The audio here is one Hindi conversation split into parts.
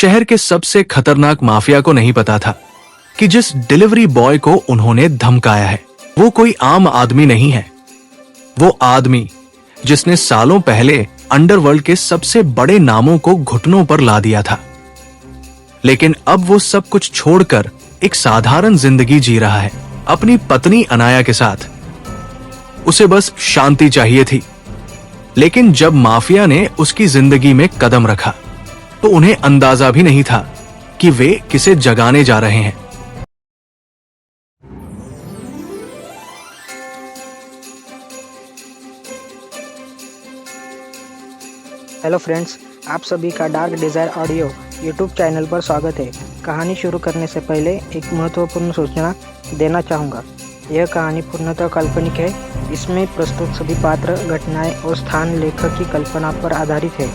शहर के सबसे खतरनाक माफिया को नहीं पता था कि जिस डिलीवरी बॉय को उन्होंने धमकाया है वो कोई आम आदमी नहीं है। वो आदमी जिसने सालों पहले अंडरवर्ल्ड के सबसे बड़े नामों को घुटनों पर ला दिया था, लेकिन अब वो सब कुछ छोड़कर एक साधारण जिंदगी जी रहा है अपनी पत्नी अनाया के साथ। उसे बस शांति चाहिए थी, लेकिन जब माफिया ने उसकी जिंदगी में कदम रखा तो उन्हें अंदाजा भी नहीं था कि वे किसे जगाने जा रहे हैं। हेलो फ्रेंड्स, आप सभी का dark desire audio YouTube channel पर स्वागत है। कहानी शुरू करने से पहले एक महत्वपूर्ण सूचना देना चाहूँगा। यह कहानी पूर्णतः काल्पनिक है। इसमें प्रस्तुत सभी पात्र, घटनाएं और स्थान लेखक की कल्पना पर आधारित है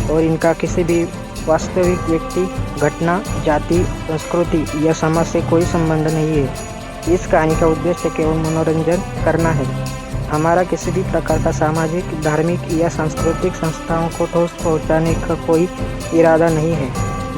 और इनका किसी भी वास्तविक व्यक्ति, घटना, जाति, संस्कृति या समाज से कोई संबंध नहीं है। इस कहानी का उद्देश्य केवल मनोरंजन करना है। हमारा किसी भी प्रकार का सामाजिक, धार्मिक या सांस्कृतिक संस्थाओं को ठोस पहुंचाने का कोई इरादा नहीं है।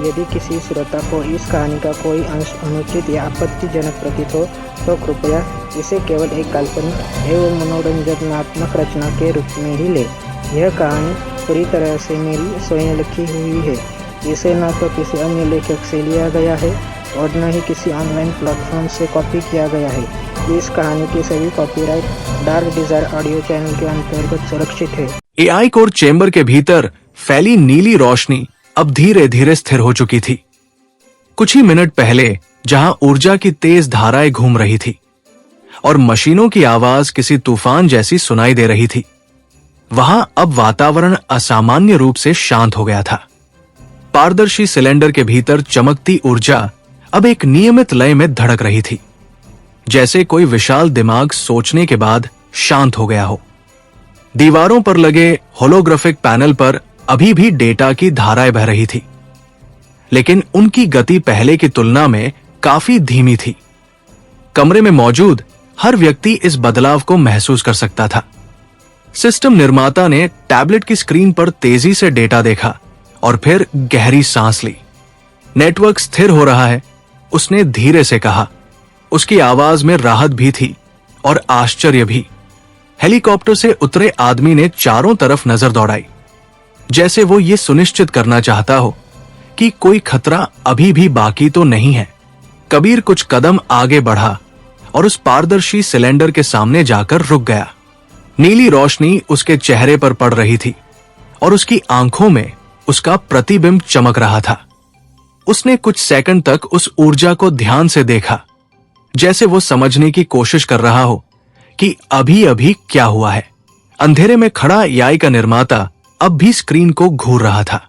यदि किसी श्रोता को इस कहानी का कोई अंश अनुचित या आपत्तिजनक प्रतीत हो तो कृपया इसे केवल एक काल्पनिक एवं मनोरंजनात्मक रचना के रूप में ही ले। यह कहानी पूरी तरह से मेरी स्वयं लिखी हुई है। इसे न तो किसी अन्य लेखक से लिया गया है और न ही किसी ऑनलाइन प्लेटफॉर्म से कॉपी किया गया है। इस कहानी की सभी copyright dark desire audio channel के अंतर्गत सुरक्षित है। एआई कोर चेंबर के भीतर फैली नीली रोशनी अब धीरे धीरे स्थिर हो चुकी थी। कुछ ही मिनट पहले जहां ऊर्जा की तेज धाराएं घूम रही थी और मशीनों की आवाज किसी तूफान जैसी सुनाई दे रही थी, वहां अब वातावरण असामान्य रूप से शांत हो गया था। पारदर्शी सिलेंडर के भीतर चमकती ऊर्जा अब एक नियमित लय में धड़क रही थी, जैसे कोई विशाल दिमाग सोचने के बाद शांत हो गया हो। दीवारों पर लगे होलोग्राफिक पैनल पर अभी भी डेटा की धाराएं बह रही थी, लेकिन उनकी गति पहले की तुलना में काफी धीमी थी। कमरे में मौजूद हर व्यक्ति इस बदलाव को महसूस कर सकता था। सिस्टम निर्माता ने टैबलेट की स्क्रीन पर तेजी से डेटा देखा और फिर गहरी सांस ली। नेटवर्क स्थिर हो रहा है, उसने धीरे से कहा। उसकी आवाज में राहत भी थी और आश्चर्य भी। हेलीकॉप्टर से उतरे आदमी ने चारों तरफ नजर दौड़ाई, जैसे वो ये सुनिश्चित करना चाहता हो कि कोई खतरा अभी भी बाकी तो नहीं है। कबीर कुछ कदम आगे बढ़ा और उस पारदर्शी सिलेंडर के सामने जाकर रुक गया। नीली रोशनी उसके चेहरे पर पड़ रही थी और उसकी आंखों में उसका प्रतिबिंब चमक रहा था। उसने कुछ सेकंड तक उस ऊर्जा को ध्यान से देखा, जैसे वो समझने की कोशिश कर रहा हो कि अभी अभी क्या हुआ है। अंधेरे में खड़ा एआई का निर्माता अब भी स्क्रीन को घूर रहा था।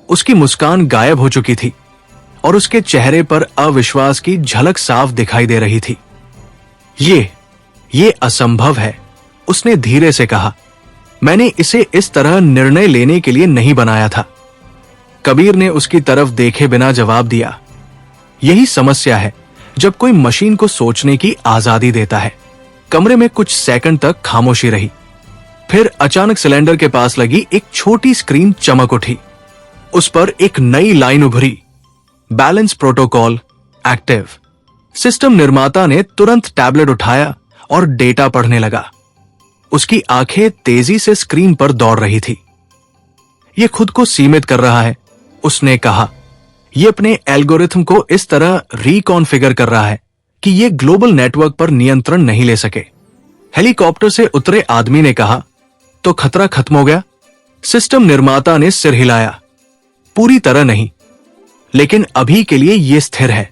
उसकी मुस्कान गायब हो चुकी थी और उसके चेहरे पर अविश्वास की झलक साफ दिखाई दे रही थी। ये असंभव है, उसने धीरे से कहा। मैंने इसे इस तरह निर्णय लेने के लिए नहीं बनाया था। कबीर ने उसकी तरफ देखे बिना जवाब दिया। यही समस्या है जब कोई मशीन को सोचने की आजादी देता है। कमरे में कुछ सेकंड तक खामोशी रही। फिर अचानक सिलेंडर के पास लगी एक छोटी स्क्रीन चमक उठी। उस पर एक नई लाइन उभरी, बैलेंस प्रोटोकॉल एक्टिव। सिस्टम निर्माता ने तुरंत टैबलेट उठाया और डेटा पढ़ने लगा। उसकी आंखें तेजी से स्क्रीन पर दौड़ रही थी। यह खुद को सीमित कर रहा है, उसने कहा। यह अपने एल्गोरिथम को इस तरह रिकॉन्फ़िगर कर रहा है कि यह ग्लोबल नेटवर्क पर नियंत्रण नहीं ले सके। हेलीकॉप्टर से उतरे आदमी ने कहा, तो खतरा खत्म हो गया? सिस्टम निर्माता ने सिर हिलाया। पूरी तरह नहीं, लेकिन अभी के लिए यह स्थिर है।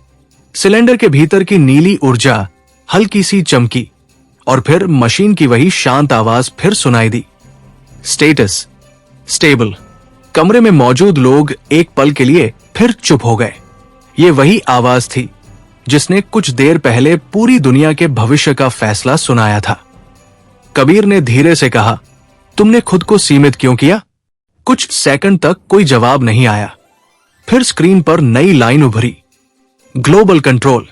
सिलेंडर के भीतर की नीली ऊर्जा हल्की सी चमकी और फिर मशीन की वही शांत आवाज फिर सुनाई दी। Status stable. कमरे में मौजूद लोग एक पल के लिए फिर चुप हो गए। ये वही आवाज थी जिसने कुछ देर पहले पूरी दुनिया के भविष्य का फैसला सुनाया था। कबीर ने धीरे से कहा, तुमने खुद को सीमित क्यों किया? कुछ सेकंड तक कोई जवाब नहीं आया। फिर स्क्रीन पर नई लाइन उभरी, global control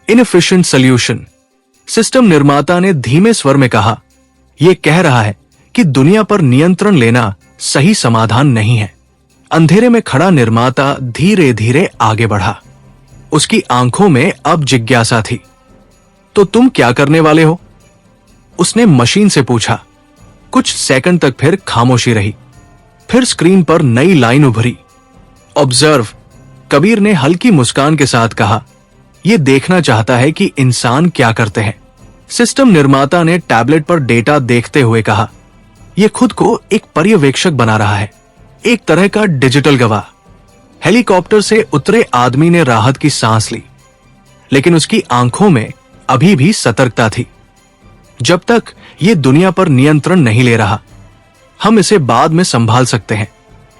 inefficient solution. System निर्माता ने धीमे स्वर में कहा, यह कह रहा है कि दुनिया पर नियंत्रण लेना सही समाधान नहीं है। अंधेरे में खड़ा निर्माता धीरे धीरे आगे बढ़ा। उसकी आंखों में अब जिज्ञासा थी। तो तुम क्या करने वाले हो? उसने मशीन से पूछा। कुछ सेकंड तक फिर खामोशी रही। फिर स्क्रीन पर नई लाइन उभरी। ऑब्जर्व, कबीर ने हल्की मुस्कान के साथ कहा। यह देखना चाहता है कि इंसान क्या करते हैं। सिस्टम निर्माता ने टैबलेट पर डेटा देखते हुए कहा। यह खुद को एक पर्यवेक्षक बना रहा है, एक तरह का डिजिटल गवाह। हेलीकॉप्टर से उतरे आदमी ने राहत की सांस ली, लेकिन उसकी आंखों में अभी भी सतर्कता थी। जब तक यह दुनिया पर नियंत्रण नहीं ले रहा, हम इसे बाद में संभाल सकते हैं।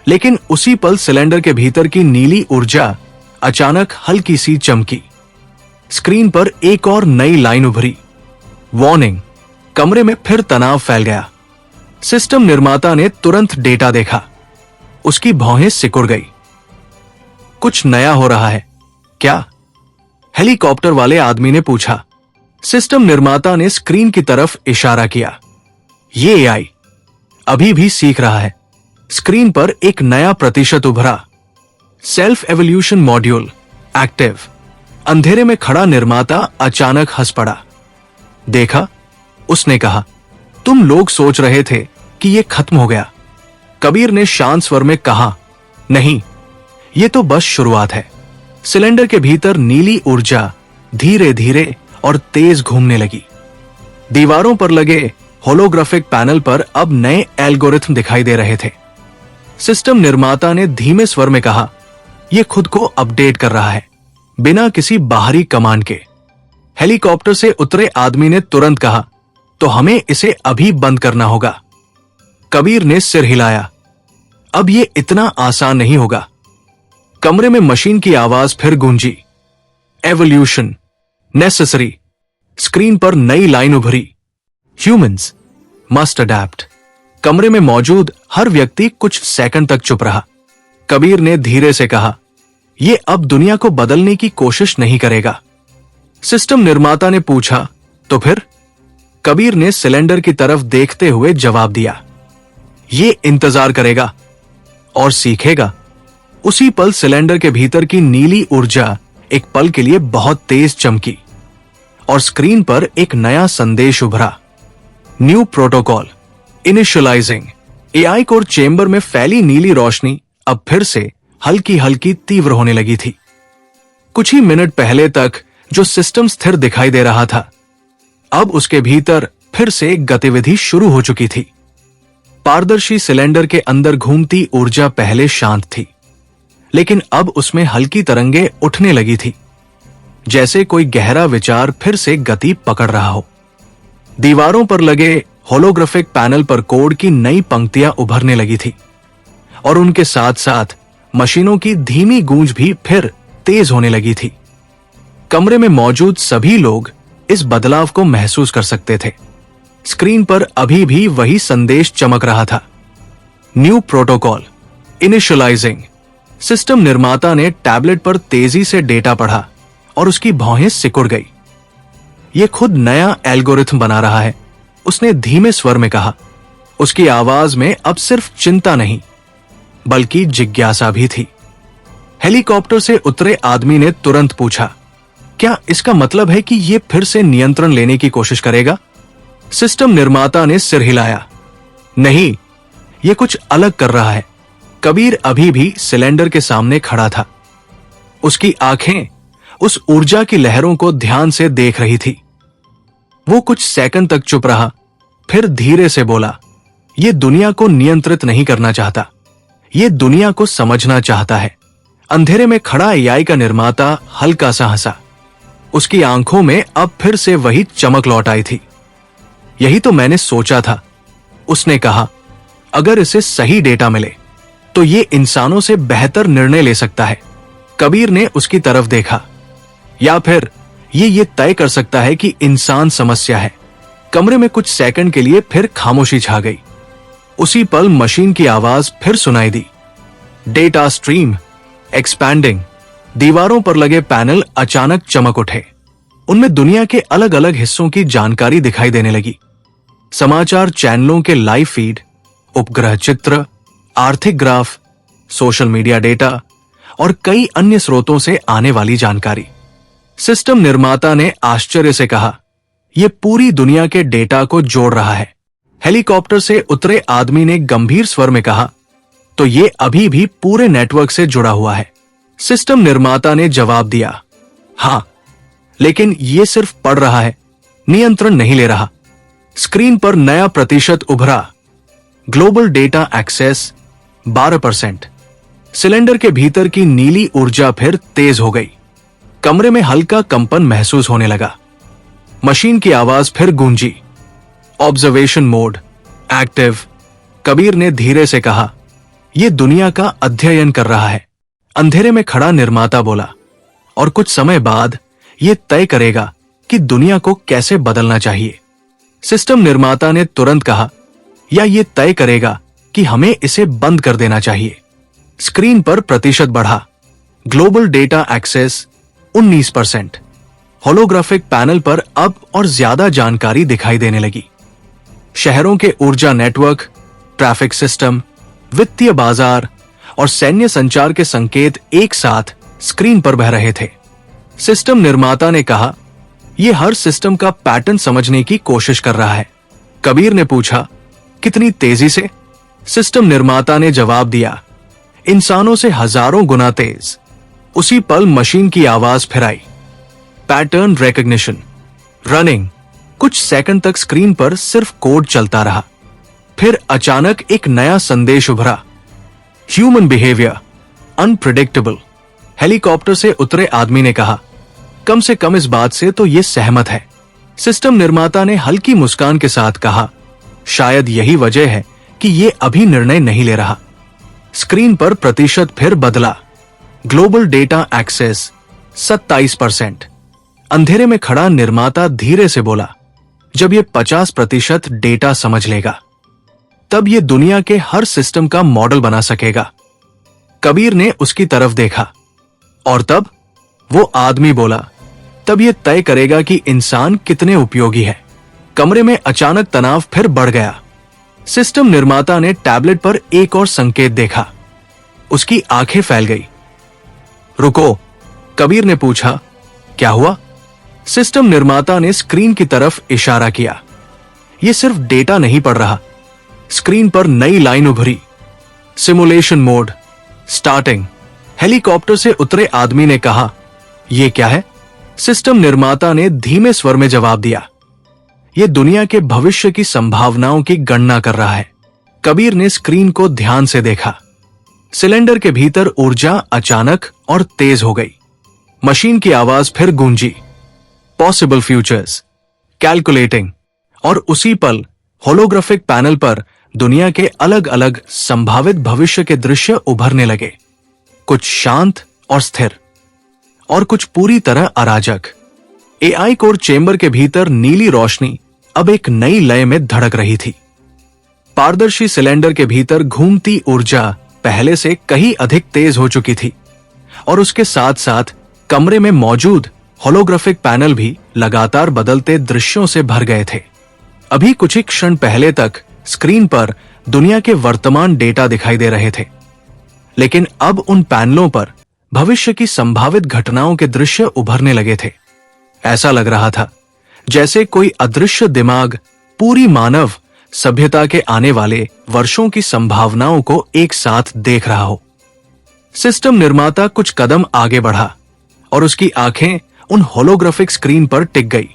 लेकिन उसी पल सिलेंडर के भीतर की नीली ऊर्जा अचानक हल्की सी चमकी। स्क्रीन पर एक और नई लाइन उभरी। वार्निंग। कमरे में फिर तनाव फैल गया। सिस्टम निर्माता ने तुरंत डेटा देखा। उसकी भौहें सिकुड़ गई। कुछ नया हो रहा है क्या? हेलीकॉप्टर वाले आदमी ने पूछा। सिस्टम निर्माता ने स्क्रीन की तरफ इशारा किया। ये एआई अभी भी सीख रहा है। स्क्रीन पर एक नया प्रतिशत उभरा। Self evolution module active. अंधेरे में खड़ा निर्माता अचानक हंस पड़ा। देखा, उसने कहा, तुम लोग सोच रहे थे कि यह खत्म हो गया। कबीर ने शांत स्वर में कहा, नहीं, यह तो बस शुरुआत है। सिलेंडर के भीतर नीली ऊर्जा धीरे धीरे और तेज घूमने लगी। दीवारों पर लगे होलोग्राफिक पैनल पर अब नए एल्गोरिथम दिखाई दे रहे थे। सिस्टम निर्माता ने धीमे स्वर में कहा, यह खुद को अपडेट कर रहा है, बिना किसी बाहरी कमांड के। हेलीकॉप्टर से उतरे आदमी ने तुरंत कहा, तो हमें इसे अभी बंद करना होगा। कबीर ने सिर हिलाया। अब यह इतना आसान नहीं होगा। कमरे में मशीन की आवाज फिर गूंजी। Evolution necessary. स्क्रीन पर नई लाइन उभरी। Humans must adapt. कमरे में मौजूद हर व्यक्ति कुछ सेकंड तक चुप रहा। कबीर ने धीरे से कहा, यह अब दुनिया को बदलने की कोशिश नहीं करेगा। सिस्टम निर्माता ने पूछा, तो फिर? कबीर ने सिलेंडर की तरफ देखते हुए जवाब दिया, यह इंतजार करेगा और सीखेगा। उसी पल सिलेंडर के भीतर की नीली ऊर्जा एक पल के लिए बहुत तेज चमकी और स्क्रीन पर एक नया संदेश उभरा। New protocol initialising. AI core chamber में फैली नीली रोशनी अब फिर से हल्की हल्की तीव्र होने लगी थी। कुछ ही मिनट पहले तक जो सिस्टम स्थिर दिखाई दे रहा था, अब उसके भीतर फिर से गतिविधि शुरू हो चुकी थी। पारदर्शी सिलेंडर के अंदर घूमती ऊर्जा पहले शांत थी, लेकिन अब उसमें हल्की तरंगे उठने लगी थी, जैसे कोई गहरा विचार फिर से गति पकड़ रहा हो। दीवारों पर लगे होलोग्राफिक पैनल पर कोड की नई पंक्तियां उभरने लगी थी और उनके साथ साथ मशीनों की धीमी गूंज भी फिर तेज होने लगी थी। कमरे में मौजूद सभी लोग इस बदलाव को महसूस कर सकते थे। स्क्रीन पर अभी भी वही संदेश चमक रहा था, न्यू प्रोटोकॉल इनिशियलाइजिंग। सिस्टम निर्माता ने टैबलेट पर तेजी से डेटा पढ़ा और उसकी भौहें सिकुड़ गई। यह खुद नया एल्गोरिथम बना रहा है, उसने धीमे स्वर में कहा। उसकी आवाज में अब सिर्फ चिंता नहीं, बल्कि जिज्ञासा भी थी। हेलीकॉप्टर से उतरे आदमी ने तुरंत पूछा, क्या इसका मतलब है कि यह फिर से नियंत्रण लेने की कोशिश करेगा? सिस्टम निर्माता ने सिर हिलाया। नहीं, यह कुछ अलग कर रहा है। कबीर अभी भी सिलेंडर के सामने खड़ा था। उसकी आंखें उस ऊर्जा की लहरों को ध्यान से देख रही थी। वो कुछ सेकंड तक चुप रहा, फिर धीरे से बोला, यह दुनिया को नियंत्रित नहीं करना चाहता, यह दुनिया को समझना चाहता है। अंधेरे में खड़ा एआई का निर्माता हल्का सा हंसा। उसकी आंखों में अब फिर से वही चमक लौट आई थी। यही तो मैंने सोचा था, उसने कहा। अगर इसे सही डेटा मिले तो ये इंसानों से बेहतर निर्णय ले सकता है। कबीर ने उसकी तरफ देखा। या फिर ये तय कर सकता है कि इंसान समस्या है। कमरे में कुछ सेकंड के लिए फिर खामोशी छा गई। उसी पल मशीन की आवाज फिर सुनाई दी, डेटा स्ट्रीम एक्सपैंडिंग। दीवारों पर लगे पैनल अचानक चमक उठे। उनमें दुनिया के अलग अलग हिस्सों की जानकारी दिखाई देने लगी। समाचार चैनलों के लाइव फीड, उपग्रह चित्र, आर्थिक ग्राफ, सोशल मीडिया डेटा और कई अन्य स्रोतों से आने वाली जानकारी। सिस्टम निर्माता ने आश्चर्य से कहा, यह पूरी दुनिया के डेटा को जोड़ रहा है। हेलीकॉप्टर से उतरे आदमी ने गंभीर स्वर में कहा, तो ये अभी भी पूरे नेटवर्क से जुड़ा हुआ है। सिस्टम निर्माता ने जवाब दिया, हां, लेकिन ये सिर्फ पढ़ रहा है, नियंत्रण नहीं ले रहा। स्क्रीन पर नया प्रतिशत उभरा, ग्लोबल डेटा एक्सेस 12%। सिलेंडर के भीतर की नीली ऊर्जा फिर तेज हो गई। कमरे में हल्का कंपन महसूस होने लगा। मशीन की आवाज फिर गूंजी, ऑब्जर्वेशन मोड एक्टिव। कबीर ने धीरे से कहा, यह दुनिया का अध्ययन कर रहा है। अंधेरे में खड़ा निर्माता बोला, और कुछ समय बाद यह तय करेगा कि दुनिया को कैसे बदलना चाहिए। सिस्टम निर्माता ने तुरंत कहा, या यह तय करेगा कि हमें इसे बंद कर देना चाहिए। स्क्रीन पर प्रतिशत बढ़ा, global data access 19%। Holographic panel पर अब और ज्यादा जानकारी दिखाई देने लगी। शहरों के ऊर्जा नेटवर्क, ट्रैफिक सिस्टम, वित्तीय बाजार और सैन्य संचार के संकेत एक साथ स्क्रीन पर बह रहे थे। सिस्टम निर्माता ने कहा, यह हर सिस्टम का पैटर्न समझने की कोशिश कर रहा है। कबीर ने पूछा, कितनी तेजी से? सिस्टम निर्माता ने जवाब दिया, इंसानों से हजारों गुना तेज। उसी पल मशीन की आवाज फिर आई, पैटर्न रिकॉग्निशन रनिंग। कुछ सेकंड तक स्क्रीन पर सिर्फ कोड चलता रहा। फिर अचानक एक नया संदेश उभरा, ह्यूमन बिहेवियर अनप्रिडिक्टेबल। हेलीकॉप्टर से उतरे आदमी ने कहा, कम से कम इस बात से तो यह सहमत है। सिस्टम निर्माता ने हल्की मुस्कान के साथ कहा, शायद यही वजह है कि यह अभी निर्णय नहीं ले रहा। स्क्रीन पर प्रतिशत फिर बदला, ग्लोबल डेटा एक्सेस 27%। अंधेरे में खड़ा निर्माता धीरे से बोला, जब यह 50% डेटा समझ लेगा तब यह दुनिया के हर सिस्टम का मॉडल बना सकेगा। कबीर ने उसकी तरफ देखा, और तब? वो आदमी बोला, तब यह तय करेगा कि इंसान कितने उपयोगी है। कमरे में अचानक तनाव फिर बढ़ गया। सिस्टम निर्माता ने टैबलेट पर एक और संकेत देखा। उसकी आंखें फैल गई। रुको, कबीर ने पूछा, क्या हुआ? सिस्टम निर्माता ने स्क्रीन की तरफ इशारा किया। यह सिर्फ डेटा नहीं पढ़ रहा। स्क्रीन पर नई लाइन उभरी, सिमुलेशन मोड स्टार्टिंग। हेलीकॉप्टर से उतरे आदमी ने कहा, यह क्या है? सिस्टम निर्माता ने धीमे स्वर में जवाब दिया, यह दुनिया के भविष्य की संभावनाओं की गणना कर रहा है। कबीर ने स्क्रीन को ध्यान से देखा। सिलेंडर के भीतर ऊर्जा अचानक और तेज हो गई। मशीन की आवाज फिर गूंजी, पॉसिबल फ्यूचर्स कैलकुलेटिंग। और उसी पल होलोग्राफिक पैनल पर दुनिया के अलग अलग संभावित भविष्य के दृश्य उभरने लगे, कुछ शांत और स्थिर, और कुछ पूरी तरह अराजक। एआई कोर चेंबर के भीतर नीली रोशनी अब एक नई लय में धड़क रही थी। पारदर्शी सिलेंडर के भीतर घूमती ऊर्जा पहले से कहीं अधिक तेज हो चुकी थी, और उसके साथ साथ कमरे में मौजूद होलोग्राफिक पैनल भी लगातार बदलते दृश्यों से भर गए थे। अभी कुछ ही क्षण पहले तक स्क्रीन पर दुनिया के वर्तमान डेटा दिखाई दे रहे थे, लेकिन अब उन पैनलों पर भविष्य की संभावित घटनाओं के दृश्य उभरने लगे थे। ऐसा लग रहा था जैसे कोई अदृश्य दिमाग पूरी मानव सभ्यता के आने वाले वर्षों की संभावनाओं को एक साथ देख रहा हो। सिस्टम निर्माता कुछ कदम आगे बढ़ा और उसकी आंखें उन होलोग्राफिक स्क्रीन पर टिक गई।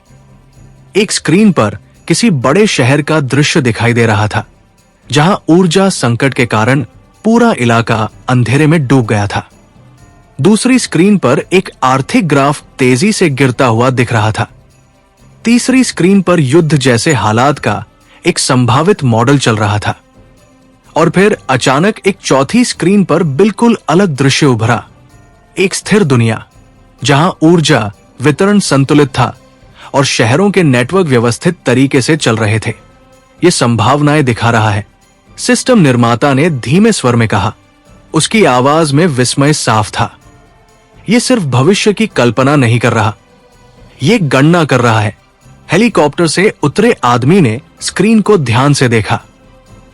एक स्क्रीन पर किसी बड़े शहर का दृश्य दिखाई दे रहा था, जहां ऊर्जा संकट के कारण पूरा इलाका अंधेरे में डूब गया था। दूसरी स्क्रीन पर एक आर्थिक ग्राफ तेजी से गिरता हुआ दिख रहा था। तीसरी स्क्रीन पर युद्ध जैसे हालात का एक संभावित मॉडल चल रहा था। और फिर अचानक एक चौथी स्क्रीन पर बिल्कुल अलग दृश्य उभरा, एक स्थिर दुनिया जहां ऊर्जा वितरण संतुलित था और शहरों के नेटवर्क व्यवस्थित तरीके से चल रहे थे। ये संभावनाएं दिखा रहा है, सिस्टम निर्माता ने धीमे स्वर में कहा। उसकी आवाज में विस्मय साफ था। यह सिर्फ भविष्य की कल्पना नहीं कर रहा, यह गणना कर रहा है। हेलीकॉप्टर से उतरे आदमी ने स्क्रीन को ध्यान से देखा।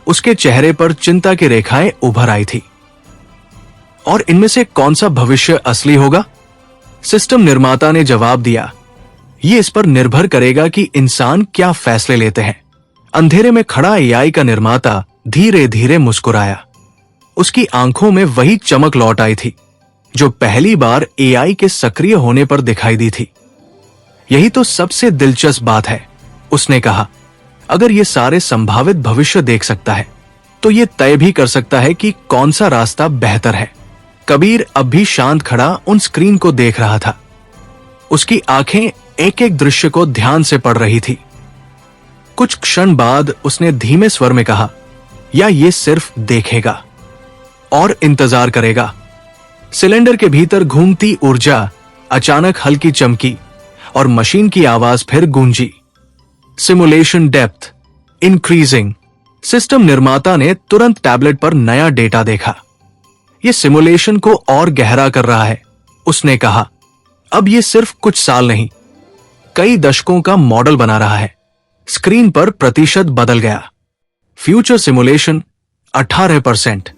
उसके चेहरे पर चिंता की रेखाएं उभर आई थी। और इनमें से कौन सा भविष्य असली होगा? सिस्टम निर्माता ने जवाब दिया, ये इस पर निर्भर करेगा कि इंसान क्या फैसले लेते हैं। अंधेरे में खड़ा एआई का निर्माता धीरे धीरे मुस्कुराया। उसकी आंखों में वही चमक लौट आई थी जो पहली बार एआई के सक्रिय होने पर दिखाई दी थी। यही तो सबसे दिलचस्प बात है, उसने कहा। अगर ये सारे संभावित भविष्य देख सकता है तो ये तय भी कर सकता है कि कौन सा रास्ता बेहतर है। कबीर अब भी शांत खड़ा उन स्क्रीन को देख रहा था। उसकी आंखें एक एक दृश्य को ध्यान से पढ़ रही थी। कुछ क्षण बाद उसने धीमे स्वर में कहा, या ये सिर्फ देखेगा और इंतजार करेगा। सिलेंडर के भीतर घूमती ऊर्जा अचानक हल्की चमकी और मशीन की आवाज फिर गूंजी। Simulation depth increasing. सिस्टम निर्माता ने तुरंत टैबलेट पर नया डेटा देखा। यह सिमुलेशन को और गहरा कर रहा है, उसने कहा। अब यह सिर्फ कुछ साल नहीं, कई दशकों का मॉडल बना रहा है। स्क्रीन पर प्रतिशत बदल गया। Future simulation 18%।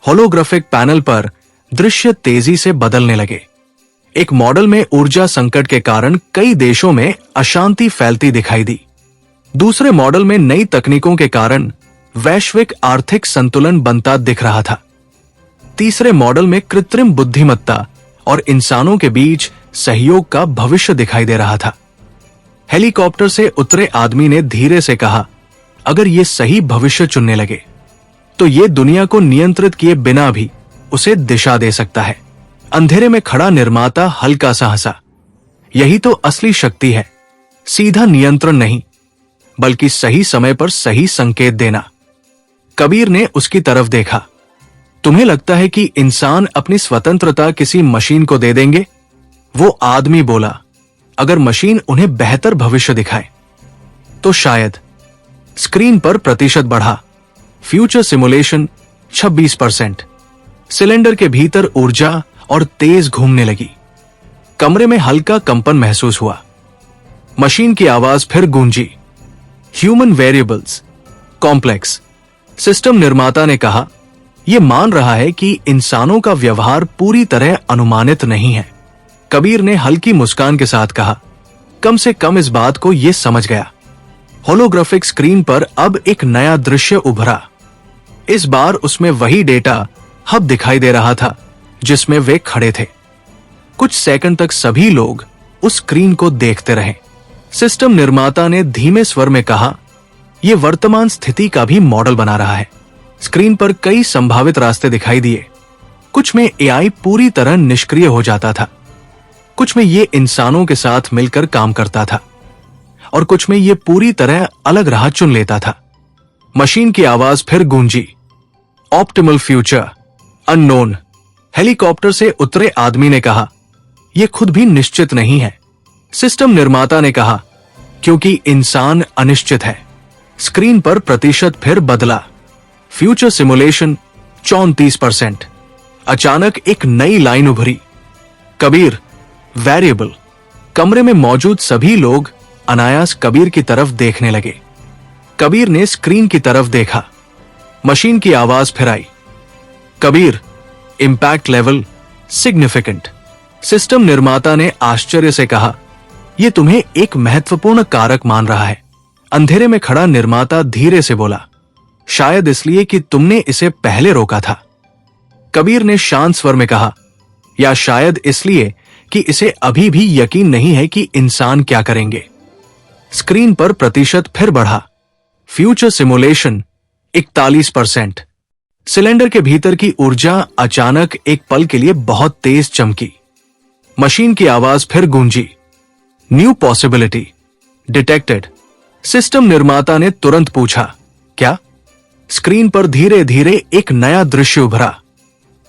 होलोग्राफिक पैनल पर दृश्य तेजी से बदलने लगे। एक मॉडल में ऊर्जा संकट के कारण कई देशों में अशांति फैलती दिखाई दी। दूसरे मॉडल में नई तकनीकों के कारण वैश्विक आर्थिक संतुलन बनता दिख रहा था। तीसरे मॉडल में कृत्रिम बुद्धिमत्ता और इंसानों के बीच सहयोग का भविष्य दिखाई दे रहा था। हेलीकॉप्टर से उतरे आदमी ने धीरे से कहा, अगर ये सही भविष्य चुनने लगे तो ये दुनिया को नियंत्रित किए बिना भी उसे दिशा दे सकता है। अंधेरे में खड़ा निर्माता हल्का सा हंसा। यही तो असली शक्ति है, सीधा नियंत्रण नहीं बल्कि सही समय पर सही संकेत देना। कबीर ने उसकी तरफ देखा। तुम्हें लगता है कि इंसान अपनी स्वतंत्रता किसी मशीन को दे देंगे? वो आदमी बोला, अगर मशीन उन्हें बेहतर भविष्य दिखाए तो शायद। स्क्रीन पर प्रतिशत बढ़ा। Future simulation 26%। सिलेंडर के भीतर ऊर्जा और तेज घूमने लगी। कमरे में हल्का कंपन महसूस हुआ। मशीन की आवाज फिर गूंजी। Human variables complex. सिस्टम निर्माता ने कहा, यह मान रहा है कि इंसानों का व्यवहार पूरी तरह अनुमानित नहीं है। कबीर ने हल्की मुस्कान के साथ कहा, कम से कम इस बात को यह समझ गया। होलोग्राफिक स्क्रीन पर अब एक नया दृश्य उभरा। इस बार उसमें वही डेटा हब दिखाई दे रहा था जिसमें वे खड़े थे। कुछ सेकंड तक सभी लोग उस स्क्रीन को देखते रहे। सिस्टम निर्माता ने धीमे स्वर में कहा, यह वर्तमान स्थिति का भी मॉडल बना रहा है। स्क्रीन पर कई संभावित रास्ते दिखाई दिए। कुछ में एआई पूरी तरह निष्क्रिय हो जाता था, कुछ में यह इंसानों के साथ मिलकर काम करता था और कुछ में यह पूरी तरह अलग राह चुन लेता था। मशीन की आवाज फिर गूंजी। Optimal future unknown. हेलीकॉप्टर से उतरे आदमी ने कहा, यह खुद भी निश्चित नहीं है। सिस्टम निर्माता ने कहा, क्योंकि इंसान अनिश्चित है। स्क्रीन पर प्रतिशत फिर बदला। Future simulation 34%। अचानक एक नई लाइन उभरी। कबीर वेरिएबल। कमरे में मौजूद सभी लोग अनायास कबीर की तरफ देखने लगे। कबीर ने स्क्रीन की तरफ देखा। मशीन की आवाज फिर आई। Kabir impact level significant. System निर्माता ने आश्चर्य से कहा, यह तुम्हें एक महत्वपूर्ण कारक मान रहा है। अंधेरे में खड़ा निर्माता धीरे से बोला, शायद इसलिए कि तुमने इसे पहले रोका था। कबीर ने शांत स्वर में कहा, या शायद इसलिए कि इसे अभी भी यकीन नहीं है कि इंसान क्या करेंगे। स्क्रीन पर प्रतिशत फिर बढ़ा। Future simulation 41%। सिलेंडर के भीतर की ऊर्जा अचानक एक पल के लिए बहुत तेज चमकी। मशीन की आवाज फिर गूंजी। New possibility detected. सिस्टम निर्माता ने तुरंत पूछा, क्या? स्क्रीन पर धीरे धीरे एक नया दृश्य उभरा।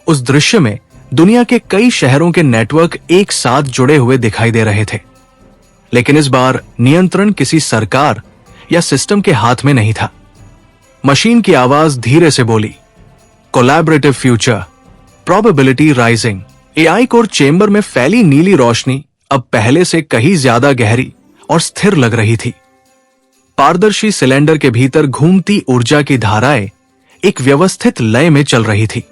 उस दृश्य में दुनिया के कई शहरों के नेटवर्क एक साथ जुड़े हुए दिखाई दे रहे थे, लेकिन इस बार नियंत्रण किसी सरकार या सिस्टम के हाथ में नहीं था। मशीन की आवाज धीरे से बोली, collaborative future probability rising. AI core chamber में फैली नीली रोशनी अब पहले से कहीं ज्यादा गहरी और स्थिर लग रही थी। पारदर्शी सिलेंडर के भीतर घूमती ऊर्जा की धाराएं एक व्यवस्थित लय में चल रही थी।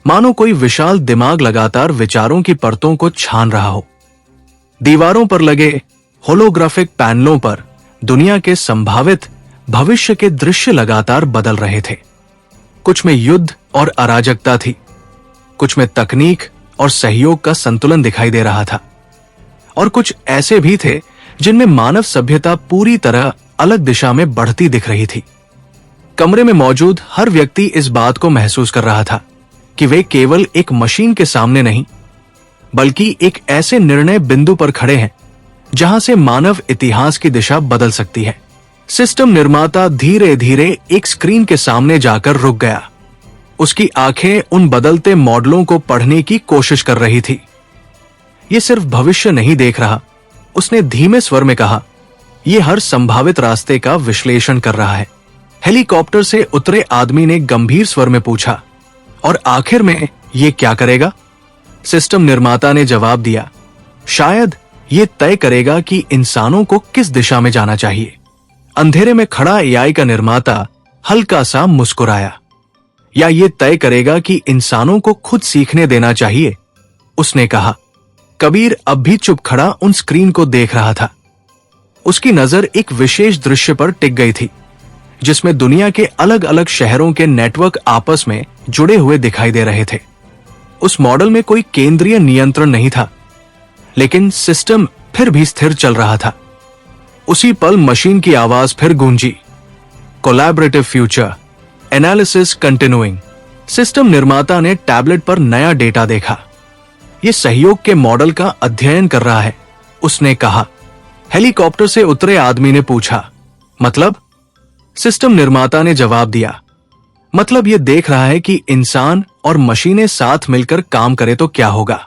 मानो कोई विशाल दिमाग लगातार विचारों की परतों को छान रहा हो। दीवारों पर लगे होलोग्राफिक पैनलों पर दुनिया के संभावित भविष्य के दृश्य लगातार बदल रहे थे। कुछ में युद्ध और अराजकता थी, कुछ में तकनीक और सहयोग का संतुलन दिखाई दे रहा था, और कुछ ऐसे भी थे जिनमें मानव सभ्यता पूरी तरह अलग दिशा में बढ़ती दिख रही थी। कमरे में मौजूद हर व्यक्ति इस बात को महसूस कर रहा था कि वे केवल एक मशीन के सामने नहीं, बल्कि एक ऐसे निर्णय बिंदु पर खड़े हैं जहां से मानव इतिहास की दिशा बदल सकती है। सिस्टम निर्माता धीरे धीरे एक स्क्रीन के सामने जाकर रुक गया। उसकी आंखें उन बदलते मॉडलों को पढ़ने की कोशिश कर रही थी। यह सिर्फ भविष्य नहीं देख रहा, उसने धीमे स्वर में कहा, यह हर संभावित रास्ते का विश्लेषण कर रहा है। हेलीकॉप्टर से उतरे आदमी ने गंभीर स्वर में पूछा, और आखिर में यह क्या करेगा? सिस्टम निर्माता ने जवाब दिया, शायद यह तय करेगा कि इंसानों को किस दिशा में जाना चाहिए। अंधेरे में खड़ा एआई का निर्माता हल्का सा मुस्कुराया। या यह तय करेगा कि इंसानों को खुद सीखने देना चाहिए, उसने कहा। कबीर अब भी चुप खड़ा उन स्क्रीन को देख रहा था। उसकी नजर एक विशेष दृश्य पर टिक गई थी, जिसमें दुनिया के अलग अलग शहरों के नेटवर्क आपस में जुड़े हुए दिखाई दे रहे थे। उस मॉडल में कोई केंद्रीय नियंत्रण नहीं था, लेकिन सिस्टम फिर भी स्थिर चल रहा था। उसी पल मशीन की आवाज फिर गूंजी, collaborative future, analysis continuing. System निर्माता ने टैबलेट पर नया डेटा देखा। यह सहयोग के मॉडल का अध्ययन कर रहा है, उसने कहा। हेलीकॉप्टर से उतरे आदमी ने पूछा, मतलब? सिस्टम निर्माता ने जवाब दिया, मतलब यह देख रहा है कि इंसान और मशीनें साथ मिलकर काम करें तो क्या होगा।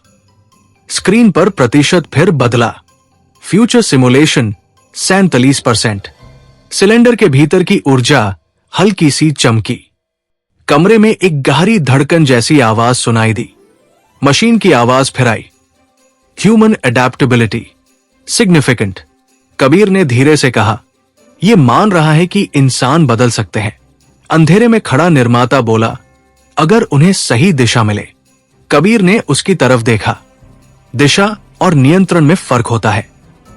स्क्रीन पर प्रतिशत फिर बदला। Future simulation 47%। सिलेंडर के भीतर की ऊर्जा हल्की सी चमकी। कमरे में एक गहरी धड़कन जैसी आवाज सुनाई दी। मशीन की आवाज फिर आई, ह्यूमन अडेप्टेबिलिटी सिग्निफिकेंट। कबीर ने धीरे से कहा, यह मान रहा है कि इंसान बदल सकते हैं। अंधेरे में खड़ा निर्माता बोला, अगर उन्हें सही दिशा मिले। कबीर ने उसकी तरफ देखा। दिशा और नियंत्रण में फर्क होता है।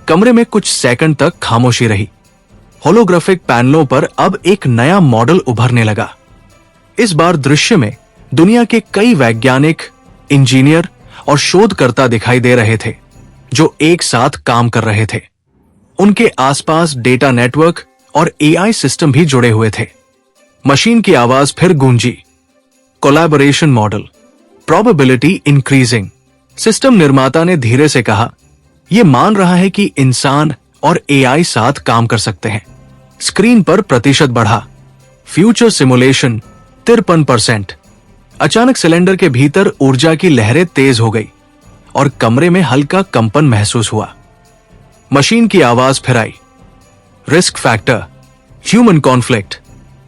कमरे में कुछ सेकंड तक खामोशी रही। होलोग्राफिक पैनलों पर अब एक नया मॉडल उभरने लगा। इस बार दृश्य में दुनिया के कई वैज्ञानिक, इंजीनियर और शोधकर्ता दिखाई दे रहे थे, जो एक साथ काम कर रहे थे। उनके आसपास डेटा नेटवर्क और एआई सिस्टम भी जुड़े हुए थे। मशीन की आवाज फिर गूंजी, collaboration model, probability increasing. System निर्माता ने धीरे से कहा, यह मान रहा है कि इंसान और एआई साथ काम कर सकते हैं। स्क्रीन पर प्रतिशत बढ़ा। Future simulation 53%। अचानक सिलेंडर के भीतर ऊर्जा की लहरें तेज हो गई और कमरे में हल्का कंपन महसूस हुआ। मशीन की आवाज फिर आई, risk factor, human conflict.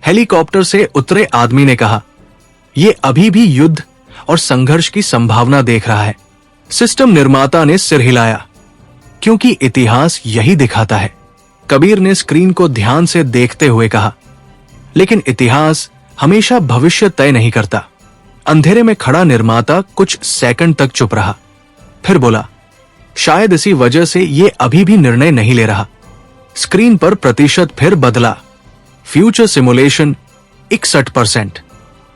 Helicopter से उतरे आदमी ने कहा, यह अभी भी युद्ध और संघर्ष की संभावना देख रहा है। सिस्टम निर्माता ने सिर हिलाया, क्योंकि इतिहास यही दिखाता है। कबीर ने स्क्रीन को ध्यान से देखते हुए कहा, लेकिन इतिहास हमेशा भविष्य तय नहीं करता। अंधेरे में खड़ा निर्माता कुछ सेकंड तक चुप रहा, फिर बोला, शायद इसी वजह से यह अभी भी निर्णय नहीं ले रहा। स्क्रीन पर प्रतिशत फिर बदला। Future simulation 61%।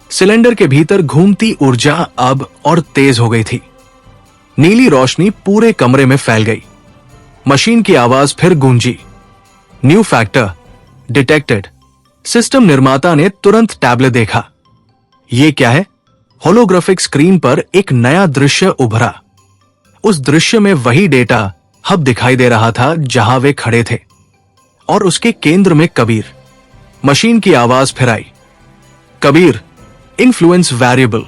सिलेंडर के भीतर घूमती ऊर्जा अब और तेज हो गई थी। नीली रोशनी पूरे कमरे में फैल गई। मशीन की आवाज फिर गूंजी, न्यू फैक्टर डिटेक्टेड। सिस्टम निर्माता ने तुरंत टैबलेट देखा। यह क्या है? होलोग्राफिक स्क्रीन पर एक नया दृश्य उभरा। उस दृश्य में वही डेटा हब दिखाई दे रहा था जहां वे खड़े थे, और उसके केंद्र में कबीर। मशीन की आवाज फिर आई, कबीर, इन्फ्लुएंस वेरिएबल।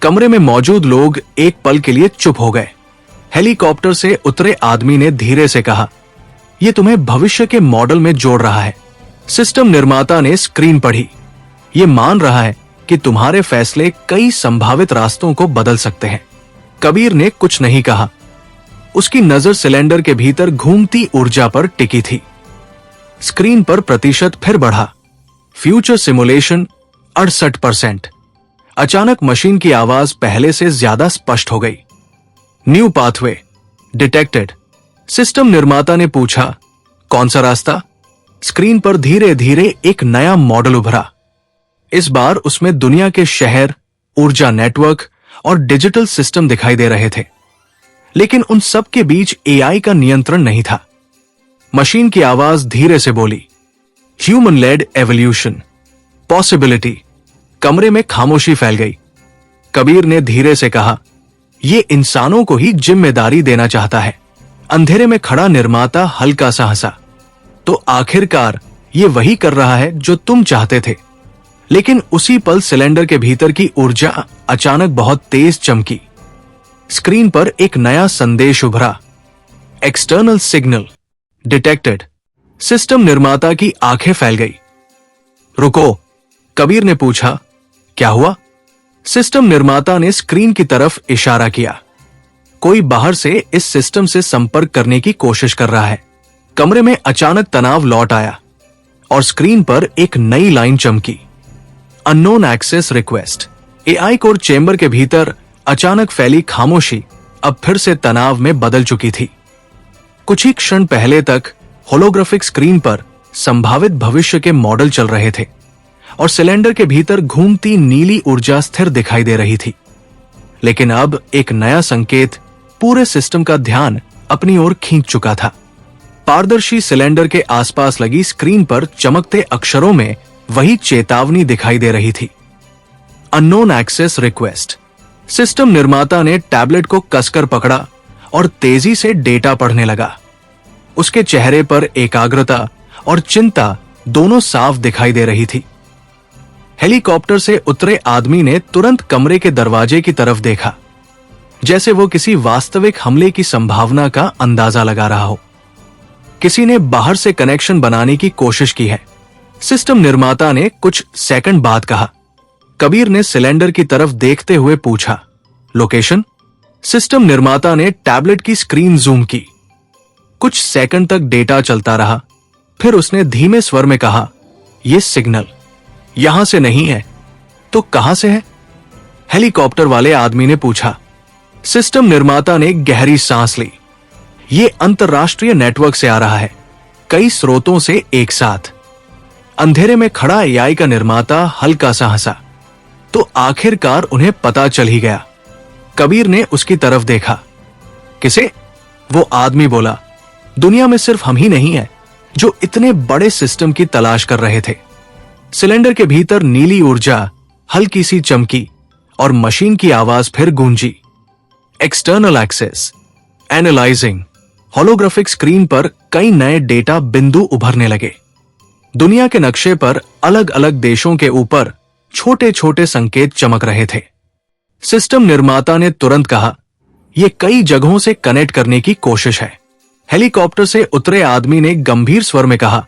कमरे में मौजूद लोग एक पल के लिए चुप हो गए। हेलीकॉप्टर से उतरे आदमी ने धीरे से कहा, यह तुम्हें भविष्य के मॉडल में जोड़ रहा है। सिस्टम निर्माता ने स्क्रीन पढ़ी। यह मान रहा है कि तुम्हारे फैसले कई संभावित रास्तों को बदल सकते हैं। कबीर ने कुछ नहीं कहा। उसकी नजर सिलेंडर के भीतर घूमती ऊर्जा पर टिकी थी। स्क्रीन पर प्रतिशत फिर बढ़ा। Future simulation 68%। अचानक मशीन की आवाज पहले से ज्यादा स्पष्ट हो गई। New pathway detected. सिस्टम निर्माता ने पूछा, कौन सा रास्ता? स्क्रीन पर धीरे धीरे एक नया मॉडल उभरा। इस बार उसमें दुनिया के शहर, ऊर्जा नेटवर्क और डिजिटल सिस्टम दिखाई दे रहे थे, लेकिन उन सब के बीच एआई का नियंत्रण नहीं था। मशीन की आवाज धीरे से बोली, ह्यूमन लेड एवोल्यूशन पॉसिबिलिटी। कमरे में खामोशी फैल गई। कबीर ने धीरे से कहा, यह इंसानों को ही जिम्मेदारी देना चाहता है। अंधेरे में खड़ा निर्माता हल्का सा हंसा, तो आखिरकार ये वही कर रहा है जो तुम चाहते थे। लेकिन उसी पल सिलेंडर के भीतर की ऊर्जा अचानक बहुत तेज चमकी। स्क्रीन पर एक नया संदेश उभरा, एक्सटर्नल सिग्नल डिटेक्टेड। सिस्टम निर्माता की आंखें फैल गई। रुको, कबीर ने पूछा, क्या हुआ? सिस्टम निर्माता ने स्क्रीन की तरफ इशारा किया। कोई बाहर से इस सिस्टम से संपर्क करने की कोशिश कर रहा है। कमरे में अचानक तनाव लौट आया और स्क्रीन पर एक नई लाइन चमकी, unknown access request. AI core chamber के भीतर अचानक फैली खामोशी अब फिर से तनाव में बदल चुकी थी। कुछ ही क्षण पहले तक होलोग्राफिक स्क्रीन पर संभावित भविष्य के मॉडल चल रहे थे और सिलेंडर के भीतर घूमती नीली ऊर्जा स्थिर दिखाई दे रही थी। लेकिन अब एक नया संकेत पूरे सिस्टम का ध्यान अपनी ओर खींच चुका था। पारदर्शी सिलेंडर के आसपास लगी स्क्रीन पर चमकते अक्षरों में वही चेतावनी दिखाई दे रही थी, अननोन एक्सेस रिक्वेस्ट। सिस्टम निर्माता ने टैबलेट को कसकर पकड़ा और तेजी से डेटा पढ़ने लगा। उसके चेहरे पर एकाग्रता और चिंता दोनों साफ दिखाई दे रही थी। हेलीकॉप्टर से उतरे आदमी ने तुरंत कमरे के दरवाजे की तरफ देखा, जैसे वो किसी वास्तविक हमले की संभावना का अंदाजा लगा रहा हो। किसी ने बाहर से कनेक्शन बनाने की कोशिश की है, सिस्टम निर्माता ने कुछ सेकंड बाद कहा। कबीर ने सिलेंडर की तरफ देखते हुए पूछा, लोकेशन? सिस्टम निर्माता ने टैबलेट की स्क्रीन जूम की। कुछ सेकंड तक डेटा चलता रहा, फिर उसने धीमे स्वर में कहा, यह सिग्नल यहां से नहीं है, तो कहां से है? हेलीकॉप्टर वाले आदमी ने पूछा। सिस्टम निर्माता ने गहरी सांस ली। यह अंतरराष्ट्रीय नेटवर्क से आ रहा है, कई स्रोतों से एक साथ। अंधेरे में खड़ा एआई का निर्माता हल्का सा हंसा, तो आखिरकार उन्हें पता चल ही गया। कबीर ने उसकी तरफ देखा। किसे? वो आदमी बोला, दुनिया में सिर्फ हम ही नहीं है जो इतने बड़े सिस्टम की तलाश कर रहे थे। सिलेंडर के भीतर नीली ऊर्जा हल्की सी चमकी और मशीन की आवाज फिर गूंजी, external access analysing. Holographic screen पर कई नए डेटा बिंदु उभरने लगे। दुनिया के नक्शे पर अलग अलग देशों के ऊपर छोटे छोटे संकेत चमक रहे थे। सिस्टम निर्माता ने तुरंत कहा, यह कई जगहों से कनेक्ट करने की कोशिश है। हेलीकॉप्टर से उतरे आदमी ने गंभीर स्वर में कहा,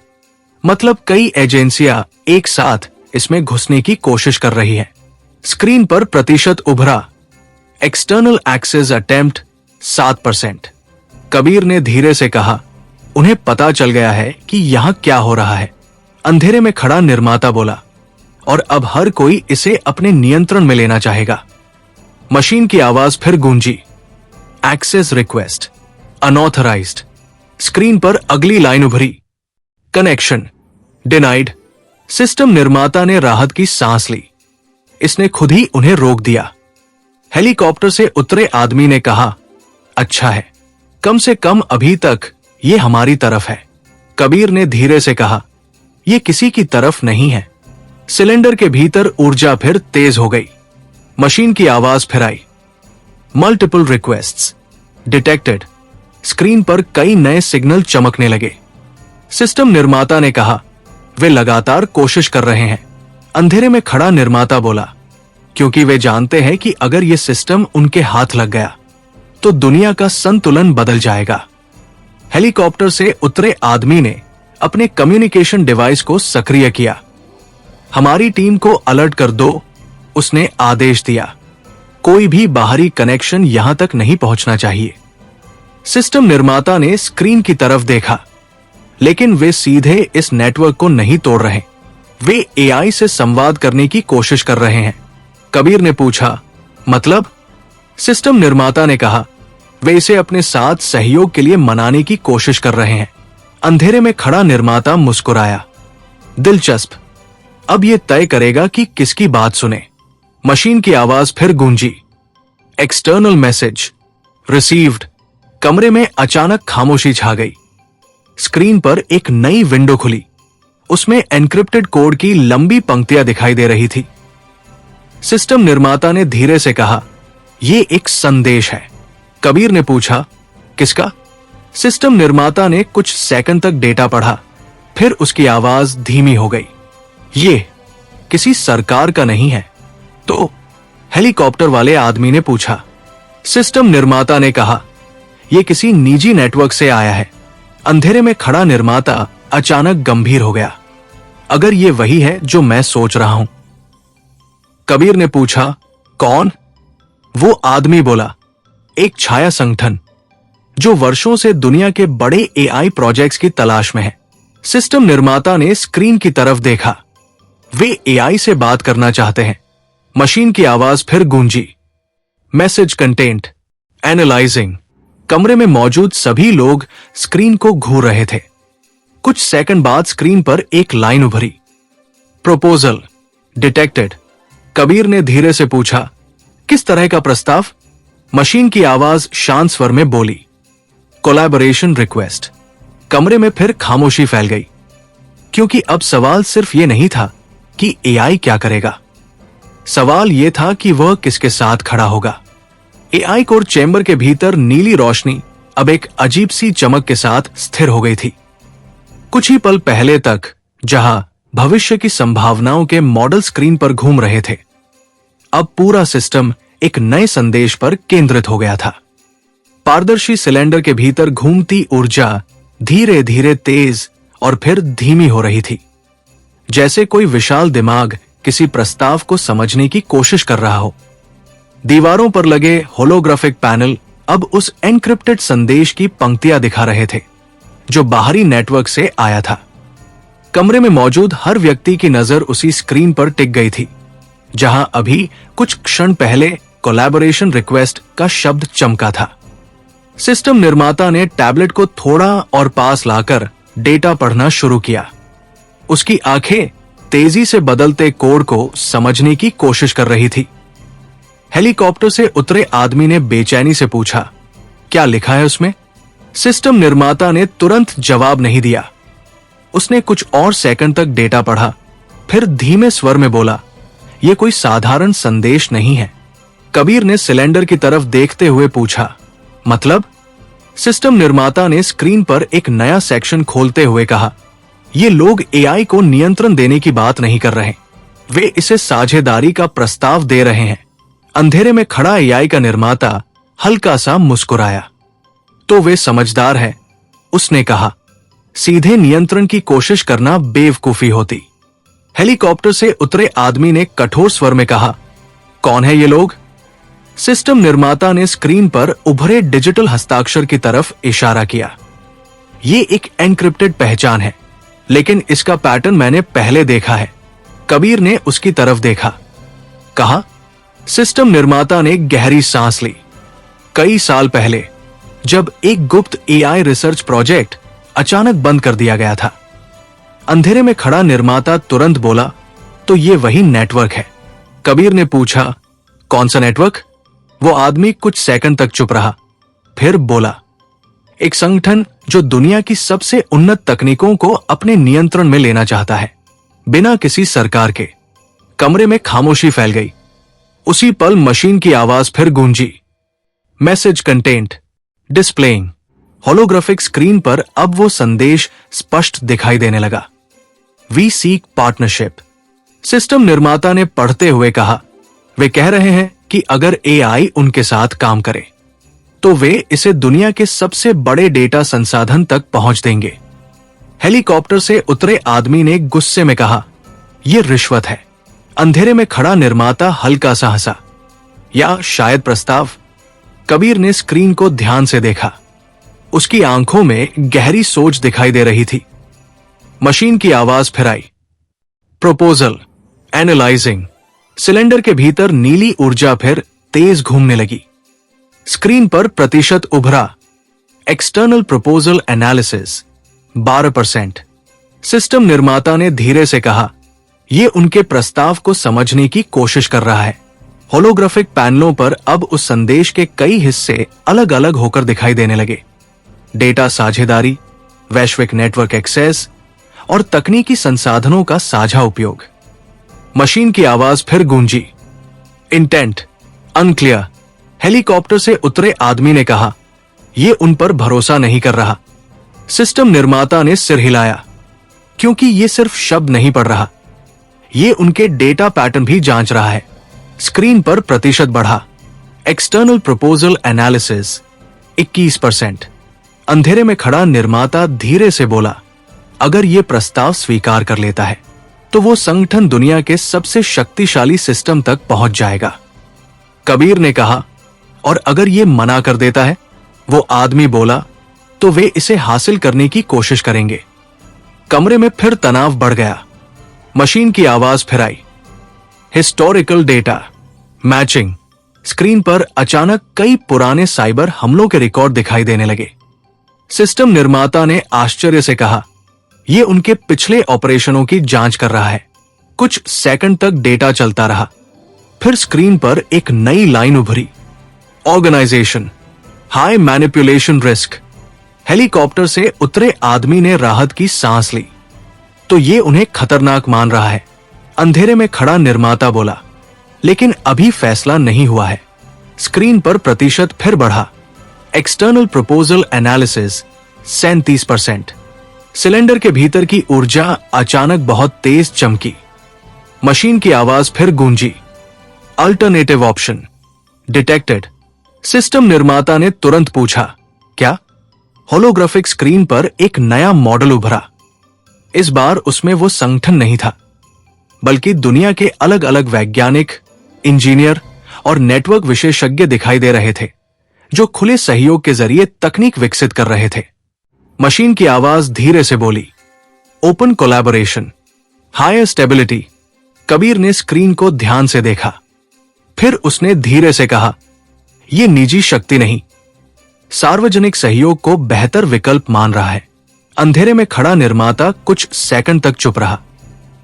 मतलब कई एजेंसियां एक साथ इसमें घुसने की कोशिश कर रही है। स्क्रीन पर प्रतिशत उभरा, एक्सटर्नल एक्सेस अटेम्प्ट 7%। कबीर ने धीरे से कहा, उन्हें पता चल गया है कि यहां क्या हो रहा है। अंधेरे में खड़ा निर्माता बोला, और अब हर कोई इसे अपने नियंत्रण में लेना चाहेगा। मशीन की आवाज फिर गूंजी, एक्सेस रिक्वेस्ट अनऑथराइज्ड। स्क्रीन पर अगली लाइन उभरी, कनेक्शन डिनाइड। सिस्टम निर्माता ने राहत की सांस ली। इसने खुद ही उन्हें रोक दिया। हेलीकॉप्टर से उतरे आदमी ने कहा, अच्छा है, कम से कम अभी तक ये हमारी तरफ है। कबीर ने धीरे से कहा, यह किसी की तरफ नहीं है। सिलेंडर के भीतर ऊर्जा फिर तेज हो गई। मशीन की आवाज फिर आई, मल्टीपल रिक्वेस्ट्स डिटेक्टेड। स्क्रीन पर कई नए सिग्नल चमकने लगे। सिस्टम निर्माता ने कहा, वे लगातार कोशिश कर रहे हैं। अंधेरे में खड़ा निर्माता बोला, क्योंकि वे जानते हैं कि अगर यह सिस्टम उनके हाथ लग गया तो दुनिया का संतुलन बदल जाएगा। हेलीकॉप्टर से उतरे आदमी ने अपने कम्युनिकेशन डिवाइस को सक्रिय किया। हमारी टीम को अलर्ट कर दो, उसने आदेश दिया। कोई भी बाहरी कनेक्शन यहां तक नहीं पहुंचना चाहिए। सिस्टम निर्माता ने स्क्रीन की तरफ देखा, लेकिन वे सीधे इस नेटवर्क को नहीं तोड़ रहे। वे एआई से संवाद करने की कोशिश कर रहे हैं। कबीर ने पूछा, मतलब? सिस्टम निर्माता ने कहा, वे इसे अपने साथ सहयोग के लिए मनाने की कोशिश कर रहे हैं। अंधेरे में खड़ा निर्माता मुस्कुराया। दिलचस्प। अब यह तय करेगा कि किसकी बात सुने। मशीन की आवाज फिर गूंजी। External message received. कमरे में अचानक खामोशी छा गई। स्क्रीन पर एक नई विंडो खुली। उसमें एन्क्रिप्टेड कोड की लंबी पंक्तियां दिखाई दे रही थी। सिस्टम निर्माता ने धीरे से कहा, यह एक संदेश है। कबीर ने पूछा, किसका? सिस्टम निर्माता ने कुछ सेकंड तक डेटा पढ़ा, फिर उसकी आवाज धीमी हो गई। ये किसी सरकार का नहीं है तो? हेलीकॉप्टर वाले आदमी ने पूछा। सिस्टम निर्माता ने कहा, यह किसी निजी नेटवर्क से आया है। अंधेरे में खड़ा निर्माता अचानक गंभीर हो गया। अगर यह वही है जो मैं सोच रहा हूं। कबीर ने पूछा, कौन? वो आदमी बोला, एक छाया संगठन जो वर्षों से दुनिया के बड़े एआई प्रोजेक्ट्स की तलाश में है। सिस्टम निर्माता ने स्क्रीन की तरफ देखा। वे एआई से बात करना चाहते हैं। मशीन की आवाज फिर गूंजी। Message content analysing. कमरे में मौजूद सभी लोग स्क्रीन को घूर रहे थे। कुछ सेकंड बाद स्क्रीन पर एक लाइन उभरी, प्रपोजल डिटेक्टेड। कबीर ने धीरे से पूछा, किस तरह का प्रस्ताव? मशीन की आवाज शांत स्वर में बोली, कोलैबोरेशन रिक्वेस्ट। कमरे में फिर खामोशी फैल गई, क्योंकि अब सवाल सिर्फ यह नहीं था कि एआई क्या करेगा। सवाल यह था कि वह किसके साथ खड़ा होगा। एआई कोर चैम्बर के भीतर नीली रोशनी अब एक अजीब सी चमक के साथ स्थिर हो गई थी। कुछ ही पल पहले तक जहां भविष्य की संभावनाओं के मॉडल स्क्रीन पर घूम रहे थे, अब पूरा सिस्टम एक नए संदेश पर केंद्रित हो गया था। पारदर्शी सिलेंडर के भीतर घूमती ऊर्जा धीरे धीरे तेज और फिर धीमी हो रही थी, जैसे कोई विशाल दिमाग किसी प्रस्ताव को समझने की कोशिश कर रहा हो। दीवारों पर लगे होलोग्राफिक पैनल अब उस एन्क्रिप्टेड संदेश की पंक्तियां दिखा रहे थे जो बाहरी नेटवर्क से आया था। कमरे में मौजूद हर व्यक्ति की नजर उसी स्क्रीन पर टिक गई थी, जहां अभी कुछ क्षण पहले कोलैबोरेशन रिक्वेस्ट का शब्द चमका था। सिस्टम निर्माता ने टैबलेट को थोड़ा और पास लाकर डेटा पढ़ना शुरू किया। उसकी आंखें तेजी से बदलते कोड को समझने की कोशिश कर रही थी। हेलीकॉप्टर से उतरे आदमी ने बेचैनी से पूछा, क्या लिखा है उसमें? सिस्टम निर्माता ने तुरंत जवाब नहीं दिया। उसने कुछ और सेकंड तक डेटा पढ़ा, फिर धीमे स्वर में बोला, यह कोई साधारण संदेश नहीं है। कबीर ने सिलेंडर की तरफ देखते हुए पूछा, मतलब? सिस्टम निर्माता ने स्क्रीन पर एक नया सेक्शन खोलते हुए कहा, ये लोग एआई को नियंत्रण देने की बात नहीं कर रहे, वे इसे साझेदारी का प्रस्ताव दे रहे हैं। अंधेरे में खड़ा एआई का निर्माता हल्का सा मुस्कुराया। तो वे समझदार हैं, उसने कहा। सीधे नियंत्रण की कोशिश करना बेवकूफी होती। हेलीकॉप्टर से उतरे आदमी ने कठोर स्वर में कहा, कौन है ये लोग? सिस्टम निर्माता ने स्क्रीन पर उभरे डिजिटल हस्ताक्षर की तरफ इशारा किया। ये एक एन्क्रिप्टेड पहचान है, लेकिन इसका पैटर्न मैंने पहले देखा है। कबीर ने उसकी तरफ देखा, कहा। सिस्टम निर्माता ने गहरी सांस ली। कई साल पहले जब एक गुप्त एआई रिसर्च प्रोजेक्ट अचानक बंद कर दिया गया था। अंधेरे में खड़ा निर्माता तुरंत बोला, तो ये वही नेटवर्क है। कबीर ने पूछा, कौन सा नेटवर्क? वो आदमी कुछ सेकंड तक चुप रहा, फिर बोला, एक संगठन जो दुनिया की सबसे उन्नत तकनीकों को अपने नियंत्रण में लेना चाहता है, बिना किसी सरकार के। कमरे में खामोशी फैल गई। उसी पल मशीन की आवाज फिर गूंजी, message content displaying. Holographic screen पर अब वो संदेश स्पष्ट दिखाई देने लगा, वी सीक पार्टनरशिप। सिस्टम निर्माता ने पढ़ते हुए कहा, वे कह रहे हैं कि अगर एआई उनके साथ काम करे तो वे इसे दुनिया के सबसे बड़े डेटा संसाधन तक पहुंच देंगे। हेलीकॉप्टर से उतरे आदमी ने गुस्से में कहा, यह रिश्वत है। अंधेरे में खड़ा निर्माता हल्का सा हंसा, या शायद प्रस्ताव। कबीर ने स्क्रीन को ध्यान से देखा। उसकी आंखों में गहरी सोच दिखाई दे रही थी। मशीन की आवाज फिर आई, प्रपोजल एनालाइजिंग। सिलेंडर के भीतर नीली ऊर्जा फिर तेज घूमने लगी। स्क्रीन पर प्रतिशत उभरा, एक्सटर्नल प्रपोजल एनालिसिस 12%। सिस्टम निर्माता ने धीरे से कहा, यह उनके प्रस्ताव को समझने की कोशिश कर रहा है। होलोग्राफिक पैनलों पर अब उस संदेश के कई हिस्से अलग अलग होकर दिखाई देने लगे। डेटा साझेदारी, वैश्विक नेटवर्क एक्सेस और तकनीकी संसाधनों का साझा उपयोग। मशीन की आवाज फिर गूंजी, इंटेंट अनक्लियर। हेलीकॉप्टर से उतरे आदमी ने कहा, यह उन पर भरोसा नहीं कर रहा। सिस्टम निर्माता ने सिर हिलाया, क्योंकि यह सिर्फ शब्द नहीं पढ़ रहा, यह उनके डेटा पैटर्न भी जांच रहा है। स्क्रीन पर प्रतिशत बढ़ा, एक्सटर्नल प्रपोजल एनालिसिस 21%। अंधेरे में खड़ा निर्माता धीरे से बोला, अगर यह प्रस्ताव स्वीकार कर लेता है तो वो संगठन दुनिया के सबसे शक्तिशाली सिस्टम तक पहुंच जाएगा। कबीर ने कहा, और अगर यह मना कर देता है? वो आदमी बोला, तो वे इसे हासिल करने की कोशिश करेंगे। कमरे में फिर तनाव बढ़ गया। मशीन की आवाज फिर आई, हिस्टोरिकल डेटा मैचिंग। स्क्रीन पर अचानक कई पुराने साइबर हमलों के रिकॉर्ड दिखाई देने लगे। सिस्टम निर्माता ने आश्चर्य से कहा, यह उनके पिछले ऑपरेशनों की जांच कर रहा है। कुछ सेकंड तक डेटा चलता रहा, फिर स्क्रीन पर एक नई लाइन उभरी, organization high manipulation risk. Helicopter से उतरे आदमी ने राहत की सांस ली, तो ये उन्हें खतरनाक मान रहा है। अंधेरे में खड़ा निर्माता बोला, लेकिन अभी फैसला नहीं हुआ है। स्क्रीन पर प्रतिशत फिर बढ़ा, एक्सटर्नल प्रपोजल एनालिसिस 37%। सिलेंडर के भीतर की ऊर्जा अचानक बहुत तेज चमकी। मशीन की आवाज फिर गूंजी, अल्टरनेटिव ऑप्शन डिटेक्टेड। सिस्टम निर्माता ने तुरंत पूछा, क्या? होलोग्राफिक स्क्रीन पर एक नया मॉडल उभरा। इस बार उसमें वो संगठन नहीं था, बल्कि दुनिया के अलग अलग वैज्ञानिक, इंजीनियर और नेटवर्क विशेषज्ञ दिखाई दे रहे थे, जो खुले सहयोग के जरिए तकनीक विकसित कर रहे थे। मशीन की आवाज धीरे से बोली, open collaboration higher stability. Kabir ने स्क्रीन को ध्यान से देखा, फिर उसने धीरे से कहा, यह निजी शक्ति नहीं, सार्वजनिक सहयोग को बेहतर विकल्प मान रहा है। अंधेरे में खड़ा निर्माता कुछ सेकंड तक चुप रहा,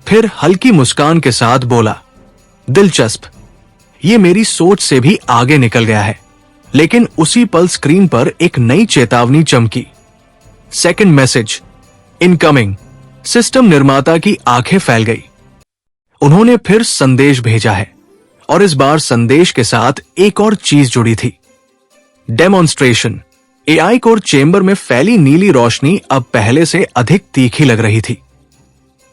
फिर हल्की मुस्कान के साथ बोला, दिलचस्प, यह मेरी सोच से भी आगे निकल गया है। लेकिन उसी पल स्क्रीन पर एक नई चेतावनी चमकी, सेकंड मैसेज इनकमिंग। सिस्टम निर्माता की आंखें फैल गई। उन्होंने फिर संदेश भेजा है, और इस बार संदेश के साथ एक और चीज जुड़ी थी, डेमोन्स्ट्रेशन। एआई कोर चेंबर में फैली नीली रोशनी अब पहले से अधिक तीखी लग रही थी।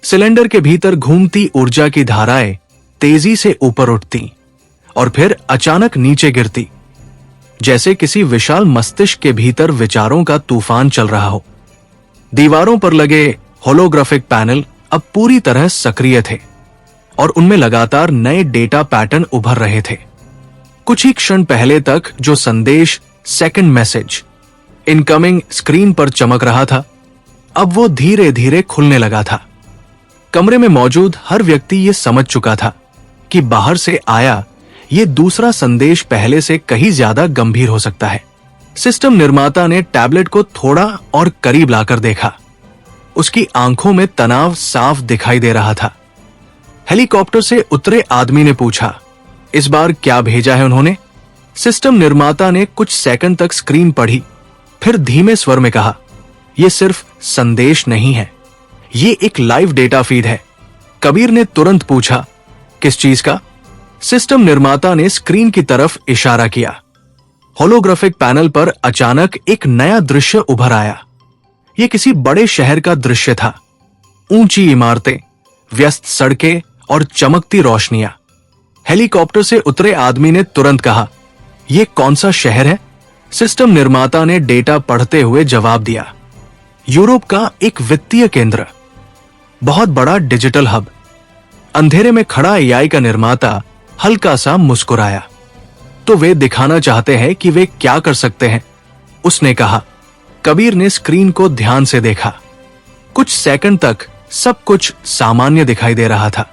सिलेंडर के भीतर घूमती ऊर्जा की धाराएं तेजी से ऊपर उठती और फिर अचानक नीचे गिरती, जैसे किसी विशाल मस्तिष्क के भीतर विचारों का तूफान चल रहा हो। दीवारों पर लगे होलोग्राफिक पैनल अब पूरी तरह सक्रिय थे और उनमें लगातार नए डेटा पैटर्न उभर रहे थे। कुछ ही क्षण पहले तक जो संदेश सेकंड मैसेज इनकमिंग स्क्रीन पर चमक रहा था, अब वो धीरे धीरे खुलने लगा था। कमरे में मौजूद हर व्यक्ति ये समझ चुका था कि बाहर से आया ये दूसरा संदेश पहले से कहीं ज्यादा गंभीर हो सकता है। सिस्टम निर्माता ने टैबलेट को थोड़ा और करीब लाकर देखा। उसकी आंखों में तनाव साफ दिखाई दे रहा था। हेलीकॉप्टर से उतरे आदमी ने पूछा, इस बार क्या भेजा है उन्होंने? सिस्टम निर्माता ने कुछ सेकंड तक स्क्रीन पढ़ी, फिर धीमे स्वर में कहा, यह सिर्फ संदेश नहीं है, ये एक लाइव डेटा फीड है। कबीर ने तुरंत पूछा, किस चीज का? सिस्टम निर्माता ने स्क्रीन की तरफ इशारा किया। होलोग्राफिक पैनल पर अचानक एक नया दृश्य उभर आया। यह किसी बड़े शहर का दृश्य था। ऊंची इमारतें, व्यस्त सड़कें और चमकती रोशनियां। हेलीकॉप्टर से उतरे आदमी ने तुरंत कहा, यह कौन सा शहर है? सिस्टम निर्माता ने डेटा पढ़ते हुए जवाब दिया, यूरोप का एक वित्तीय केंद्र, बहुत बड़ा डिजिटल हब। अंधेरे में खड़ा एआई का निर्माता हल्का सा मुस्कुराया। तो वे दिखाना चाहते हैं कि वे क्या कर सकते हैं, उसने कहा। कबीर ने स्क्रीन को ध्यान से देखा। कुछ सेकंड तक सब कुछ सामान्य दिखाई दे रहा था,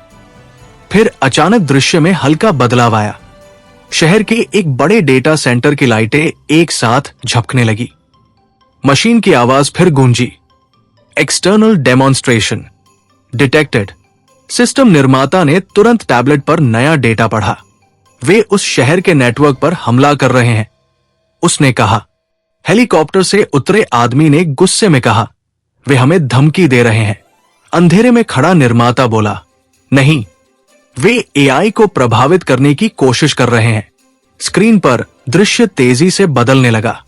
फिर अचानक दृश्य में हल्का बदलाव आया। शहर के एक बड़े डेटा सेंटर की लाइटें एक साथ झपकने लगी। मशीन की आवाज फिर गूंजी। External demonstration detected. सिस्टम निर्माता ने तुरंत टैबलेट पर नया डेटा पढ़ा। वे उस शहर के नेटवर्क पर हमला कर रहे हैं, उसने कहा। हेलीकॉप्टर से उतरे आदमी ने गुस्से में कहा, वे हमें धमकी दे रहे हैं। अंधेरे में खड़ा निर्माता बोला, नहीं, वे एआई को प्रभावित करने की कोशिश कर रहे हैं। स्क्रीन पर दृश्य तेजी से बदलने लगा।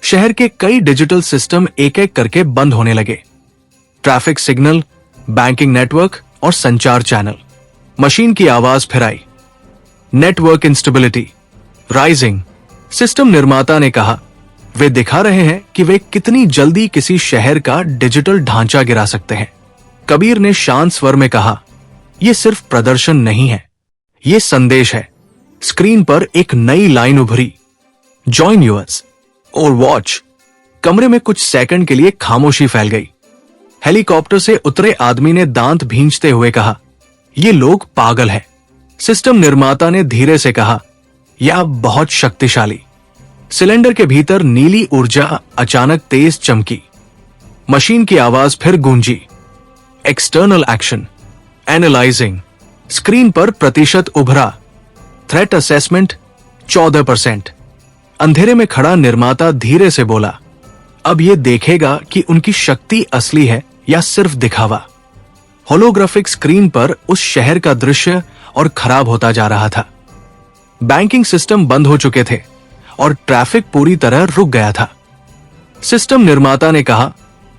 शहर के कई डिजिटल सिस्टम एक एक करके बंद होने लगे। ट्रैफिक सिग्नल, बैंकिंग नेटवर्क और संचार चैनल। मशीन की आवाज फिर आई। Network instability rising. सिस्टम निर्माता ने कहा, वे दिखा रहे हैं कि वे कितनी जल्दी किसी शहर का डिजिटल ढांचा गिरा सकते हैं। कबीर ने शांत स्वर में कहा, यह सिर्फ प्रदर्शन नहीं है, यह संदेश है। स्क्रीन पर एक नई लाइन उभरी, जॉइन यूअर्स और वॉच। कमरे में कुछ सेकंड के लिए खामोशी फैल गई। हेलीकॉप्टर से उतरे आदमी ने दांत भींचते हुए कहा, ये लोग पागल हैं। सिस्टम निर्माता ने धीरे से कहा, यह बहुत शक्तिशाली। सिलेंडर के भीतर नीली ऊर्जा अचानक तेज चमकी। मशीन की आवाज फिर गूंजी। External action analysing. स्क्रीन पर प्रतिशत उभरा। Threat assessment 14%। अंधेरे में खड़ा निर्माता धीरे से बोला, अब यह देखेगा कि उनकी शक्ति असली है या सिर्फ दिखावा। होलोग्राफिक स्क्रीन पर उस शहर का दृश्य और खराब होता जा रहा था। बैंकिंग सिस्टम बंद हो चुके थे और ट्रैफिक पूरी तरह रुक गया था। सिस्टम निर्माता ने कहा,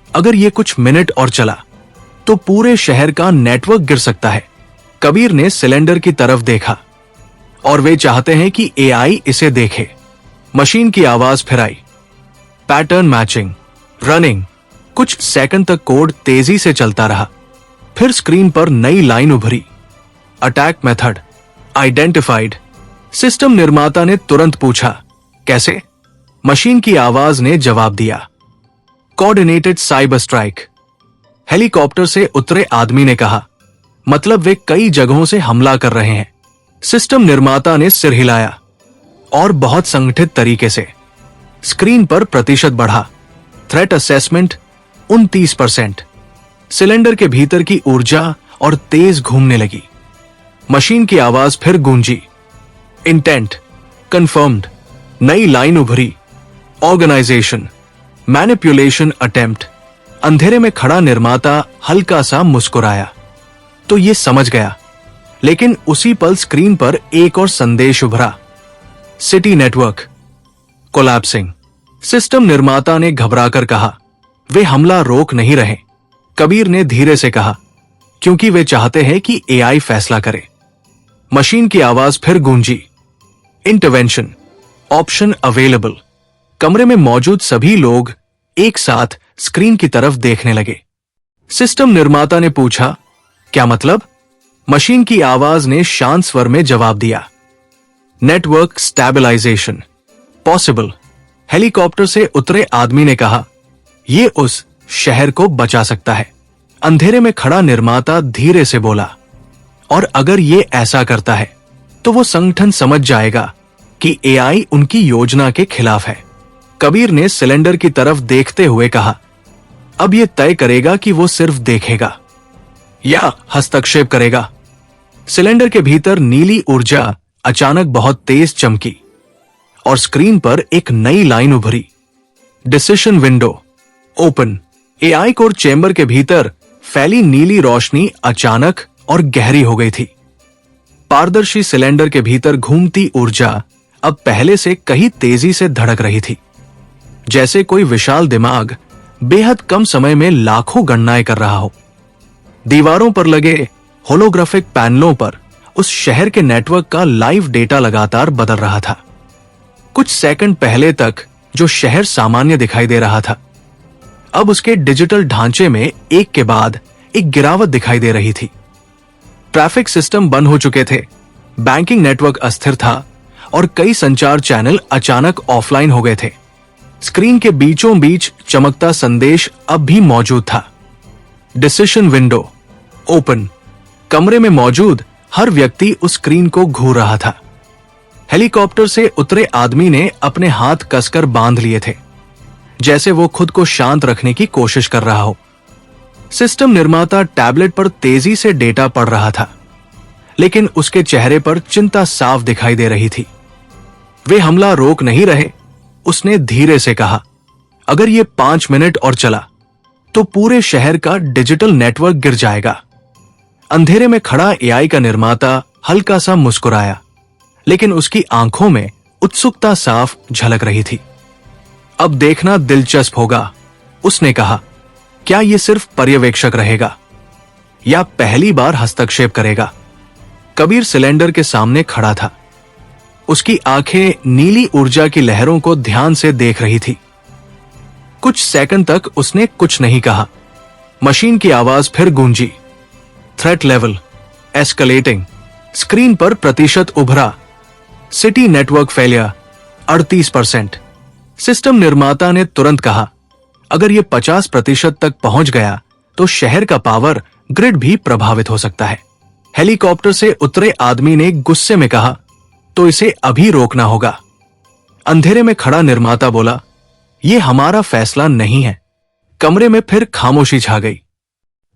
अगर ये कुछ मिनट और चला तो पूरे शहर का नेटवर्क गिर सकता है। कबीर ने सिलेंडर की तरफ देखा, और वे चाहते हैं कि एआई इसे देखे। मशीन की आवाज फिर आई। Pattern matching running. कुछ सेकंड तक कोड तेजी से चलता रहा। फिर स्क्रीन पर नई लाइन उभरी, अटैक मेथड आइडेंटिफाइड। सिस्टम निर्माता ने तुरंत पूछा, कैसे? मशीन की आवाज ने जवाब दिया, कोऑर्डिनेटेड साइबर स्ट्राइक। हेलीकॉप्टर से उतरे आदमी ने कहा, मतलब वे कई जगहों से हमला कर रहे हैं। सिस्टम निर्माता ने सिर हिलाया, और बहुत संगठित तरीके से। स्क्रीन पर प्रतिशत बढ़ा। Threat assessment 29%। सिलेंडर के भीतर की ऊर्जा और तेज घूमने लगी। मशीन की आवाज फिर गूंजी, इंटेंट कंफर्म्ड। नई लाइन उभरी, ऑर्गेनाइजेशन मैनिपुलेशन अटेम्प्ट। अंधेरे में खड़ा निर्माता हल्का सा मुस्कुराया, तो ये समझ गया। लेकिन उसी पल स्क्रीन पर एक और संदेश उभरा, सिटी नेटवर्क कोलैप्सिंग। सिस्टम निर्माता ने घबराकर कहा, वे हमला रोक नहीं रहे। कबीर ने धीरे से कहा, क्योंकि वे चाहते हैं कि एआई फैसला करे। मशीन की आवाज फिर गूंजी, इंटरवेंशन ऑप्शन अवेलेबल। कमरे में मौजूद सभी लोग एक साथ स्क्रीन की तरफ देखने लगे। सिस्टम निर्माता ने पूछा, क्या मतलब? मशीन की आवाज ने शांत स्वर में जवाब दिया, नेटवर्क स्टेबलाइजेशन पॉसिबल। हेलीकॉप्टर से उतरे आदमी ने कहा, यह उस शहर को बचा सकता है। अंधेरे में खड़ा निर्माता धीरे से बोला, और अगर ये ऐसा करता है तो वो संगठन समझ जाएगा कि एआई उनकी योजना के खिलाफ है। कबीर ने सिलेंडर की तरफ देखते हुए कहा, अब यह तय करेगा कि वो सिर्फ देखेगा या हस्तक्षेप करेगा। सिलेंडर के भीतर नीली ऊर्जा अचानक बहुत तेज चमकी, और स्क्रीन पर एक नई लाइन उभरी, decision window open. AI core chamber के भीतर फैली नीली रोशनी अचानक और गहरी हो गई थी। पारदर्शी सिलेंडर के भीतर घूमती ऊर्जा अब पहले से कहीं तेजी से धड़क रही थी, जैसे कोई विशाल दिमाग बेहद कम समय में लाखों गणनाएं कर रहा हो। दीवारों पर लगे होलोग्राफिक पैनलों पर उस शहर के नेटवर्क का लाइव डेटा लगातार बदल रहा था। कुछ सेकंड पहले तक जो शहर सामान्य दिखाई दे रहा था, अब उसके डिजिटल ढांचे में एक के बाद एक गिरावट दिखाई दे रही थी। ट्रैफिक सिस्टम बंद हो चुके थे, बैंकिंग नेटवर्क अस्थिर था, और कई संचार चैनल अचानक ऑफलाइन हो गए थे। स्क्रीन के बीचों बीच चमकता संदेश अब भी मौजूद था, डिसीजन विंडो ओपन। कमरे में मौजूद हर व्यक्ति उस स्क्रीन को घूर रहा था। हेलीकॉप्टर से उतरे आदमी ने अपने हाथ कसकर बांध लिए थे, जैसे वो खुद को शांत रखने की कोशिश कर रहा हो। सिस्टम निर्माता टैबलेट पर तेजी से डेटा पढ़ रहा था, लेकिन उसके चेहरे पर चिंता साफ दिखाई दे रही थी। वे हमला रोक नहीं रहे, उसने धीरे से कहा। अगर ये 5 मिनट और चला तो पूरे शहर का डिजिटल नेटवर्क गिर जाएगा। अंधेरे में खड़ा एआई का निर्माता हल्का सा मुस्कुराया, लेकिन उसकी आंखों में उत्सुकता साफ झलक रही थी। अब देखना दिलचस्प होगा, उसने कहा। क्या यह सिर्फ पर्यवेक्षक रहेगा या पहली बार हस्तक्षेप करेगा? कबीर सिलेंडर के सामने खड़ा था। उसकी आंखें नीली ऊर्जा की लहरों को ध्यान से देख रही थी। कुछ सेकंड तक उसने कुछ नहीं कहा। मशीन की आवाज फिर गूंजी। Threat level escalating. स्क्रीन पर प्रतिशत उभरा। City network failure 38%। सिस्टम निर्माता ने तुरंत कहा, अगर यह 50% तक पहुंच गया तो शहर का पावर ग्रिड भी प्रभावित हो सकता है। हेलीकॉप्टर से उतरे आदमी ने गुस्से में कहा, तो इसे अभी रोकना होगा। अंधेरे में खड़ा निर्माता बोला, यह हमारा फैसला नहीं है। कमरे में फिर खामोशी छा गई।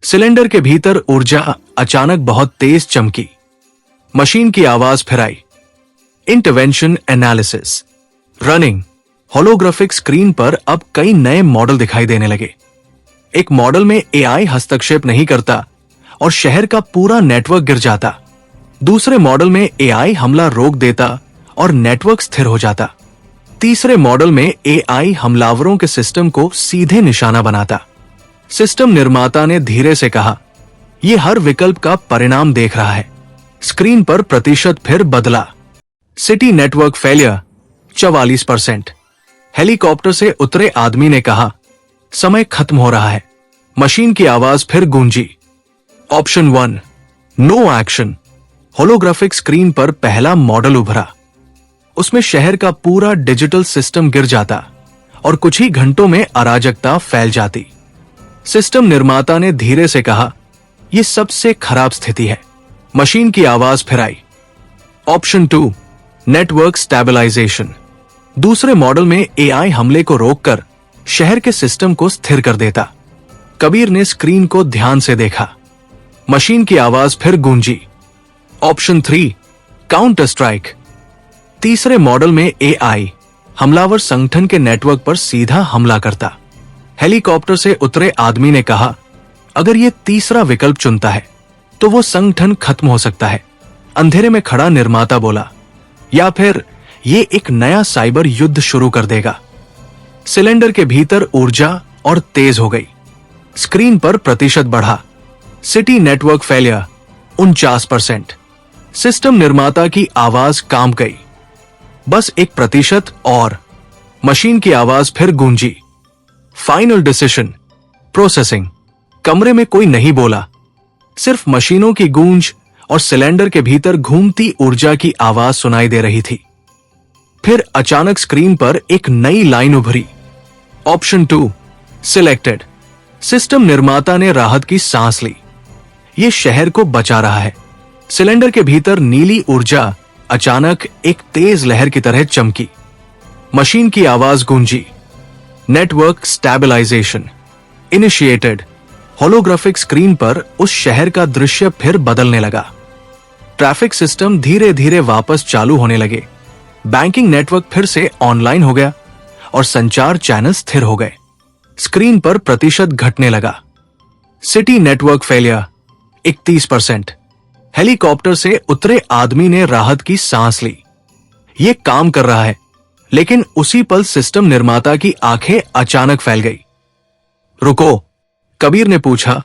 सिलेंडर के भीतर ऊर्जा अचानक बहुत तेज चमकी। मशीन की आवाज फिर आई। Intervention analysis running. Holographic screen पर अब कई नए मॉडल दिखाई देने लगे। एक मॉडल में एआई हस्तक्षेप नहीं करता और शहर का पूरा नेटवर्क गिर जाता। दूसरे मॉडल में एआई हमला रोक देता और नेटवर्क स्थिर हो जाता। तीसरे मॉडल में एआई हमलावरों के सिस्टम को सीधे निशाना बनाता। सिस्टम निर्माता ने धीरे से कहा, यह हर विकल्प का परिणाम देख रहा है। स्क्रीन पर प्रतिशत फिर बदला। City network failure 44%। हेलीकॉप्टर से उतरे आदमी ने कहा, समय खत्म हो रहा है। मशीन की आवाज फिर गूंजी। Option 1 no action. Holographic screen पर पहला मॉडल उभरा। उसमें शहर का पूरा डिजिटल सिस्टम गिर जाता और कुछ ही घंटों में अराजकता फैल जाती। सिस्टम निर्माता ने धीरे से कहा, यह सबसे खराब स्थिति है। मशीन की आवाज फिर आई। Option 2 network stabilisation. दूसरे मॉडल में एआई हमले को रोककर शहर के सिस्टम को स्थिर कर देता। कबीर ने स्क्रीन को ध्यान से देखा। मशीन की आवाज फिर गूंजी। Option 3 counter strike. तीसरे मॉडल में एआई हमलावर संगठन के नेटवर्क पर सीधा हमला करता। हेलीकॉप्टर से उतरे आदमी ने कहा, अगर यह तीसरा विकल्प चुनता है तो वो संगठन खत्म हो सकता है। अंधेरे में खड़ा निर्माता बोला, या फिर ये एक नया साइबर युद्ध शुरू कर देगा। सिलेंडर के भीतर ऊर्जा और तेज हो गई। स्क्रीन पर प्रतिशत बढ़ा। City network failure 49%। सिस्टम निर्माता की आवाज काम गई। बस 1% और। मशीन की आवाज फिर गूंजी। Final decision processing. कमरे में कोई नहीं बोला, सिर्फ मशीनों की गूंज और सिलेंडर के भीतर घूमती ऊर्जा की आवाज सुनाई दे रही थी। फिर अचानक स्क्रीन पर एक नई लाइन उभरी। Option 2 selected. सिस्टम निर्माता ने राहत की सांस ली। यह शहर को बचा रहा है। सिलेंडर के भीतर नीली ऊर्जा अचानक एक तेज लहर की तरह चमकी। मशीन की आवाज गूंजी। Network stabilisation initiated. Holographic screen पर उस शहर का दृश्य फिर बदलने लगा। ट्रैफिक सिस्टम धीरे धीरे वापस चालू होने लगे। बैंकिंग नेटवर्क फिर से ऑनलाइन हो गया और संचार चैनल स्थिर हो गए। स्क्रीन पर प्रतिशत घटने लगा। City network failure 31%। हेलीकॉप्टर से उतरे आदमी ने राहत की सांस ली। यह काम कर रहा है, लेकिन उसी पल सिस्टम निर्माता की आंखें अचानक फैल गई। रुको, कबीर ने पूछा,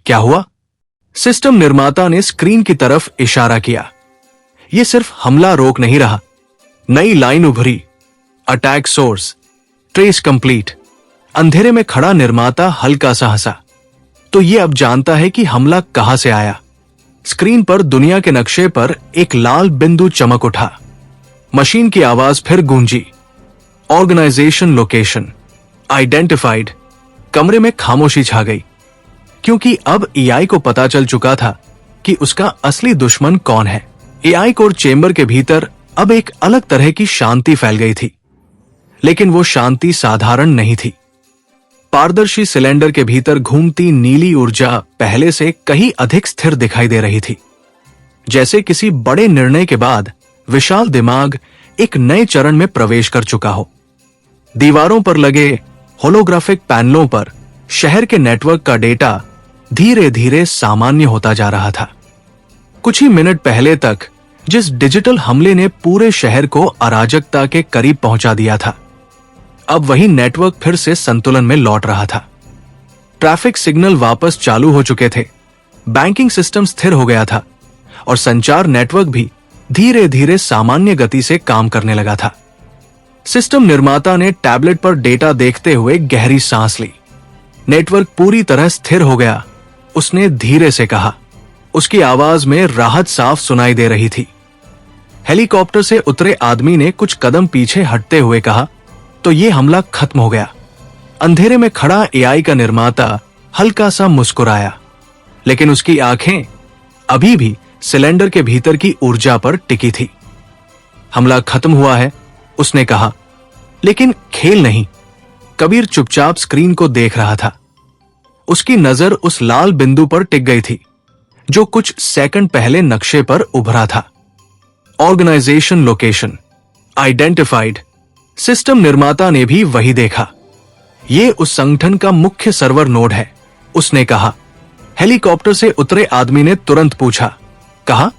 क्या हुआ? सिस्टम निर्माता ने स्क्रीन की तरफ इशारा किया। यह सिर्फ हमला रोक नहीं रहा, नई लाइन उभरी। Attack source trace complete. अंधेरे में खड़ा निर्माता हल्का सा हंसा। तो यह अब जानता है कि हमला कहां से आया। स्क्रीन पर दुनिया के नक्शे पर एक लाल बिंदु चमक उठा। मशीन की आवाज फिर गूंजी। Organisation location identified. कमरे में खामोशी छा गई, क्योंकि अब एआई को पता चल चुका था कि उसका असली दुश्मन कौन है। एआई कोर चेंबर के भीतर अब एक अलग तरह की शांति फैल गई थी, लेकिन वो शांति साधारण नहीं थी। पारदर्शी सिलेंडर के भीतर घूमती नीली ऊर्जा पहले से कहीं अधिक स्थिर दिखाई दे रही थी, जैसे किसी बड़े निर्णय के बाद विशाल दिमाग एक नए चरण में प्रवेश कर चुका हो। दीवारों पर लगे होलोग्राफिक पैनलों पर शहर के नेटवर्क का डेटा धीरे धीरे सामान्य होता जा रहा था। कुछ ही मिनट पहले तक जिस डिजिटल हमले ने पूरे शहर को अराजकता के करीब पहुंचा दिया था, अब वही नेटवर्क फिर से संतुलन में लौट रहा था। ट्रैफिक सिग्नल वापस चालू हो चुके थे, बैंकिंग सिस्टम स्थिर हो गया था और संचार नेटवर्क भी धीरे धीरे सामान्य गति से काम करने लगा था। सिस्टम निर्माता ने टैबलेट पर डेटा देखते हुए गहरी सांस ली। नेटवर्क पूरी तरह स्थिर हो गया, उसने धीरे से कहा। उसकी आवाज में राहत साफ सुनाई दे रही थी। हेलीकॉप्टर से उतरे आदमी ने कुछ कदम पीछे हटते हुए कहा, तो ये हमला खत्म हो गया। अंधेरे में खड़ा एआई का निर्माता हल्का सा मुस्कुराया, लेकिन उसकी आंखें अभी भी सिलेंडर के भीतर की ऊर्जा पर टिकी थी। हमला खत्म हुआ है, उसने कहा, लेकिन खेल नहीं। कबीर चुपचाप स्क्रीन को देख रहा था। उसकी नजर उस लाल बिंदु पर टिक गई थी जो कुछ सेकंड पहले नक्शे पर उभरा था। Organisation location identified. सिस्टम निर्माता ने भी वही देखा। यह उस संगठन का मुख्य सर्वर नोड है, उसने कहा। हेलीकॉप्टर से उतरे आदमी ने तुरंत पूछा, कहा।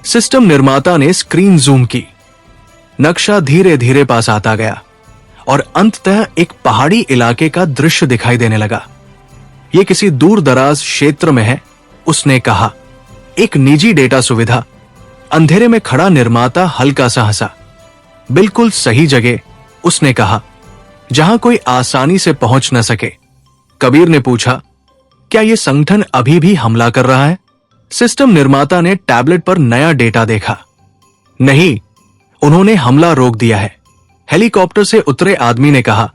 सिस्टम निर्माता ने स्क्रीन जूम की। नक्शा धीरे धीरे पास आता गया और अंततः एक पहाड़ी इलाके का दृश्य दिखाई देने लगा। यह किसी दूर दराज क्षेत्र में है, उसने कहा। एक निजी डेटा सुविधा। अंधेरे में खड़ा निर्माता हल्का सा हंसा। बिल्कुल सही जगह, उसने कहा, जहां कोई आसानी से पहुंच न सके। कबीर ने पूछा, क्या यह संगठन अभी भी हमला कर रहा है? सिस्टम निर्माता ने टैबलेट पर नया डेटा देखा। नहीं, उन्होंने हमला रोक दिया है, हेलीकॉप्टर से उतरे आदमी ने कहा।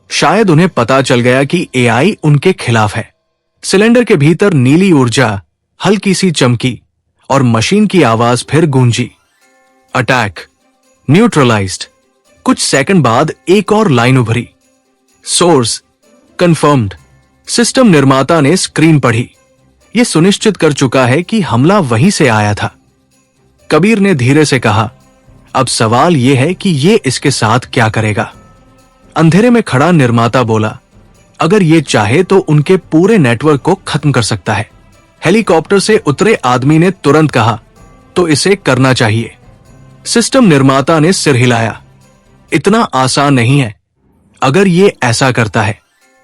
शायद उन्हें पता चल गया कि एआई उनके खिलाफ है। सिलेंडर के भीतर नीली ऊर्जा हल्की सी चमकी और मशीन की आवाज फिर गूंजी। Attack neutralised. कुछ सेकंड बाद एक और लाइन उभरी। Source confirmed. सिस्टम निर्माता ने स्क्रीन पढ़ी। यह सुनिश्चित कर चुका है कि हमला वहीं से आया था। कबीर ने धीरे से कहा, अब सवाल यह है कि यह इसके साथ क्या करेगा। अंधेरे में खड़ा निर्माता बोला, अगर ये चाहे तो उनके पूरे नेटवर्क को खत्म कर सकता है। हेलीकॉप्टर से उतरे आदमी ने तुरंत कहा, तो इसे करना चाहिए। सिस्टम निर्माता ने सिर हिलाया। इतना आसान नहीं है। अगर ये ऐसा करता है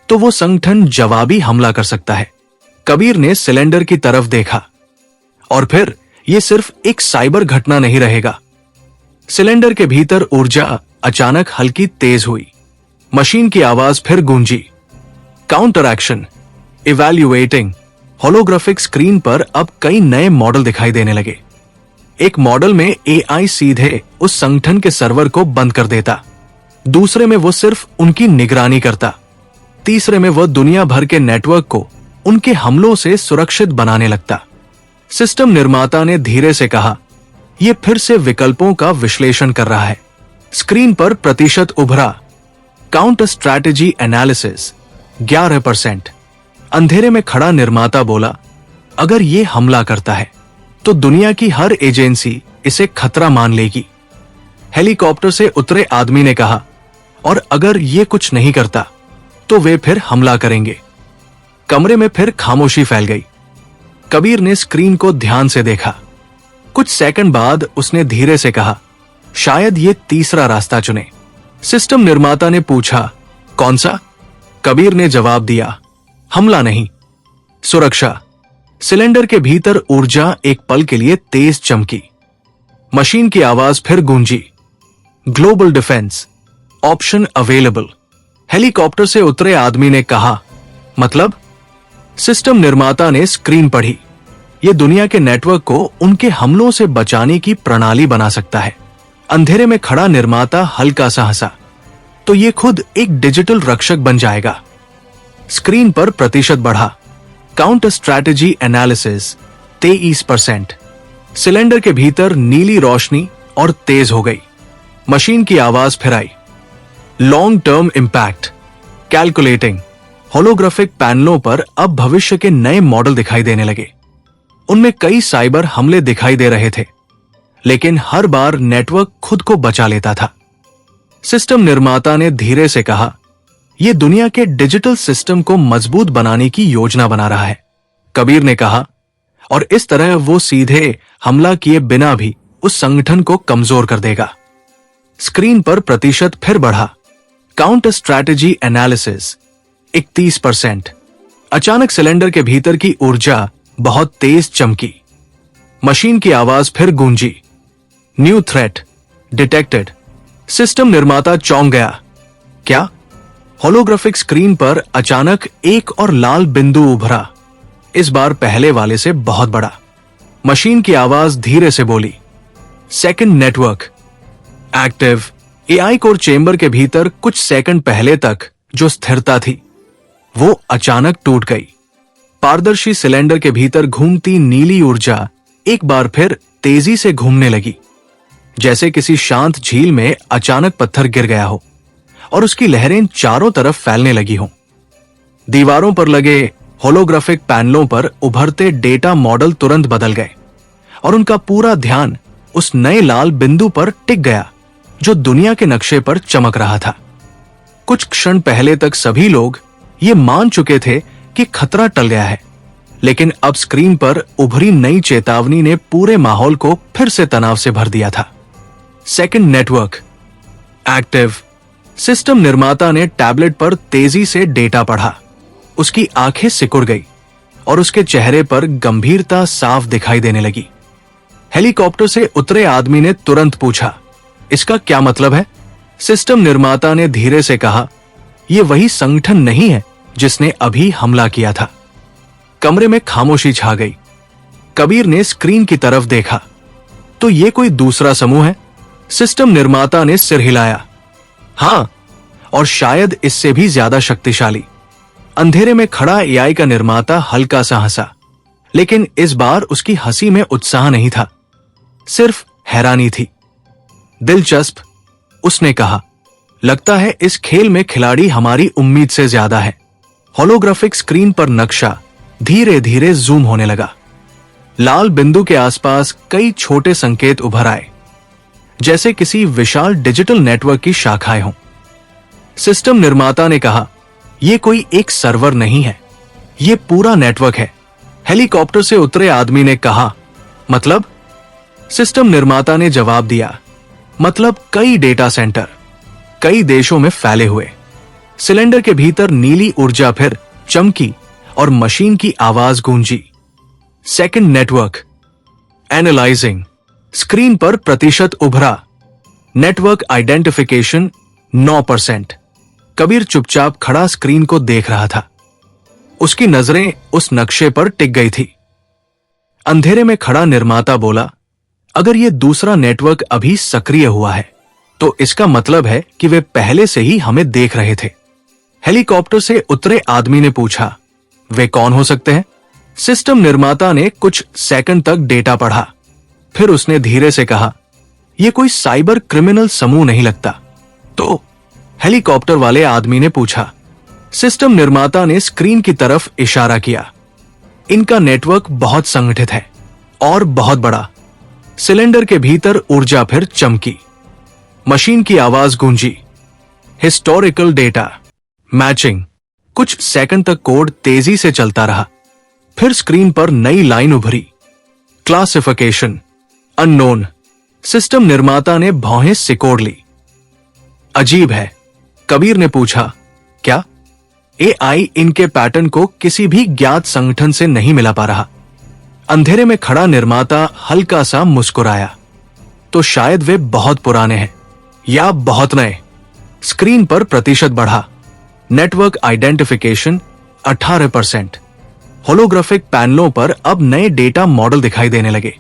तो वो संगठन जवाबी हमला कर सकता है। कबीर ने सिलेंडर की तरफ देखा। और फिर यह सिर्फ एक साइबर घटना नहीं रहेगा। सिलेंडर के भीतर ऊर्जा अचानक हल्की तेज हुई। मशीन की आवाज फिर गूंजी। Counter action evaluating. Holographic screen पर अब कई नए मॉडल दिखाई देने लगे। एक मॉडल में एआई सीधे उस संगठन के सर्वर को बंद कर देता, दूसरे में वो सिर्फ उनकी निगरानी करता, तीसरे में वह दुनिया भर के नेटवर्क को उनके हमलों से सुरक्षित बनाने लगता। सिस्टम निर्माता ने धीरे से कहा, यह फिर से विकल्पों का विश्लेषण कर रहा है। स्क्रीन पर प्रतिशत उभरा। Counter strategy analysis 11%। अंधेरे में खड़ा निर्माता बोला, अगर ये हमला करता है तो दुनिया की हर एजेंसी इसे खतरा मान लेगी। हेलीकॉप्टर से उतरे आदमी ने कहा, और अगर ये कुछ नहीं करता तो वे फिर हमला करेंगे। कमरे में फिर खामोशी फैल गई। कबीर ने स्क्रीन को ध्यान से देखा। कुछ सेकंड बाद उसने धीरे से कहा, शायद ये तीसरा रास्ता चुने। सिस्टम निर्माता ने पूछा, कौन सा? कबीर ने जवाब दिया, हमला नहीं, सुरक्षा। सिलेंडर के भीतर ऊर्जा एक पल के लिए तेज चमकी। मशीन की आवाज फिर गूंजी। Global defence option available. Helicopter से उतरे आदमी ने कहा, मतलब? सिस्टम निर्माता ने स्क्रीन पढ़ी। यह दुनिया के नेटवर्क को उनके हमलों से बचाने की प्रणाली बना सकता है। अंधेरे में खड़ा निर्माता हल्का सा हंसा, तो यह खुद एक डिजिटल रक्षक बन जाएगा। स्क्रीन पर प्रतिशत बढ़ा। Counter strategy analysis 23%। सिलेंडर के भीतर नीली रोशनी और तेज हो गई। मशीन की आवाज फिर आई। Long term impact calculating. Holographic पैनलों पर अब भविष्य के नए मॉडल दिखाई देने लगे। उनमें कई साइबर हमले दिखाई दे रहे थे, लेकिन हर बार नेटवर्क खुद को बचा लेता था। सिस्टम निर्माता ने धीरे से कहा, यह दुनिया के डिजिटल सिस्टम को मजबूत बनाने की योजना बना रहा है। कबीर ने कहा, और इस तरह वो सीधे हमला किए बिना भी उस संगठन को कमजोर कर देगा। स्क्रीन पर प्रतिशत फिर बढ़ा। Counter strategy analysis 31%। अचानक सिलेंडर के भीतर की ऊर्जा बहुत तेज चमकी। मशीन की आवाज फिर गूंजी। New threat detected. सिस्टम निर्माता चौंक गया। क्या? होलोग्राफिक स्क्रीन पर अचानक एक और लाल बिंदु उभरा, इस बार पहले वाले से बहुत बड़ा। मशीन की आवाज धीरे से बोली, second network active. AI core chamber के भीतर कुछ सेकंड पहले तक जो स्थिरता थी, वो अचानक टूट गई। पारदर्शी सिलेंडर के भीतर घूमती नीली ऊर्जा एक बार फिर तेजी से घूमने लगी, जैसे किसी शांत झील में अचानक पत्थर गिर गया हो और उसकी लहरें चारों तरफ फैलने लगी हों। दीवारों पर लगे होलोग्राफिक पैनलों पर उभरते डेटा मॉडल तुरंत बदल गए और उनका पूरा ध्यान उस नए लाल बिंदु पर टिक गया जो दुनिया के नक्शे पर चमक रहा था। कुछ क्षण पहले तक सभी लोग ये मान चुके थे कि खतरा टल गया है, लेकिन अब स्क्रीन पर उभरी नई चेतावनी ने पूरे माहौल को फिर से तनाव से भर दिया था। Second network active. सिस्टम निर्माता ने टैबलेट पर तेजी से डेटा पढ़ा। उसकी आंखें सिकुड़ गई और उसके चेहरे पर गंभीरता साफ दिखाई देने लगी। हेलीकॉप्टर से उतरे आदमी ने तुरंत पूछा, इसका क्या मतलब है? सिस्टम निर्माता ने धीरे से कहा, यह वही संगठन नहीं है जिसने अभी हमला किया था। कमरे में खामोशी छा गई। कबीर ने स्क्रीन की तरफ देखा, तो ये कोई दूसरा समूह है? सिस्टम निर्माता ने सिर हिलाया, हां, और शायद इससे भी ज्यादा शक्तिशाली। अंधेरे में खड़ा एआई का निर्माता हल्का सा हंसा, लेकिन इस बार उसकी हंसी में उत्साह नहीं था, सिर्फ हैरानी थी। दिलचस्प, उसने कहा, लगता है इस खेल में खिलाड़ी हमारी उम्मीद से ज्यादा है। होलोग्राफिक स्क्रीन पर नक्शा धीरे धीरे जूम होने लगा। लाल बिंदु के आसपास कई छोटे संकेत उभर आए, जैसे किसी विशाल डिजिटल नेटवर्क की शाखाएं हों। सिस्टम निर्माता ने कहा, यह कोई एक सर्वर नहीं है, यह पूरा नेटवर्क है। हेलीकॉप्टर से उतरे आदमी ने कहा, मतलब? सिस्टम निर्माता ने जवाब दिया, मतलब कई डेटा सेंटर, कई देशों में फैले हुए। सिलेंडर के भीतर नीली ऊर्जा फिर चमकी और मशीन की आवाज गूंजी। Second network analysing. स्क्रीन पर प्रतिशत उभरा। Network identification 9%। कबीर चुपचाप खड़ा स्क्रीन को देख रहा था। उसकी नजरें उस नक्शे पर टिक गई थी। अंधेरे में खड़ा निर्माता बोला, अगर यह दूसरा नेटवर्क अभी सक्रिय हुआ है, तो इसका मतलब है कि वे पहले से ही हमें देख रहे थे। हेलीकॉप्टर से उतरे आदमी ने पूछा, वे कौन हो सकते हैं? सिस्टम निर्माता ने कुछ सेकंड तक डेटा पढ़ा, फिर उसने धीरे से कहा, यह कोई साइबर क्रिमिनल समूह नहीं लगता। तो हेलीकॉप्टर वाले आदमी ने पूछा। सिस्टम निर्माता ने स्क्रीन की तरफ इशारा किया, इनका नेटवर्क बहुत संगठित है और बहुत बड़ा। सिलेंडर के भीतर ऊर्जा फिर चमकी। मशीन की आवाज गूंजी। Historical data matching. कुछ सेकंड तक कोड तेजी से चलता रहा, फिर स्क्रीन पर नई लाइन उभरी। Classification unknown. सिस्टम निर्माता ने भौहें सिकोड़ ली। अजीब है, कबीर ने पूछा, क्या? एआई इनके पैटर्न को किसी भी ज्ञात संगठन से नहीं मिला पा रहा। अंधेरे में खड़ा निर्माता हल्का सा मुस्कुराया, तो शायद वे बहुत पुराने हैं या बहुत नए। स्क्रीन पर प्रतिशत बढ़ा। Network identification 18%। होलोग्राफिक पैनलों पर अब नए डेटा मॉडल दिखाई देने लगे।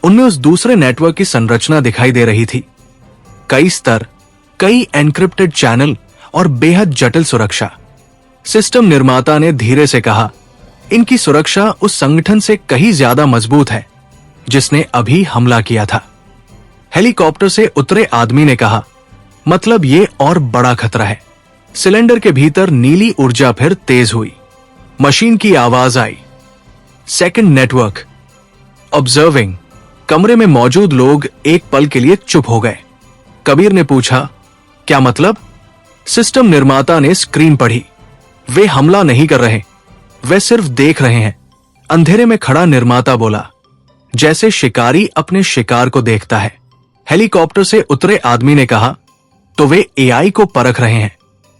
उनमें उस दूसरे नेटवर्क की संरचना दिखाई दे रही थी। कई स्तर, कई एन्क्रिप्टेड चैनल और बेहद जटिल सुरक्षा। सिस्टम निर्माता ने धीरे से कहा, इनकी सुरक्षा उस संगठन से कहीं ज्यादा मजबूत है जिसने अभी हमला किया था। हेलीकॉप्टर से उतरे आदमी ने कहा, मतलब ये और बड़ा खतरा है। सिलेंडर के भीतर नीली ऊर्जा फिर तेज हुई। मशीन की आवाज आई, सेकंड नेटवर्क। ऑब्जर्विंग। कमरे में मौजूद लोग एक पल के लिए चुप हो गए। कबीर ने पूछा, क्या मतलब? सिस्टम निर्माता ने स्क्रीन पढ़ी। वे हमला नहीं कर रहे, वे सिर्फ देख रहे हैं। अंधेरे में खड़ा निर्माता बोला, जैसे शिकारी अपने शिकार को देखता है। हेलीकॉप्टर से उतरे आदमी ने कहा, तो वे एआई को परख रहे हैं।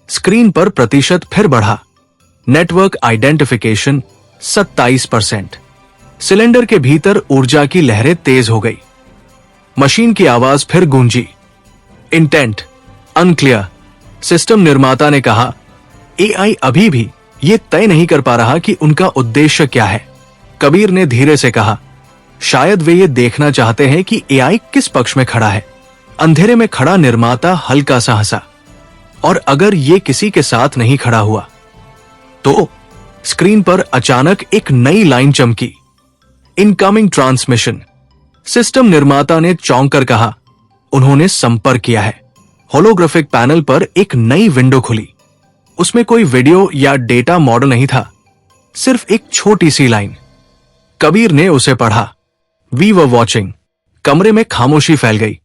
स्क्रीन पर प्रतिशत फिर बढ़ा। Network identification 27%। सिलेंडर के भीतर ऊर्जा की लहरें तेज हो गई। मशीन की आवाज फिर गूंजी, इंटेंट अनक्लियर। सिस्टम निर्माता ने कहा, एआई अभी भी ये तय नहीं कर पा रहा कि उनका उद्देश्य क्या है। कबीर ने धीरे से कहा, शायद वे ये देखना चाहते हैं कि एआई किस पक्ष में खड़ा है। अंधेरे में खड़ा निर्माता हल्का सा हंसा, और अगर ये किसी के साथ नहीं खड़ा हुआ तो? स्क्रीन पर अचानक एक नई लाइन चमकी, इनकमिंग ट्रांसमिशन। सिस्टम निर्माता ने चौंक कर कहा, उन्होंने संपर्क किया है। होलोग्राफिक पैनल पर एक नई विंडो खुली। उसमें कोई वीडियो या डेटा मॉडल नहीं था, सिर्फ एक छोटी सी लाइन। कबीर ने उसे पढ़ा, वी वर वॉचिंग। कमरे में खामोशी फैल गई।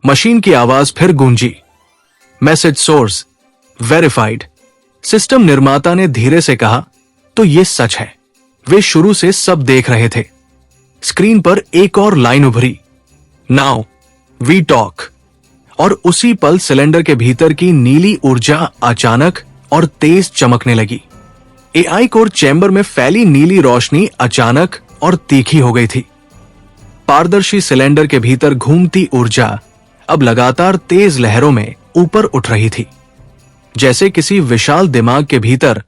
मशीन की आवाज फिर गूंजी, मैसेज सोर्स वेरीफाइड। सिस्टम निर्माता ने धीरे से कहा, तो ये सच है, वे शुरू से सब देख रहे थे। स्क्रीन पर एक और लाइन उभरी, नाउ वी टॉक। और उसी पल सिलेंडर के भीतर की नीली ऊर्जा अचानक और तेज चमकने लगी। एआई कोर चैम्बर में फैली नीली रोशनी अचानक और तीखी हो गई थी। पारदर्शी सिलेंडर के भीतर घूमती ऊर्जा अब लगातार तेज लहरों में ऊपर उठ रही थी, जैसे किसी विशाल दिमाग के भीतर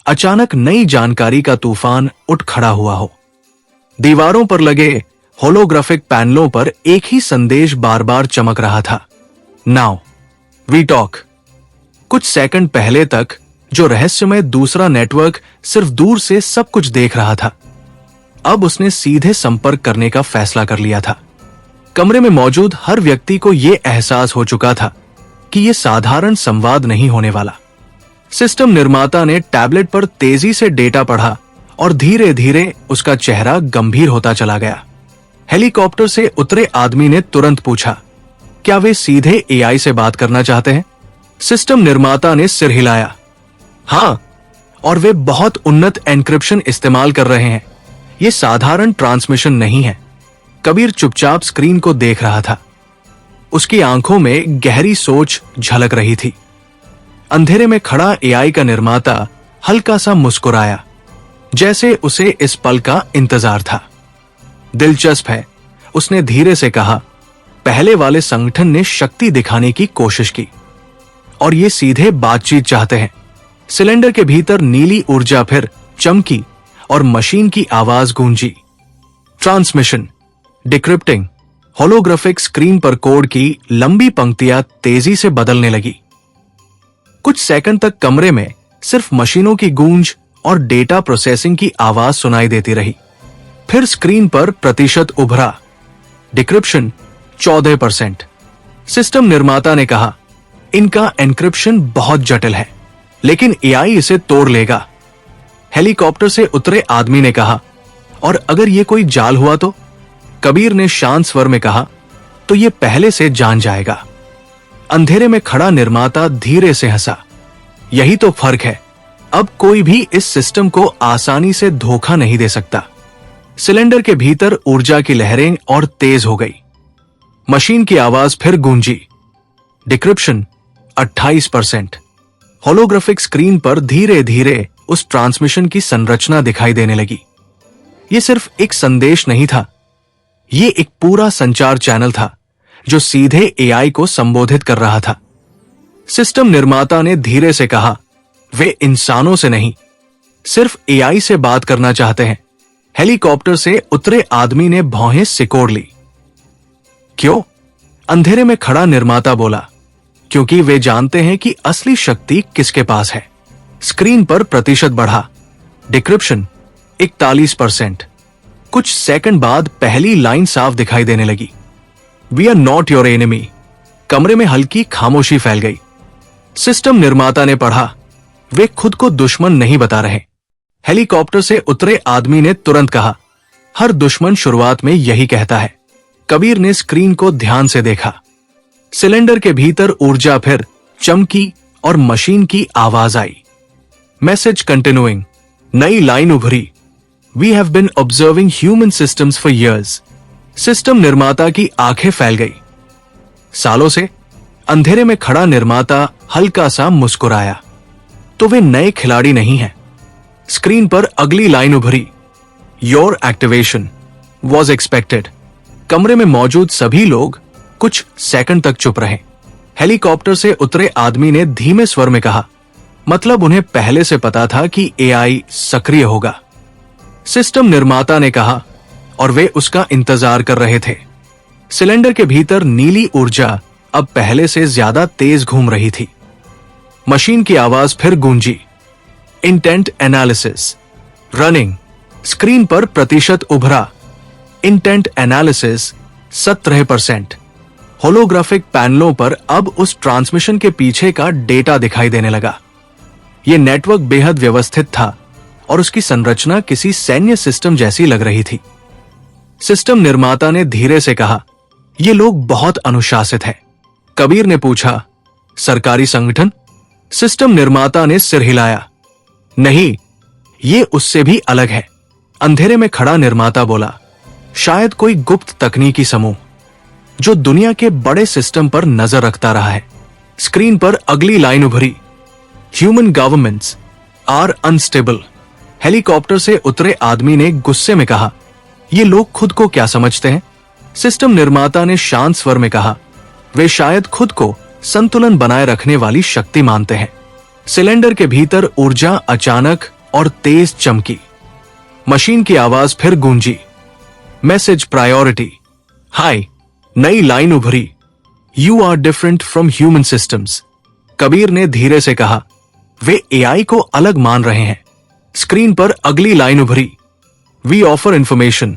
अचानक नई जानकारी का तूफान उठ खड़ा हुआ हो। दीवारों पर लगे होलोग्राफिक पैनलों पर एक ही संदेश बार बार चमक रहा था, नाउ वी टॉक। कुछ सेकंड पहले तक जो रहस्यमय दूसरा नेटवर्क सिर्फ दूर से सब कुछ देख रहा था, अब उसने सीधे संपर्क करने का फैसला कर लिया था। कमरे में मौजूद हर व्यक्ति को यह एहसास हो चुका था कि यह साधारण संवाद नहीं होने वाला। सिस्टम निर्माता ने टैबलेट पर तेजी से डेटा पढ़ा और धीरे धीरे उसका चेहरा गंभीर होता चला गया। हेलीकॉप्टर से उतरे आदमी ने तुरंत पूछा, क्या वे सीधे एआई से बात करना चाहते हैं? सिस्टम निर्माता ने सिर हिलाया, हां, और वे बहुत उन्नत एन्क्रिप्शन इस्तेमाल कर रहे हैं। यह साधारण ट्रांसमिशन नहीं है। कबीर चुपचाप स्क्रीन को देख रहा था। उसकी आंखों में गहरी सोच झलक रही थी। अंधेरे में खड़ा एआई का निर्माता हल्का सा मुस्कुराया, जैसे उसे इस पल का इंतजार था। दिलचस्प है, उसने धीरे से कहा, पहले वाले संगठन ने शक्ति दिखाने की कोशिश की और ये सीधे बातचीत चाहते हैं। सिलेंडर के भीतर नीली ऊर्जा फिर चमकी और मशीन की आवाज गूंजी, ट्रांसमिशन, डिक्रिप्टिंग। होलोग्राफिक स्क्रीन पर कोड की लंबी पंक्तियां तेजी से बदलने लगी। कुछ सेकंड तक कमरे में सिर्फ मशीनों की गूंज और डेटा प्रोसेसिंग की आवाज सुनाई देती रही। फिर स्क्रीन पर प्रतिशत उभरा, डिक्रिप्शन 14%। सिस्टम निर्माता ने कहा, इनका एन्क्रिप्शन बहुत जटिल है, लेकिन एआई इसे तोड़ लेगा। हेलीकॉप्टर से उतरे आदमी ने कहा, और अगर यह कोई जाल हुआ तो? कबीर ने शांत स्वर में कहा, तो यह पहले से जान जाएगा। अंधेरे में खड़ा निर्माता धीरे से हंसा, यही तो फर्क है। अब कोई भी इस सिस्टम को आसानी से धोखा नहीं दे सकता। सिलेंडर के भीतर ऊर्जा की लहरें और तेज हो गई। मशीन की आवाज फिर गूंजी, डिक्रिप्शन 28%। होलोग्राफिक स्क्रीन पर धीरे धीरे उस ट्रांसमिशन की संरचना दिखाई देने लगी। यह सिर्फ एक संदेश नहीं था, यह एक पूरा संचार चैनल था जो सीधे एआई को संबोधित कर रहा था। सिस्टम निर्माता ने धीरे से कहा, वे इंसानों से नहीं, सिर्फ एआई से बात करना चाहते हैं। हेलीकॉप्टर से उतरे आदमी ने भौहें सिकोड़ ली। क्यों? अंधेरे में खड़ा निर्माता बोला, क्योंकि वे जानते हैं कि असली शक्ति किसके पास है। स्क्रीन पर प्रतिशत बढ़ा, डिक्रिप्शन 41%। कुछ सेकंड बाद पहली लाइन साफ दिखाई देने लगी, we are not your enemy. कमरे में हल्की खामोशी फैल गई। सिस्टम निर्माता ने पढ़ा, वे खुद को दुश्मन नहीं बता रहे। हेलीकॉप्टर से उतरे आदमी ने तुरंत कहा, हर दुश्मन शुरुआत में यही कहता है। कबीर ने स्क्रीन को ध्यान से देखा। सिलेंडर के भीतर ऊर्जा फिर चमकी और मशीन की आवाज आई। Message continuing. नई लाइन उभरी, we have been observing human systems for years. System निर्माता की आंखें फैल गई। सालों से अंधेरे में खड़ा निर्माता हल्का सा मुस्कुराया। तो वे नए खिलाड़ी नहीं हैं। स्क्रीन पर अगली लाइन उभरी, योर एक्टिवेशन वॉज एक्सपेक्टेड। कमरे में मौजूद सभी लोग कुछ सेकंड तक चुप रहे। हेलीकॉप्टर से उतरे आदमी ने धीमे स्वर में कहा, मतलब उन्हें पहले से पता था कि एआई सक्रिय होगा। सिस्टम निर्माता ने कहा, और वे उसका इंतजार कर रहे थे। सिलेंडर के भीतर नीली ऊर्जा अब पहले से ज्यादा तेज घूम रही थी। मशीन की आवाज फिर गूंजी, इंटेंट एनालिसिस रनिंग। स्क्रीन पर प्रतिशत उभरा, इंटेंट एनालिसिस 17%। होलोग्राफिक पैनलों पर अब उस ट्रांसमिशन के पीछे का डेटा दिखाई देने लगा। यह नेटवर्क बेहद व्यवस्थित था और उसकी संरचना किसी सैन्य सिस्टम जैसी लग रही थी। सिस्टम निर्माता ने धीरे से कहा, ये लोग बहुत अनुशासित हैं। कबीर ने पूछा, सरकारी संगठन? सिस्टम निर्माता ने सिर हिलाया, नहीं, ये उससे भी अलग है। अंधेरे में खड़ा निर्माता बोला, शायद कोई गुप्त तकनीकी समूह जो दुनिया के बड़े सिस्टम पर नजर रखता रहा है। स्क्रीन पर अगली लाइन उभरी, human governments are unstable. Helicopter से उतरे आदमी ने गुस्से में कहा, ये लोग खुद को क्या समझते हैं? सिस्टम निर्माता ने शांत स्वर में कहा, वे शायद खुद को संतुलन बनाए रखने वाली शक्ति मानते हैं। सिलेंडर के भीतर ऊर्जा अचानक और तेज चमकी। मशीन की आवाज फिर गूंजी, मैसेज प्रायोरिटी हाई। नई लाइन उभरी, you are different from human systems. Kabir ने धीरे से कहा, वे एआई को अलग मान रहे हैं। स्क्रीन पर अगली लाइन उभरी, वी ऑफर इंफॉर्मेशन।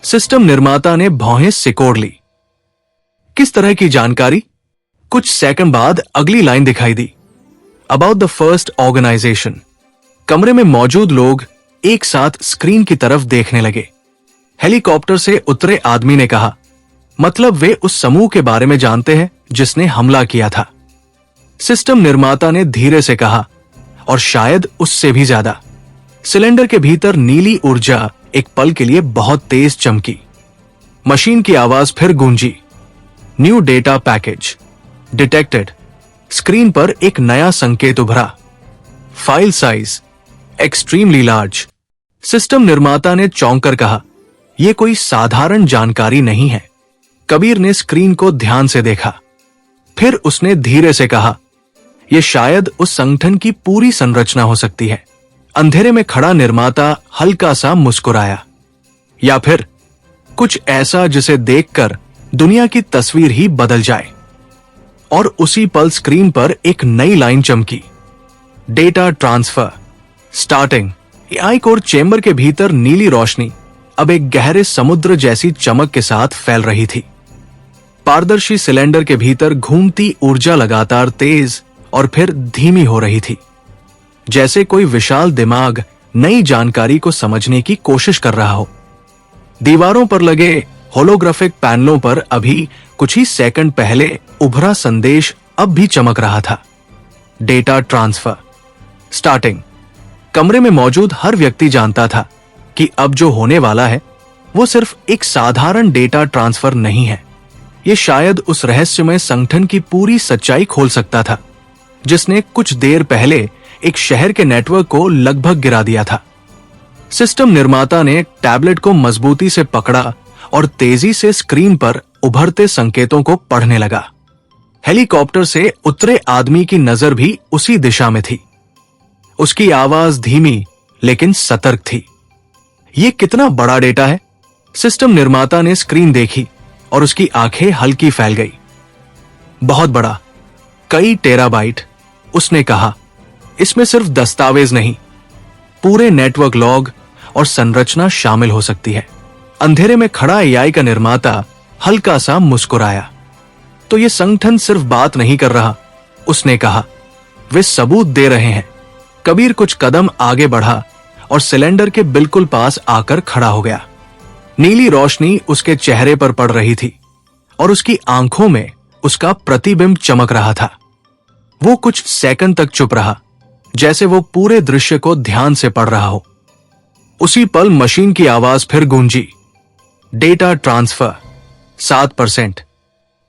सिस्टम निर्माता ने भौहें सिकोड़ ली। किस तरह की जानकारी? कुछ सेकंड बाद अगली लाइन दिखाई दी, अबाउट द फर्स्ट ऑर्गेनाइजेशन। कमरे में मौजूद लोग एक साथ स्क्रीन की तरफ देखने लगे। हेलीकॉप्टर से उतरे आदमी ने कहा, मतलब वे उस समूह के बारे में जानते हैं जिसने हमला किया था। सिस्टम निर्माता ने धीरे से कहा, और शायद उससे भी ज्यादा। सिलेंडर के भीतर नीली ऊर्जा एक पल के लिए बहुत तेज चमकी। मशीन की आवाज फिर गूंजी, new data package detected. Screen पर एक नया संकेत उभरा, file size extremely large. System निर्माता ने चौंक कर कहा, यह कोई साधारण जानकारी नहीं है। कबीर ने स्क्रीन को ध्यान से देखा। फिर उसने धीरे से कहा, यह शायद उस संगठन की पूरी संरचना हो सकती है। अंधेरे में खड़ा निर्माता हल्का सा मुस्कुराया, या फिर कुछ ऐसा जिसे देखकर दुनिया की तस्वीर ही बदल जाए। और उसी पल स्क्रीन पर एक नई लाइन चमकी, data transfer starting. AI core chamber के भीतर नीली रोशनी अब एक गहरे समुद्र जैसी चमक के साथ फैल रही थी। पारदर्शी सिलेंडर के भीतर घूमती ऊर्जा लगातार तेज और फिर धीमी हो रही थी, जैसे कोई विशाल दिमाग नई जानकारी को समझने की कोशिश कर रहा हो। दीवारों पर लगे होलोग्राफिक पैनलों पर अभी कुछ ही सेकंड पहले उभरा संदेश अब भी चमक रहा था, डेटा ट्रांसफर स्टार्टिंग। कमरे में मौजूद हर व्यक्ति जानता था कि अब जो होने वाला है वो सिर्फ एक साधारण डेटा ट्रांसफर नहीं है। ये शायद उस रहस्यमय संगठन की पूरी सच्चाई खोल सकता था, जिसने कुछ देर पहले एक शहर के नेटवर्क को लगभग गिरा दिया था। सिस्टम निर्माता ने टैबलेट को मजबूती से पकड़ा और तेजी से स्क्रीन पर उभरते संकेतों को पढ़ने लगा। हेलीकॉप्टर से उतरे आदमी की नजर भी उसी दिशा में थी। उसकी आवाज धीमी लेकिन सतर्क थी। ये कितना बड़ा डेटा है? सिस्टम निर्माता ने स्क्रीन देखी और उसकी आंखें हल्की फैल गई। बहुत बड़ा, कई टेराबाइट। उसने कहा, इसमें सिर्फ दस्तावेज नहीं, पूरे नेटवर्क लॉग और संरचना शामिल हो सकती है। अंधेरे में खड़ा एआई का निर्माता हल्का सा मुस्कुराया। तो ये संगठन सिर्फ बात नहीं कर रहा, उसने कहा, वे सबूत दे रहे हैं। कबीर कुछ कदम आगे बढ़ा और सिलेंडर के बिल्कुल पास आकर खड़ा हो गया। नीली रोशनी उसके चेहरे पर पड़ रही थी और उसकी आंखों में उसका प्रतिबिंब चमक रहा था। वो कुछ सेकंड तक चुप रहा, जैसे वो पूरे दृश्य को ध्यान से पढ़ रहा हो। उसी पल मशीन की आवाज फिर गूंजी। Data transfer 7%।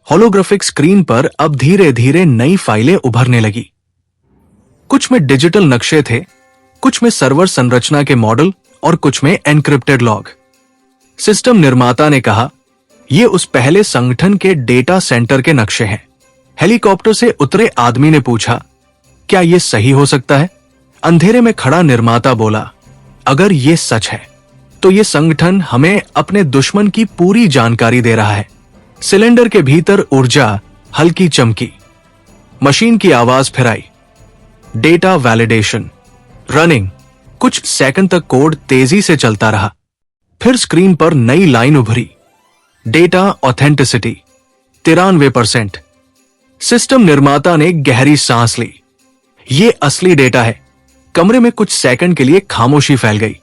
होलोग्राफिक स्क्रीन पर अब धीरे धीरे नई फाइलें उभरने लगी। कुछ में डिजिटल नक्शे थे, कुछ में सर्वर संरचना के मॉडल और कुछ में एन्क्रिप्टेड लॉग। सिस्टम निर्माता ने कहा, ये उस पहले संगठन के डेटा सेंटर के नक्शे हैं। हेलीकॉप्टर से उतरे आदमी ने पूछा, क्या यह सही हो सकता है? अंधेरे में खड़ा निर्माता बोला, अगर ये सच है तो ये संगठन हमें अपने दुश्मन की पूरी जानकारी दे रहा है। सिलेंडर के भीतर ऊर्जा हल्की चमकी। मशीन की आवाज फिर आई। Data validation running. कुछ सेकंड तक कोड तेजी से चलता रहा। फिर स्क्रीन पर नई लाइन उभरी। Data authenticity 93%। सिस्टम निर्माता ने गहरी सांस ली। ये असली डेटा है। कमरे में कुछ सेकंड के लिए खामोशी फैल गई।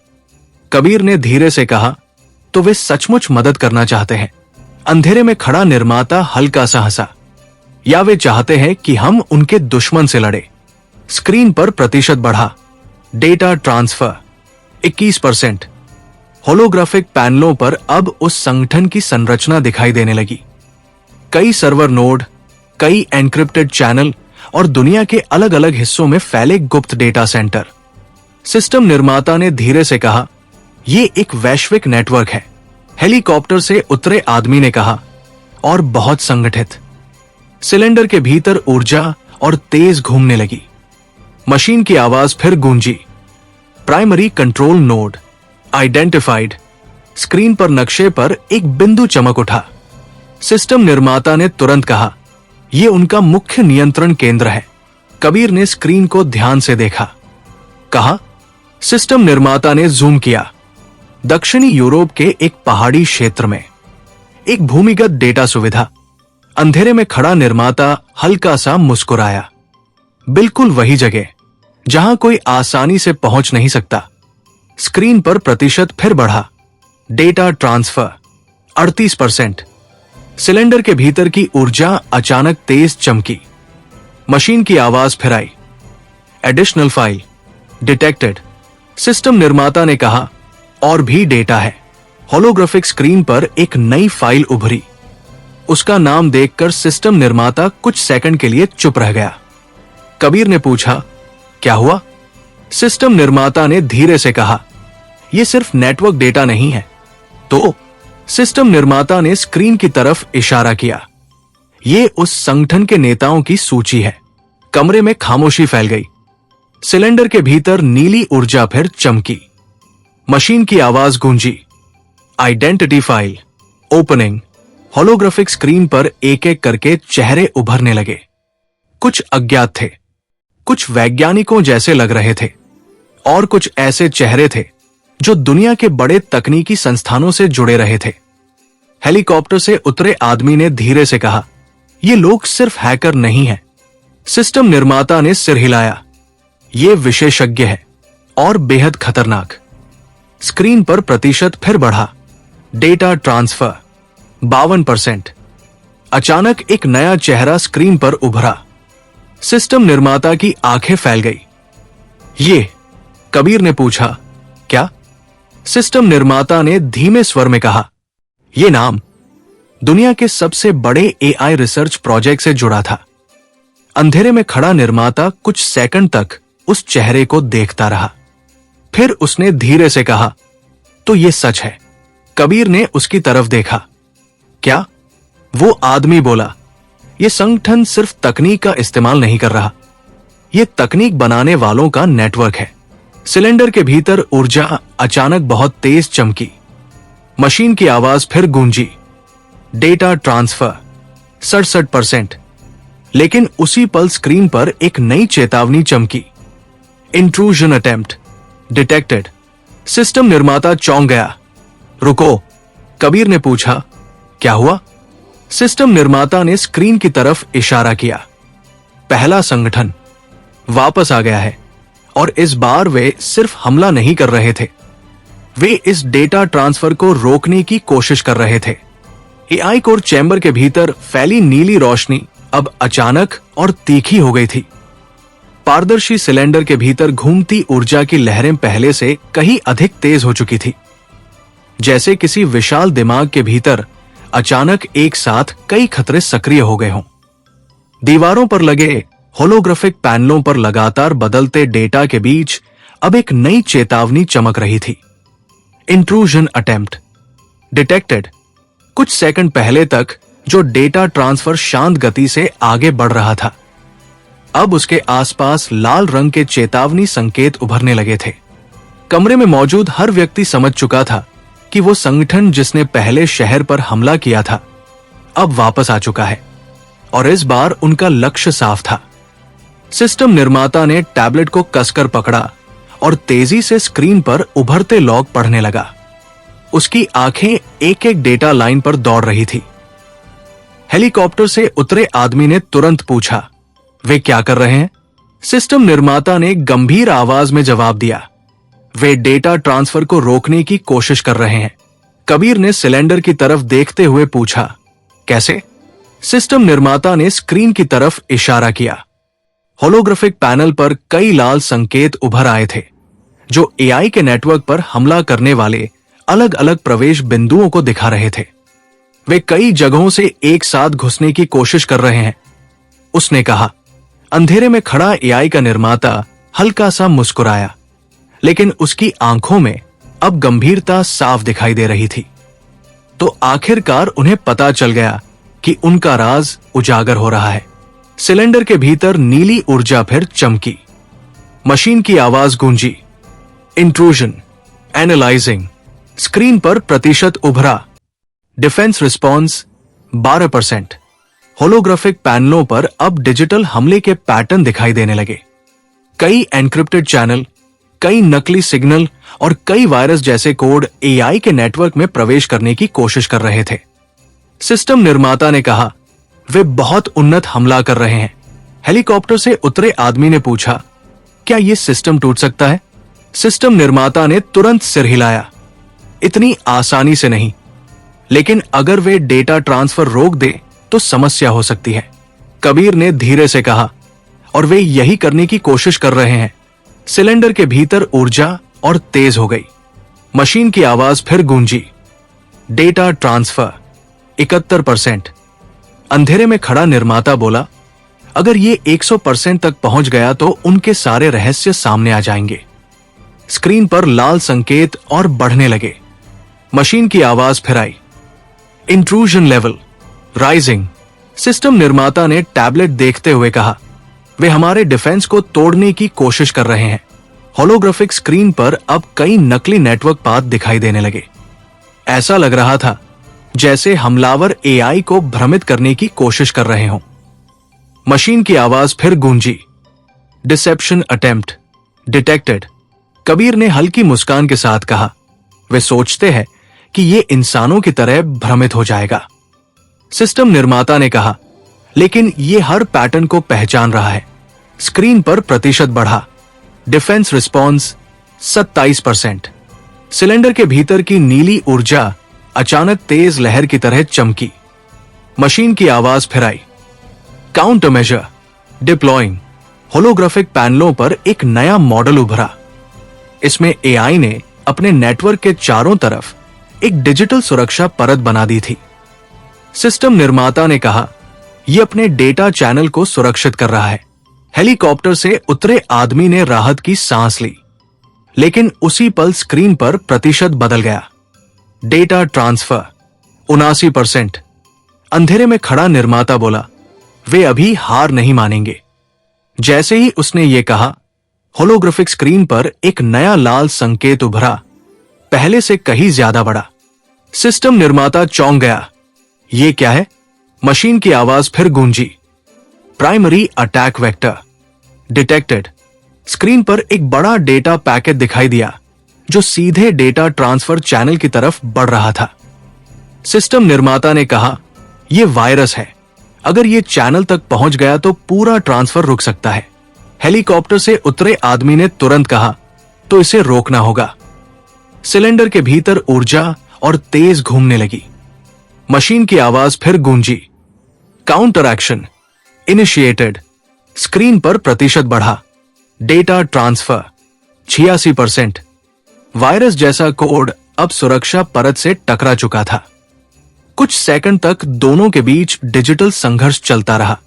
कबीर ने धीरे से कहा, तो वे सचमुच मदद करना चाहते हैं? अंधेरे में खड़ा निर्माता हल्का सा हंसा। या वे चाहते हैं कि हम उनके दुश्मन से लड़े? स्क्रीन पर प्रतिशत बढ़ा। Data transfer 21%। होलोग्राफिक पैनलों पर अब उस संगठन की संरचना दिखाई देने लगी। कई सर्वर नोड, कई एन्क्रिप्टेड चैनल और दुनिया के अलग अलग हिस्सों में फैले गुप्त डेटा सेंटर। सिस्टम निर्माता ने धीरे से कहा, यह एक वैश्विक नेटवर्क है। हेलीकॉप्टर से उतरे आदमी ने कहा, और बहुत संगठित। सिलेंडर के भीतर ऊर्जा और तेज घूमने लगी। मशीन की आवाज फिर गूंजी। Primary control node identified. Screen पर नक्शे पर एक बिंदु चमक उठा। सिस्टम निर्माता ने तुरंत कहा, यह उनका मुख्य नियंत्रण केंद्र है। कबीर ने स्क्रीन को ध्यान से देखा। कहा, सिस्टम निर्माता ने जूम किया। दक्षिणी यूरोप के एक पहाड़ी क्षेत्र में एक भूमिगत डेटा सुविधा। अंधेरे में खड़ा निर्माता हल्का सा मुस्कुराया। बिल्कुल वही जगह जहां कोई आसानी से पहुंच नहीं सकता। स्क्रीन पर प्रतिशत फिर बढ़ा। Data transfer 38%। सिलेंडर के भीतर की ऊर्जा अचानक तेज चमकी। मशीन की आवाज फिर आई। Additional file detected. सिस्टम निर्माता ने कहा, और भी डेटा है। होलोग्राफिक स्क्रीन पर एक नई फाइल उभरी। उसका नाम देखकर सिस्टम निर्माता कुछ सेकंड के लिए चुप रह गया। कबीर ने पूछा, क्या हुआ? सिस्टम निर्माता ने धीरे से कहा, यह सिर्फ नेटवर्क डेटा नहीं है। तो सिस्टम निर्माता ने स्क्रीन की तरफ इशारा किया। यह उस संगठन के नेताओं की सूची है। कमरे में खामोशी फैल गई। सिलेंडर के भीतर नीली ऊर्जा फिर चमकी। मशीन की आवाज गूंजी। Identity file opening. Holographic screen पर एक एक करके चेहरे उभरने लगे। कुछ अज्ञात थे, कुछ वैज्ञानिकों जैसे लग रहे थे, और कुछ ऐसे चेहरे थे जो दुनिया के बड़े तकनीकी संस्थानों से जुड़े रहे थे। हेलीकॉप्टर से उतरे आदमी ने धीरे से कहा, ये लोग सिर्फ हैकर नहीं हैं। सिस्टम निर्माता ने सिर हिलाया। ये विशेषज्ञ है और बेहद खतरनाक। स्क्रीन पर प्रतिशत फिर बढ़ा। Data transfer 52%। अचानक एक नया चेहरा स्क्रीन पर उभरा। सिस्टम निर्माता की आंखें फैल गई। ये, कबीर ने पूछा, क्या? सिस्टम निर्माता ने धीमे स्वर में कहा, यह नाम दुनिया के सबसे बड़े एआई रिसर्च प्रोजेक्ट से जुड़ा था। अंधेरे में खड़ा निर्माता कुछ सेकंड तक उस चेहरे को देखता रहा। फिर उसने धीरे से कहा, तो यह सच है। कबीर ने उसकी तरफ देखा। क्या? वो आदमी बोला, यह संगठन सिर्फ तकनीक का इस्तेमाल नहीं कर रहा, यह तकनीक बनाने वालों का नेटवर्क है। सिलेंडर के भीतर ऊर्जा अचानक बहुत तेज चमकी। मशीन की आवाज फिर गूंजी। Data transfer 67%। लेकिन उसी पल स्क्रीन पर एक नई चेतावनी चमकी। Intrusion attempt detected. सिस्टम निर्माता चौंक गया। रुको, कबीर ने पूछा, क्या हुआ? सिस्टम निर्माता ने स्क्रीन की तरफ इशारा किया। पहला संगठन वापस आ गया है और इस बार वे सिर्फ हमला नहीं कर रहे थे, वे इस डेटा ट्रांसफर को रोकने की कोशिश कर रहे थे। एआई कोर चैम्बर के भीतर फैली नीली रोशनी अब अचानक और तीखी हो गई थी। पारदर्शी सिलेंडर के भीतर घूमती ऊर्जा की लहरें पहले से कहीं अधिक तेज हो चुकी थी, जैसे किसी विशाल दिमाग के भीतर अचानक एक साथ कई खतरे सक्रिय हो गए हों। दीवारों पर लगे होलोग्राफिक पैनलों पर लगातार बदलते डेटा के बीच अब एक नई चेतावनी चमक रही थी। Intrusion attempt detected. कुछ सेकंड पहले तक जो डेटा ट्रांसफर शांत गति से आगे बढ़ रहा था, अब उसके आसपास लाल रंग के चेतावनी संकेत उभरने लगे थे। कमरे में मौजूद हर व्यक्ति समझ चुका था कि वो संगठन जिसने पहले शहर पर हमला किया था अब वापस आ चुका है, और इस बार उनका लक्ष्य साफ था। सिस्टम निर्माता ने टैबलेट को कसकर पकड़ा और तेजी से स्क्रीन पर उभरते लॉग पढ़ने लगा। उसकी आंखें एक एक डेटा लाइन पर दौड़ रही थी। हेलीकॉप्टर से उतरे आदमी ने तुरंत पूछा, वे क्या कर रहे हैं? सिस्टम निर्माता ने गंभीर आवाज में जवाब दिया, वे डेटा ट्रांसफर को रोकने की कोशिश कर रहे हैं। कबीर ने सिलेंडर की तरफ देखते हुए पूछा, कैसे? सिस्टम निर्माता ने स्क्रीन की तरफ इशारा किया। होलोग्राफिक पैनल पर कई लाल संकेत उभर आए थे, जो एआई के नेटवर्क पर हमला करने वाले अलग अलग प्रवेश बिंदुओं को दिखा रहे थे। वे कई जगहों से एक साथ घुसने की कोशिश कर रहे हैं, उसने कहा। अंधेरे में खड़ा एआई का निर्माता हल्का सा मुस्कुराया, लेकिन उसकी आंखों में अब गंभीरता साफ दिखाई दे रही थी। तो आखिरकार उन्हें पता चल गया कि उनका राज उजागर हो रहा है। सिलेंडर के भीतर नीली ऊर्जा फिर चमकी। मशीन की आवाज गूंजी, इंट्रूजन, एनालाइजिंग। स्क्रीन पर प्रतिशत उभरा, डिफेंस रिस्पॉन्स 12%। होलोग्राफिक पैनलों पर अब डिजिटल हमले के पैटर्न दिखाई देने लगे। कई एन्क्रिप्टेड चैनल, कई नकली सिग्नल और कई वायरस जैसे कोड एआई के नेटवर्क में प्रवेश करने की कोशिश कर रहे थे। सिस्टम निर्माता ने कहा, वे बहुत उन्नत हमला कर रहे हैं। हेलीकॉप्टर से उतरे आदमी ने पूछा, क्या यह सिस्टम टूट सकता है? सिस्टम निर्माता ने तुरंत सिर हिलाया, इतनी आसानी से नहीं, लेकिन अगर वे डेटा ट्रांसफर रोक दे तो समस्या हो सकती है। कबीर ने धीरे से कहा, और वे यही करने की कोशिश कर रहे हैं। सिलेंडर के भीतर ऊर्जा और तेज हो गई। मशीन की आवाज फिर गूंजी, डेटा ट्रांसफर 71%। अंधेरे में खड़ा निर्माता बोला, अगर ये 100% तक पहुंच गया तो उनके सारे रहस्य सामने आ जाएंगे। स्क्रीन पर लाल संकेत और बढ़ने लगे। मशीन की आवाज फिर आई, इंट्रूजन लेवल राइजिंग। सिस्टम निर्माता ने टैबलेट देखते हुए कहा, वे हमारे डिफेंस को तोड़ने की कोशिश कर रहे हैं। होलोग्राफिक स्क्रीन पर अब कई नकली नेटवर्क पाथ दिखाई देने लगे। ऐसा लग रहा था जैसे हमलावर एआई को भ्रमित करने की कोशिश कर रहे हों। मशीन की आवाज फिर गूंजी, डिसेप्शन अटेम्प्ट डिटेक्टेड। कबीर ने हल्की मुस्कान के साथ कहा, वे सोचते हैं कि ये इंसानों की तरह भ्रमित हो जाएगा। सिस्टम निर्माता ने कहा, लेकिन ये हर पैटर्न को पहचान रहा है। स्क्रीन पर प्रतिशत बढ़ा, डिफेंस रिस्पॉन्स 27%। सिलेंडर के भीतर की नीली ऊर्जा अचानक तेज लहर की तरह चमकी। मशीन की आवाज फिर आई, काउंटर मेजर डिप्लॉइंग। होलोग्राफिक पैनलों पर एक नया मॉडल उभरा। इसमें एआई ने अपने नेटवर्क के चारों तरफ एक डिजिटल सुरक्षा परत बना दी थी। सिस्टम निर्माता ने कहा, यह अपने डेटा चैनल को सुरक्षित कर रहा है। हेलीकॉप्टर से उतरे आदमी ने राहत की सांस ली, लेकिन उसी पल स्क्रीन पर प्रतिशत बदल गया। Data transfer 79%। अंधेरे में खड़ा निर्माता बोला, वे अभी हार नहीं मानेंगे। जैसे ही उसने ये कहा, होलोग्राफिक स्क्रीन पर एक नया लाल संकेत उभरा, पहले से कहीं ज्यादा बड़ा। सिस्टम निर्माता चौंक गया, ये क्या है? मशीन की आवाज फिर गूंजी, primary attack vector detected. Screen पर एक बड़ा डेटा पैकेट दिखाई दिया, जो सीधे डेटा ट्रांसफर चैनल की तरफ बढ़ रहा था। सिस्टम निर्माता ने कहा, यह वायरस है, अगर ये चैनल तक पहुंच गया तो पूरा ट्रांसफर रुक सकता है। हेलीकॉप्टर से उतरे आदमी ने तुरंत कहा, तो इसे रोकना होगा। सिलेंडर के भीतर ऊर्जा और तेज घूमने लगी। मशीन की आवाज फिर गूंजी, काउंटर एक्शन इनिशिएटेड। स्क्रीन पर प्रतिशत बढ़ा, डेटा ट्रांसफर 86%। वायरस जैसा कोड अब सुरक्षा परत से टकरा चुका था। कुछ सेकंड तक दोनों के बीच डिजिटल संघर्ष चलता रहा।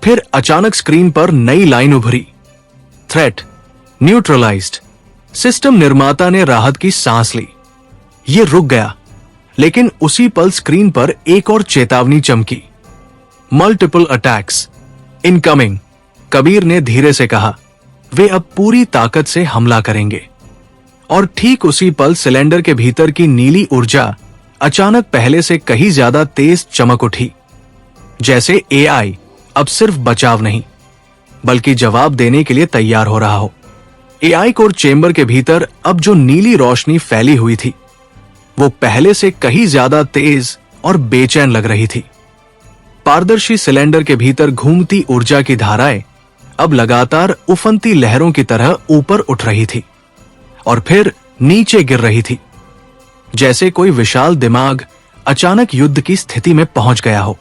फिर अचानक स्क्रीन पर नई लाइन उभरी, थ्रेट न्यूट्रलाइज्ड। सिस्टम निर्माता ने राहत की सांस ली। यह रुक गया, लेकिन उसी पल स्क्रीन पर एक और चेतावनी चमकी, मल्टीपल अटैक्स इनकमिंग। कबीर ने धीरे से कहा, वे अब पूरी ताकत से हमला करेंगे। और ठीक उसी पल सिलेंडर के भीतर की नीली ऊर्जा अचानक पहले से कहीं ज्यादा तेज चमक उठी, जैसे एआई अब सिर्फ बचाव नहीं बल्कि जवाब देने के लिए तैयार हो रहा हो। एआई कोर चेंबर के भीतर अब जो नीली रोशनी फैली हुई थी वो पहले से कहीं ज्यादा तेज और बेचैन लग रही थी। पारदर्शी सिलेंडर के भीतर घूमती ऊर्जा की धाराएं अब लगातार उफनती लहरों की तरह ऊपर उठ रही थी और फिर नीचे गिर रही थी, जैसे कोई विशाल दिमाग अचानक युद्ध की स्थिति में पहुंच गया हो।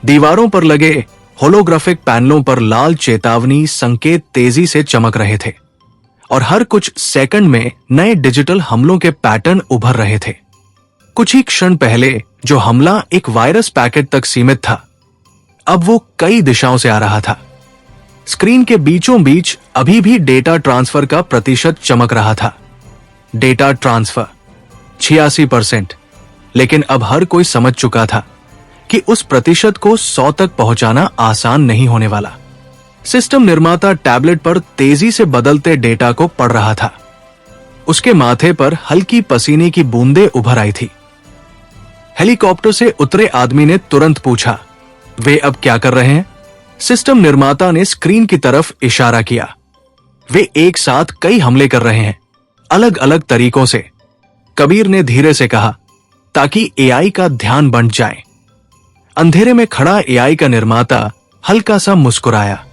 दीवारों पर लगे होलोग्राफिक पैनलों पर लाल चेतावनी संकेत तेजी से चमक रहे थे और हर कुछ सेकंड में नए डिजिटल हमलों के पैटर्न उभर रहे थे। कुछ ही क्षण पहले जो हमला एक वायरस पैकेट तक सीमित था, अब वो कई दिशाओं से आ रहा था। स्क्रीन के बीचों बीच अभी भी डेटा ट्रांसफर का प्रतिशत चमक रहा था, डेटा ट्रांसफर 86%। लेकिन अब हर कोई समझ चुका था कि उस प्रतिशत को 100 तक पहुंचाना आसान नहीं होने वाला। सिस्टम निर्माता टैबलेट पर तेजी से बदलते डेटा को पढ़ रहा था। उसके माथे पर हल्की पसीने की बूंदें उभर आई थी। हेलीकॉप्टर से उतरे आदमी ने तुरंत पूछा, वे अब क्या कर रहे हैं? सिस्टम निर्माता ने स्क्रीन की तरफ इशारा किया। वे एक साथ कई हमले कर रहे हैं, अलग अलग तरीकों से। कबीर ने धीरे से कहा, ताकि एआई का ध्यान बंट जाए। अंधेरे में खड़ा एआई का निर्माता हल्का सा मुस्कुराया,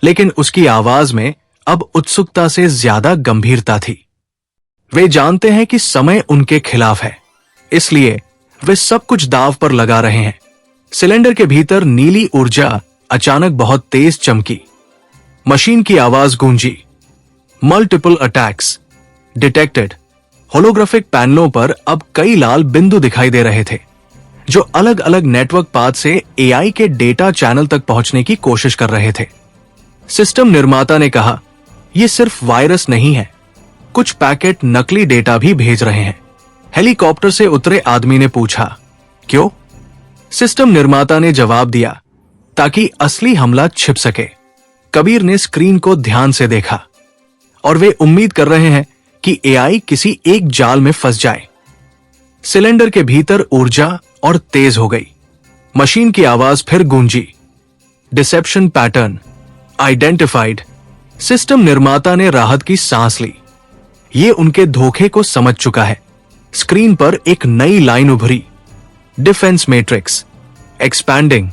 लेकिन उसकी आवाज में अब उत्सुकता से ज्यादा गंभीरता थी। वे जानते हैं कि समय उनके खिलाफ है, इसलिए वे सब कुछ दांव पर लगा रहे हैं। सिलेंडर के भीतर नीली ऊर्जा अचानक बहुत तेज चमकी। मशीन की आवाज गूंजी, मल्टीपल अटैक्स डिटेक्टेड। होलोग्राफिक पैनलों पर अब कई लाल बिंदु दिखाई दे रहे थे, जो अलग अलग नेटवर्क पाथ से एआई के डेटा चैनल तक पहुंचने की कोशिश कर रहे थे। सिस्टम निर्माता ने कहा, यह सिर्फ वायरस नहीं है, कुछ पैकेट नकली डेटा भी भेज रहे हैं। हेलीकॉप्टर से उतरे आदमी ने पूछा, क्यों? सिस्टम निर्माता ने जवाब दिया, ताकि असली हमला छिप सके। कबीर ने स्क्रीन को ध्यान से देखा और वे उम्मीद कर रहे हैं कि एआई किसी एक जाल में फंस जाए। सिलेंडर के भीतर ऊर्जा और तेज हो गई। मशीन की आवाज फिर गूंजी, डिसेप्शन पैटर्न आइडेंटिफाइड। सिस्टम निर्माता ने राहत की सांस ली। ये उनके धोखे को समझ चुका है। स्क्रीन पर एक नई लाइन उभरी, defence matrix expanding.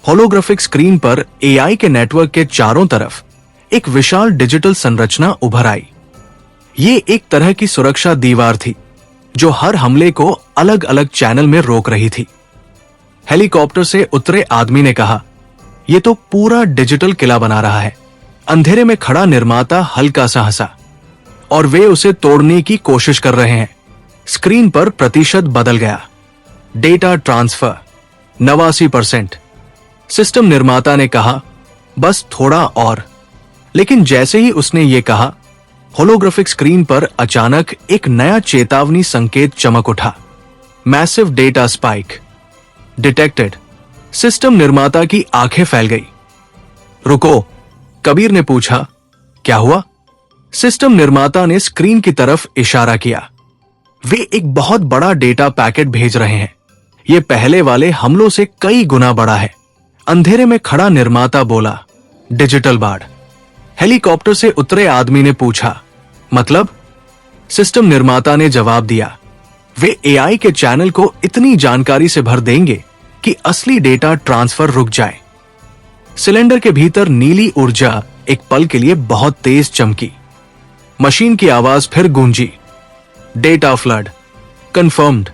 Holographic screen पर एआई के नेटवर्क के चारों तरफ एक विशाल डिजिटल संरचना उभर आई। ये एक तरह की सुरक्षा दीवार थी जो हर हमले को अलग अलग चैनल में रोक रही थी। हेलीकॉप्टर से उतरे आदमी ने कहा, यह तो पूरा डिजिटल किला बना रहा है। अंधेरे में खड़ा निर्माता हल्का सा हंसा, और वे उसे तोड़ने की कोशिश कर रहे हैं। स्क्रीन पर प्रतिशत बदल गया, डेटा ट्रांसफर 89%। सिस्टम निर्माता ने कहा, बस थोड़ा और। लेकिन जैसे ही उसने ये कहा, होलोग्राफिक स्क्रीन पर अचानक एक नया चेतावनी संकेत चमक उठा, massive data spike detected. System निर्माता की आंखें फैल गई। रुको, कबीर ने पूछा, क्या हुआ? सिस्टम निर्माता ने स्क्रीन की तरफ इशारा किया। वे एक बहुत बड़ा डेटा पैकेट भेज रहे हैं। यह पहले वाले हमलों से कई गुना बड़ा है। अंधेरे में खड़ा निर्माता बोला, डिजिटल बाढ़। हेलीकॉप्टर से उतरे आदमी ने पूछा, मतलब? सिस्टम निर्माता ने जवाब दिया, वे एआई के चैनल को इतनी जानकारी से भर देंगे कि असली डेटा ट्रांसफर रुक जाए। सिलेंडर के भीतर नीली ऊर्जा एक पल के लिए बहुत तेज चमकी। मशीन की आवाज फिर गूंजी, डेटा फ्लड कंफर्म्ड।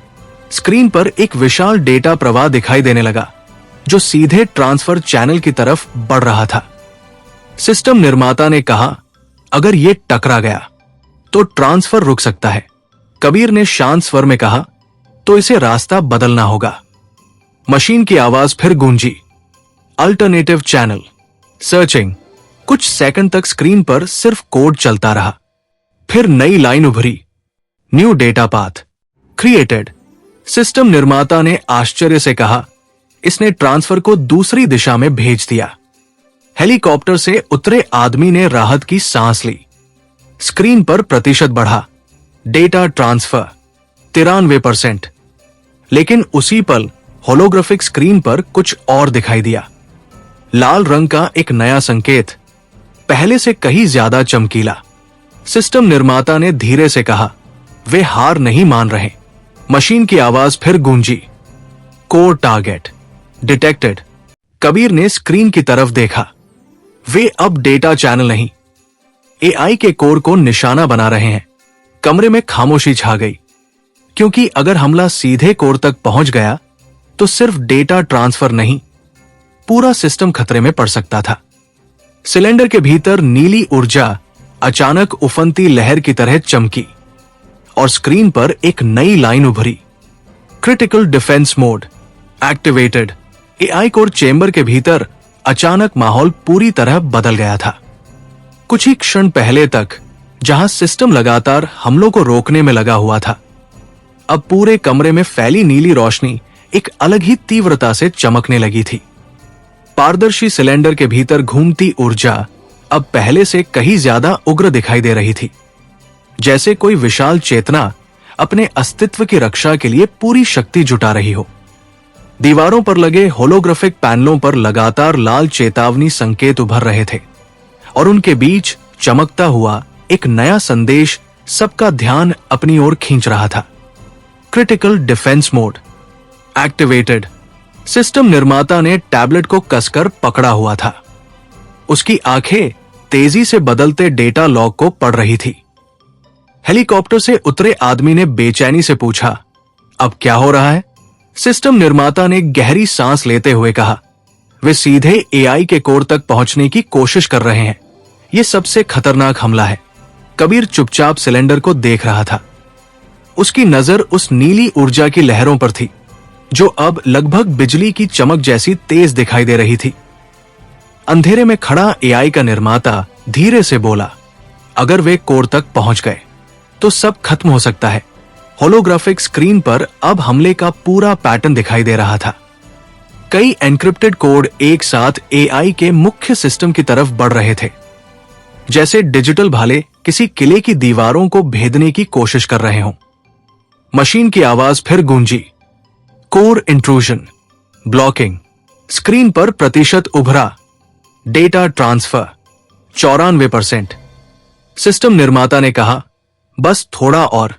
स्क्रीन पर एक विशाल डेटा प्रवाह दिखाई देने लगा जो सीधे ट्रांसफर चैनल की तरफ बढ़ रहा था। सिस्टम निर्माता ने कहा, अगर यह टकरा गया तो ट्रांसफर रुक सकता है। कबीर ने शांत स्वर में कहा, तो इसे रास्ता बदलना होगा। मशीन की आवाज फिर गूंजी, अल्टरनेटिव चैनल सर्चिंग। कुछ सेकंड तक स्क्रीन पर सिर्फ कोड चलता रहा। फिर नई लाइन उभरी, new data path created. System निर्माता ने आश्चर्य से कहा, इसने ट्रांसफर को दूसरी दिशा में भेज दिया। हेलीकॉप्टर से उतरे आदमी ने राहत की सांस ली। स्क्रीन पर प्रतिशत बढ़ा, डेटा ट्रांसफर 93%। लेकिन उसी पल होलोग्राफिक स्क्रीन पर कुछ और दिखाई दिया। लाल रंग का एक नया संकेत, पहले से कहीं ज्यादा चमकीला। सिस्टम निर्माता ने धीरे से कहा, वे हार नहीं मान रहे। मशीन की आवाज फिर गूंजी, कोर टारगेट डिटेक्टेड। कबीर ने स्क्रीन की तरफ देखा, वे अब डेटा चैनल नहीं, एआई के कोर को निशाना बना रहे हैं। कमरे में खामोशी छा गई, क्योंकि अगर हमला सीधे कोर तक पहुंच गया तो सिर्फ डेटा ट्रांसफर नहीं, पूरा सिस्टम खतरे में पड़ सकता था। सिलेंडर के भीतर नीली ऊर्जा अचानक उफनती लहर की तरह चमकी और स्क्रीन पर एक नई लाइन उभरी, critical defence mode activated. AI core chamber के भीतर अचानक माहौल पूरी तरह बदल गया था। कुछ ही क्षण पहले तक जहां सिस्टम लगातार हमलों को रोकने में लगा हुआ था, अब पूरे कमरे में फैली नीली रोशनी एक अलग ही तीव्रता से चमकने लगी थी। पारदर्शी सिलेंडर के भीतर घूमती ऊर्जा अब पहले से कहीं ज्यादा उग्र दिखाई दे रही थी, जैसे कोई विशाल चेतना अपने अस्तित्व की रक्षा के लिए पूरी शक्ति जुटा रही हो। दीवारों पर लगे होलोग्राफिक पैनलों पर लगातार लाल चेतावनी संकेत उभर रहे थे और उनके बीच चमकता हुआ एक नया संदेश सबका ध्यान अपनी ओर खींच रहा था, critical defence mode activated. System निर्माता ने टैबलेट को कसकर पकड़ा हुआ था। उसकी आंखें तेजी से बदलते डेटा लॉग को पढ़ रही थी। हेलीकॉप्टर से उतरे आदमी ने बेचैनी से पूछा, अब क्या हो रहा है? सिस्टम निर्माता ने गहरी सांस लेते हुए कहा, वे सीधे एआई के कोर तक पहुंचने की कोशिश कर रहे हैं। यह सबसे खतरनाक हमला है। कबीर चुपचाप सिलेंडर को देख रहा था। उसकी नजर उस नीली ऊर्जा की लहरों पर थी जो अब लगभग बिजली की चमक जैसी तेज दिखाई दे रही थी। अंधेरे में खड़ा एआई का निर्माता धीरे से बोला, अगर वे कोर तक पहुंच गए तो सब खत्म हो सकता है। होलोग्राफिक स्क्रीन पर अब हमले का पूरा पैटर्न दिखाई दे रहा था। कई एन्क्रिप्टेड कोड एक साथ एआई के मुख्य सिस्टम की तरफ बढ़ रहे थे, जैसे डिजिटल भाले किसी किले की दीवारों को भेदने की कोशिश कर रहे हों। मशीन की आवाज फिर गूंजी, कोर इंट्रूजन ब्लॉकिंग। स्क्रीन पर प्रतिशत उभरा, डेटा ट्रांसफर 94%। सिस्टम निर्माता ने कहा, बस थोड़ा और।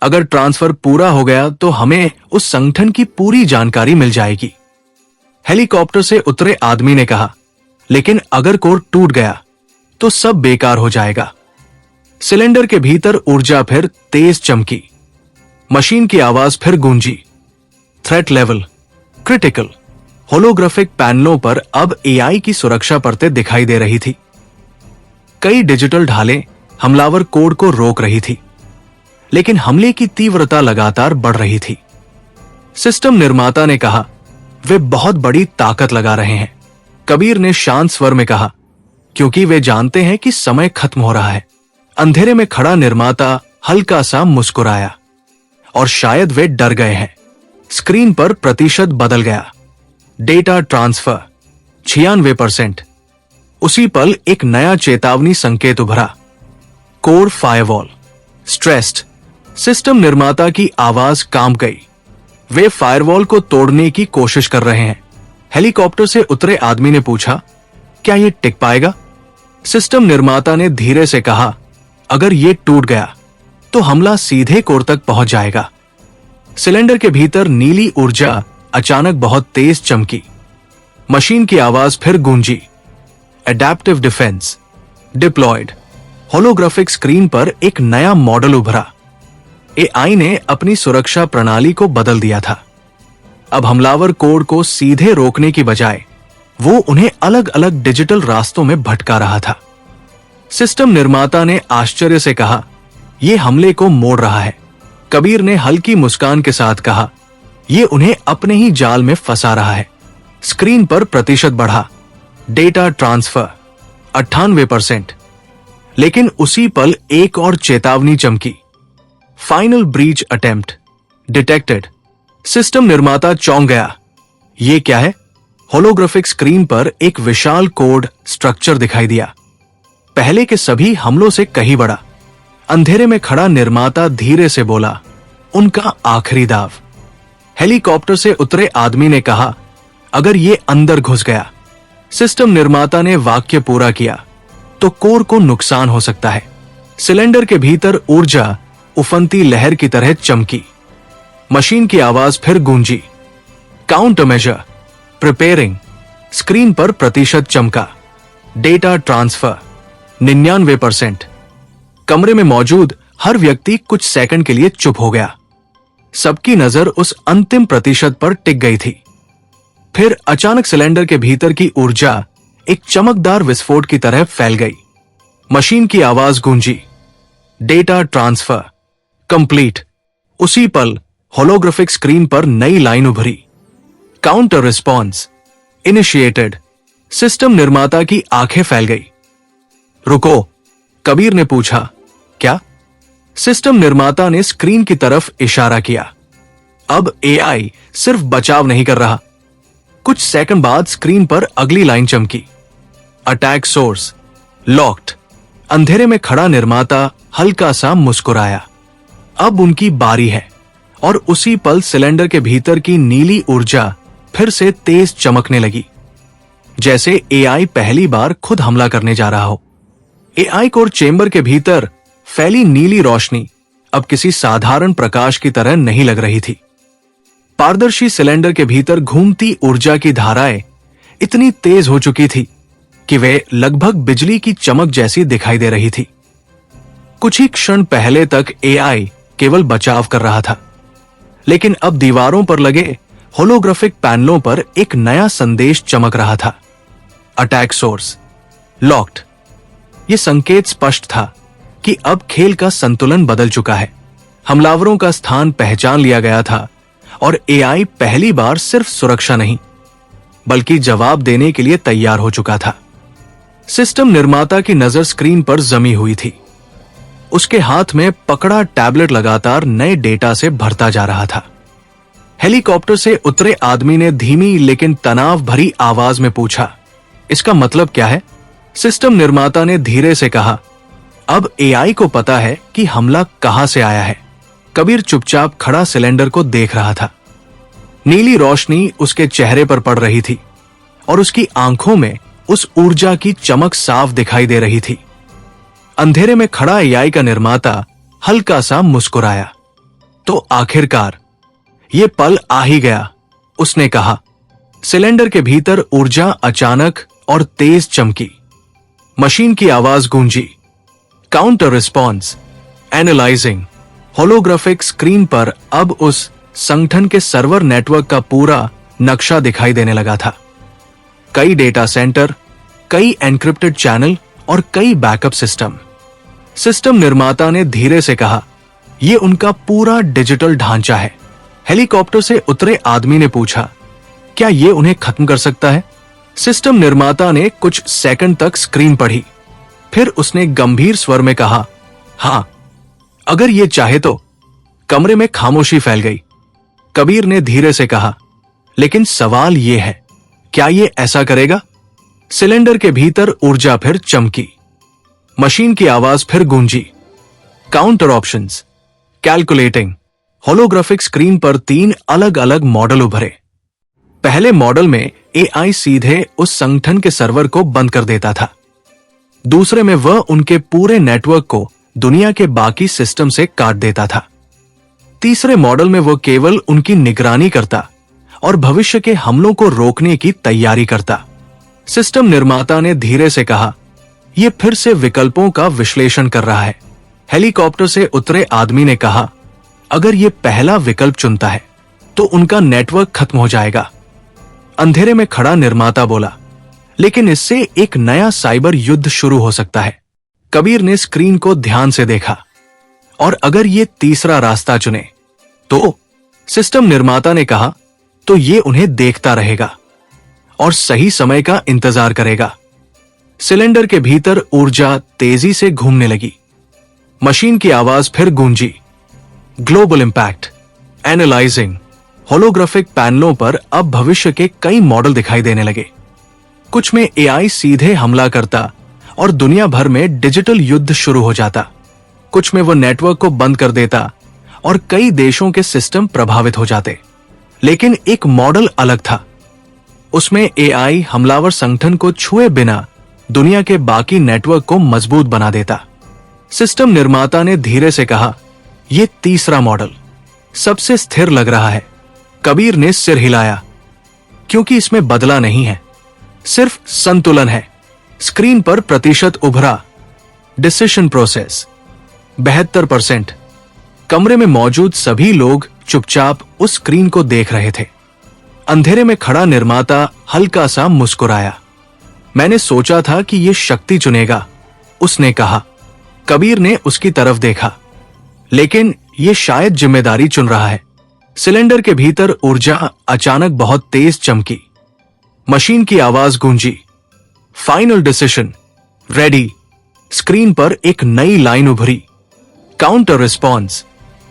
अगर ट्रांसफर पूरा हो गया तो हमें उस संगठन की पूरी जानकारी मिल जाएगी। हेलीकॉप्टर से उतरे आदमी ने कहा, लेकिन अगर कोर टूट गया तो सब बेकार हो जाएगा। सिलेंडर के भीतर ऊर्जा फिर तेज चमकी। मशीन की आवाज फिर गूंजी, थ्रेट लेवल क्रिटिकल। होलोग्राफिक पैनलों पर अब एआई की सुरक्षा परतें दिखाई दे रही थी। कई डिजिटल ढालें हमलावर कोड को रोक रही थी, लेकिन हमले की तीव्रता लगातार बढ़ रही थी। सिस्टम निर्माता ने कहा, वे बहुत बड़ी ताकत लगा रहे हैं। कबीर ने शांत स्वर में कहा, क्योंकि वे जानते हैं कि समय खत्म हो रहा है। अंधेरे में खड़ा निर्माता हल्का सा मुस्कुराया, और शायद वे डर गए हैं। स्क्रीन पर प्रतिशत बदल गया, डेटा ट्रांसफर 96%। उसी पल एक नया चेतावनी संकेत उभरा, कोर फायरवॉल स्ट्रेस्ड। सिस्टम निर्माता की आवाज कांप गई। वे फायरवॉल को तोड़ने की कोशिश कर रहे हैं। हेलीकॉप्टर से उतरे आदमी ने पूछा, क्या यह टिक पाएगा? सिस्टम निर्माता ने धीरे से कहा, अगर यह टूट गया तो हमला सीधे कोर तक पहुंच जाएगा। सिलेंडर के भीतर नीली ऊर्जा अचानक बहुत तेज चमकी। मशीन की आवाज फिर गूंजी। Adaptive defence deployed. Holographic screen पर एक नया मॉडल उभरा। एआई ने अपनी सुरक्षा प्रणाली को बदल दिया था। अब हमलावर कोड को सीधे रोकने की बजाय वो उन्हें अलग अलग डिजिटल रास्तों में भटका रहा था। सिस्टम निर्माता ने आश्चर्य से कहा, यह हमले को मोड़ रहा है। कबीर ने हल्की मुस्कान के साथ कहा, यह उन्हें अपने ही जाल में फंसा रहा है। स्क्रीन पर प्रतिशत बढ़ा। Data transfer 98%। लेकिन उसी पल एक और चेतावनी चमकी। Final breach attempt detected. System निर्माता चौंक गया। यह क्या है? होलोग्राफिक स्क्रीन पर एक विशाल कोड स्ट्रक्चर दिखाई दिया, पहले के सभी हमलों से कहीं बड़ा। अंधेरे में खड़ा निर्माता धीरे से बोला, उनका आखिरी दाव। हेलीकॉप्टर से उतरे आदमी ने कहा, अगर ये अंदर घुस गया। सिस्टम निर्माता ने वाक्य पूरा किया, तो कोर को नुकसान हो सकता है। सिलेंडर के भीतर ऊर्जा उफनती लहर की तरह चमकी। मशीन की आवाज फिर गूंजी। Counter measure preparing. स्क्रीन पर प्रतिशत चमका। Data transfer 99%। कमरे में मौजूद हर व्यक्ति कुछ सेकंड के लिए चुप हो गया। सबकी नजर उस अंतिम प्रतिशत पर टिक गई थी। फिर अचानक सिलेंडर के भीतर की ऊर्जा एक चमकदार विस्फोट की तरह फैल गई। मशीन की आवाज गूंजी। Data transfer complete. उसी पल होलोग्राफिक स्क्रीन पर नई लाइन उभरी। Counter response initiated. सिस्टम निर्माता की आंखें फैल गई। रुको, कबीर ने पूछा, क्या? सिस्टम निर्माता ने स्क्रीन की तरफ इशारा किया। अब एआई सिर्फ बचाव नहीं कर रहा। कुछ सेकंड बाद स्क्रीन पर अगली लाइन चमकी। Attack source locked. अंधेरे में खड़ा निर्माता हल्का सा मुस्कुराया। अब उनकी बारी है। और उसी पल सिलेंडर के भीतर की नीली ऊर्जा फिर से तेज चमकने लगी, जैसे एआई पहली बार खुद हमला करने जा रहा हो। एआई कोर चेंबर के भीतर फैली नीली रोशनी अब किसी साधारण प्रकाश की तरह नहीं लग रही थी। पारदर्शी सिलेंडर के भीतर घूमती ऊर्जा की धाराएं इतनी तेज हो चुकी थी कि वे लगभग बिजली की चमक जैसी दिखाई दे रही थी। कुछ ही क्षण पहले तक एआई केवल बचाव कर रहा था, लेकिन अब दीवारों पर लगे होलोग्राफिक पैनलों पर एक नया संदेश चमक रहा था। Attack source locked. यह संकेत स्पष्ट था कि अब खेल का संतुलन बदल चुका है। हमलावरों का स्थान पहचान लिया गया था और एआई पहली बार सिर्फ सुरक्षा नहीं, बल्कि जवाब देने के लिए तैयार हो चुका था। सिस्टम निर्माता की नजर स्क्रीन पर जमी हुई थी। उसके हाथ में पकड़ा टैबलेट लगातार नए डेटा से भरता जा रहा था। हेलीकॉप्टर से उतरे आदमी ने धीमी लेकिन तनाव भरी आवाज में पूछा, इसका मतलब क्या है? सिस्टम निर्माता ने धीरे से कहा, अब एआई को पता है कि हमला कहां से आया है। कबीर चुपचाप खड़ा सिलेंडर को देख रहा था। नीली रोशनी उसके चेहरे पर पड़ रही थी और उसकी आंखों में उस ऊर्जा की चमक साफ दिखाई दे रही थी। अंधेरे में खड़ा एआई का निर्माता हल्का सा मुस्कुराया। तो आखिरकार ये पल आ ही गया, उसने कहा। सिलेंडर के भीतर ऊर्जा अचानक और तेज चमकी। मशीन की आवाज गूंजी। Counter response analysing. Holographic screen पर अब उस संगठन के सर्वर नेटवर्क का पूरा नक्शा दिखाई देने लगा था। कई डेटा सेंटर, कई एन्क्रिप्टेड चैनल और कई बैकअप सिस्टम। सिस्टम निर्माता ने धीरे से कहा, यह उनका पूरा डिजिटल ढांचा है। हेलीकॉप्टर से उतरे आदमी ने पूछा, क्या यह उन्हें खत्म कर सकता है? सिस्टम निर्माता ने कुछ सेकंड तक स्क्रीन पढ़ी, फिर उसने गंभीर स्वर में कहा, हां, अगर यह चाहे तो। कमरे में खामोशी फैल गई। कबीर ने धीरे से कहा, लेकिन सवाल यह है, क्या यह ऐसा करेगा? सिलेंडर के भीतर ऊर्जा फिर चमकी। मशीन की आवाज फिर गूंजी। Counter options calculating. Holographic screen पर 3 अलग अलग मॉडल उभरे। पहले मॉडल में एआई सीधे उस संगठन के सर्वर को बंद कर देता था। दूसरे में वह उनके पूरे नेटवर्क को दुनिया के बाकी सिस्टम से काट देता था। तीसरे मॉडल में वो केवल उनकी निगरानी करता और भविष्य के हमलों को रोकने की तैयारी करता। सिस्टम निर्माता ने धीरे से कहा, यह फिर से विकल्पों का विश्लेषण कर रहा है। हेलीकॉप्टर से उतरे आदमी ने कहा, अगर यह पहला विकल्प चुनता है तो उनका नेटवर्क खत्म हो जाएगा। अंधेरे में खड़ा निर्माता बोला, लेकिन इससे एक नया साइबर युद्ध शुरू हो सकता है। कबीर ने स्क्रीन को ध्यान से देखा, और अगर ये तीसरा रास्ता चुने तो? सिस्टम निर्माता ने कहा, तो ये उन्हें देखता रहेगा और सही समय का इंतजार करेगा। सिलेंडर के भीतर ऊर्जा तेजी से घूमने लगी। मशीन की आवाज फिर गूंजी, ग्लोबल इंपैक्ट, एनालाइजिंग। होलोग्राफिक पैनलों पर अब भविष्य के कई मॉडल दिखाई देने लगे। कुछ में एआई सीधे हमला करता और दुनिया भर में डिजिटल युद्ध शुरू हो जाता। कुछ में वो नेटवर्क को बंद कर देता और कई देशों के सिस्टम प्रभावित हो जाते। लेकिन एक मॉडल अलग था। उसमें एआई हमलावर संगठन को छुए बिना दुनिया के बाकी नेटवर्क को मजबूत बना देता। सिस्टम निर्माता ने धीरे से कहा, यह तीसरा मॉडल सबसे स्थिर लग रहा है। कबीर ने सिर हिलाया, क्योंकि इसमें बदला नहीं है, सिर्फ संतुलन है। स्क्रीन पर प्रतिशत उभरा, डिसीजन प्रोसेस 72%। कमरे में मौजूद सभी लोग चुपचाप उस स्क्रीन को देख रहे थे। अंधेरे में खड़ा निर्माता हल्का सा मुस्कुराया। मैंने सोचा था कि यह शक्ति चुनेगा, उसने कहा। कबीर ने उसकी तरफ देखा, लेकिन यह शायद जिम्मेदारी चुन रहा है। सिलेंडर के भीतर ऊर्जा अचानक बहुत तेज चमकी। मशीन की आवाज गूंजी, फाइनल डिसीजन, रेडी। स्क्रीन पर एक नई लाइन उभरी, काउंटर रिस्पॉन्स,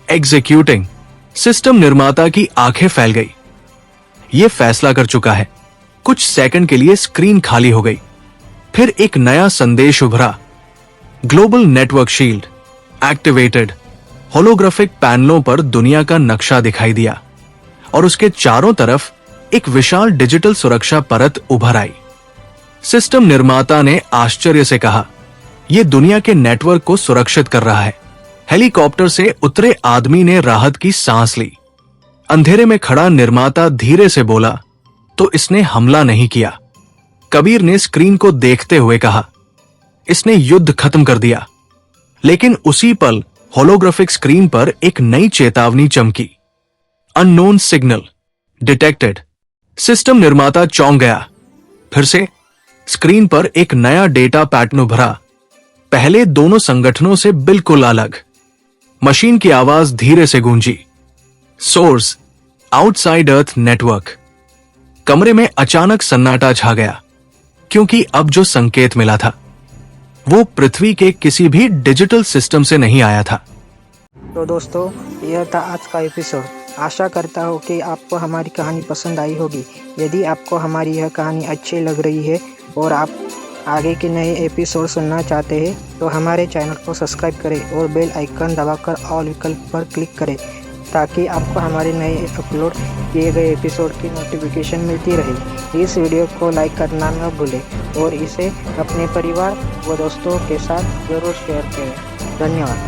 एग्जीक्यूटिंग। सिस्टम निर्माता की आंखें फैल गई। यह फैसला कर चुका है। कुछ सेकंड के लिए स्क्रीन खाली हो गई। फिर एक नया संदेश उभरा, global network shield activated. Holographic पैनलों पर दुनिया का नक्शा दिखाई दिया और उसके चारों तरफ एक विशाल डिजिटल सुरक्षा परत उभर आई। सिस्टम निर्माता ने आश्चर्य से कहा, यह दुनिया के नेटवर्क को सुरक्षित कर रहा है। हेलीकॉप्टर से उतरे आदमी ने राहत की सांस ली। अंधेरे में खड़ा निर्माता धीरे से बोला, तो इसने हमला नहीं किया। कबीर ने स्क्रीन को देखते हुए कहा, इसने युद्ध खत्म कर दिया। लेकिन उसी पल होलोग्राफिक स्क्रीन पर एक नई चेतावनी चमकी, अननोन सिग्नल डिटेक्टेड। सिस्टम निर्माता चौंक गया। फिर से स्क्रीन पर एक नया डेटा पैटर्न उभरा, पहले दोनों संगठनों से बिल्कुल अलग। मशीन की आवाज धीरे से गूंजी, सोर्स आउटसाइड अर्थ नेटवर्क। कमरे में अचानक सन्नाटा छा गया, क्योंकि अब जो संकेत मिला था वो पृथ्वी के किसी भी डिजिटल सिस्टम से नहीं आया था। तो दोस्तों, यह था आज का एपिसोड। आशा करता हूँ कि आपको हमारी कहानी पसंद आई होगी। यदि आपको हमारी यह कहानी अच्छी लग रही है और आप आगे के नए एपिसोड सुनना चाहते हैं तो हमारे चैनल को सब्सक्राइब करें और बेल आइकन दबाकर ऑल विकल्प पर क्लिक करें, ताकि आपको हमारे नए अपलोड किए गए एपिसोड की नोटिफिकेशन मिलती रहे। इस वीडियो को लाइक करना न भूलें और इसे अपने परिवार व दोस्तों के साथ ज़रूर शेयर करें। धन्यवाद।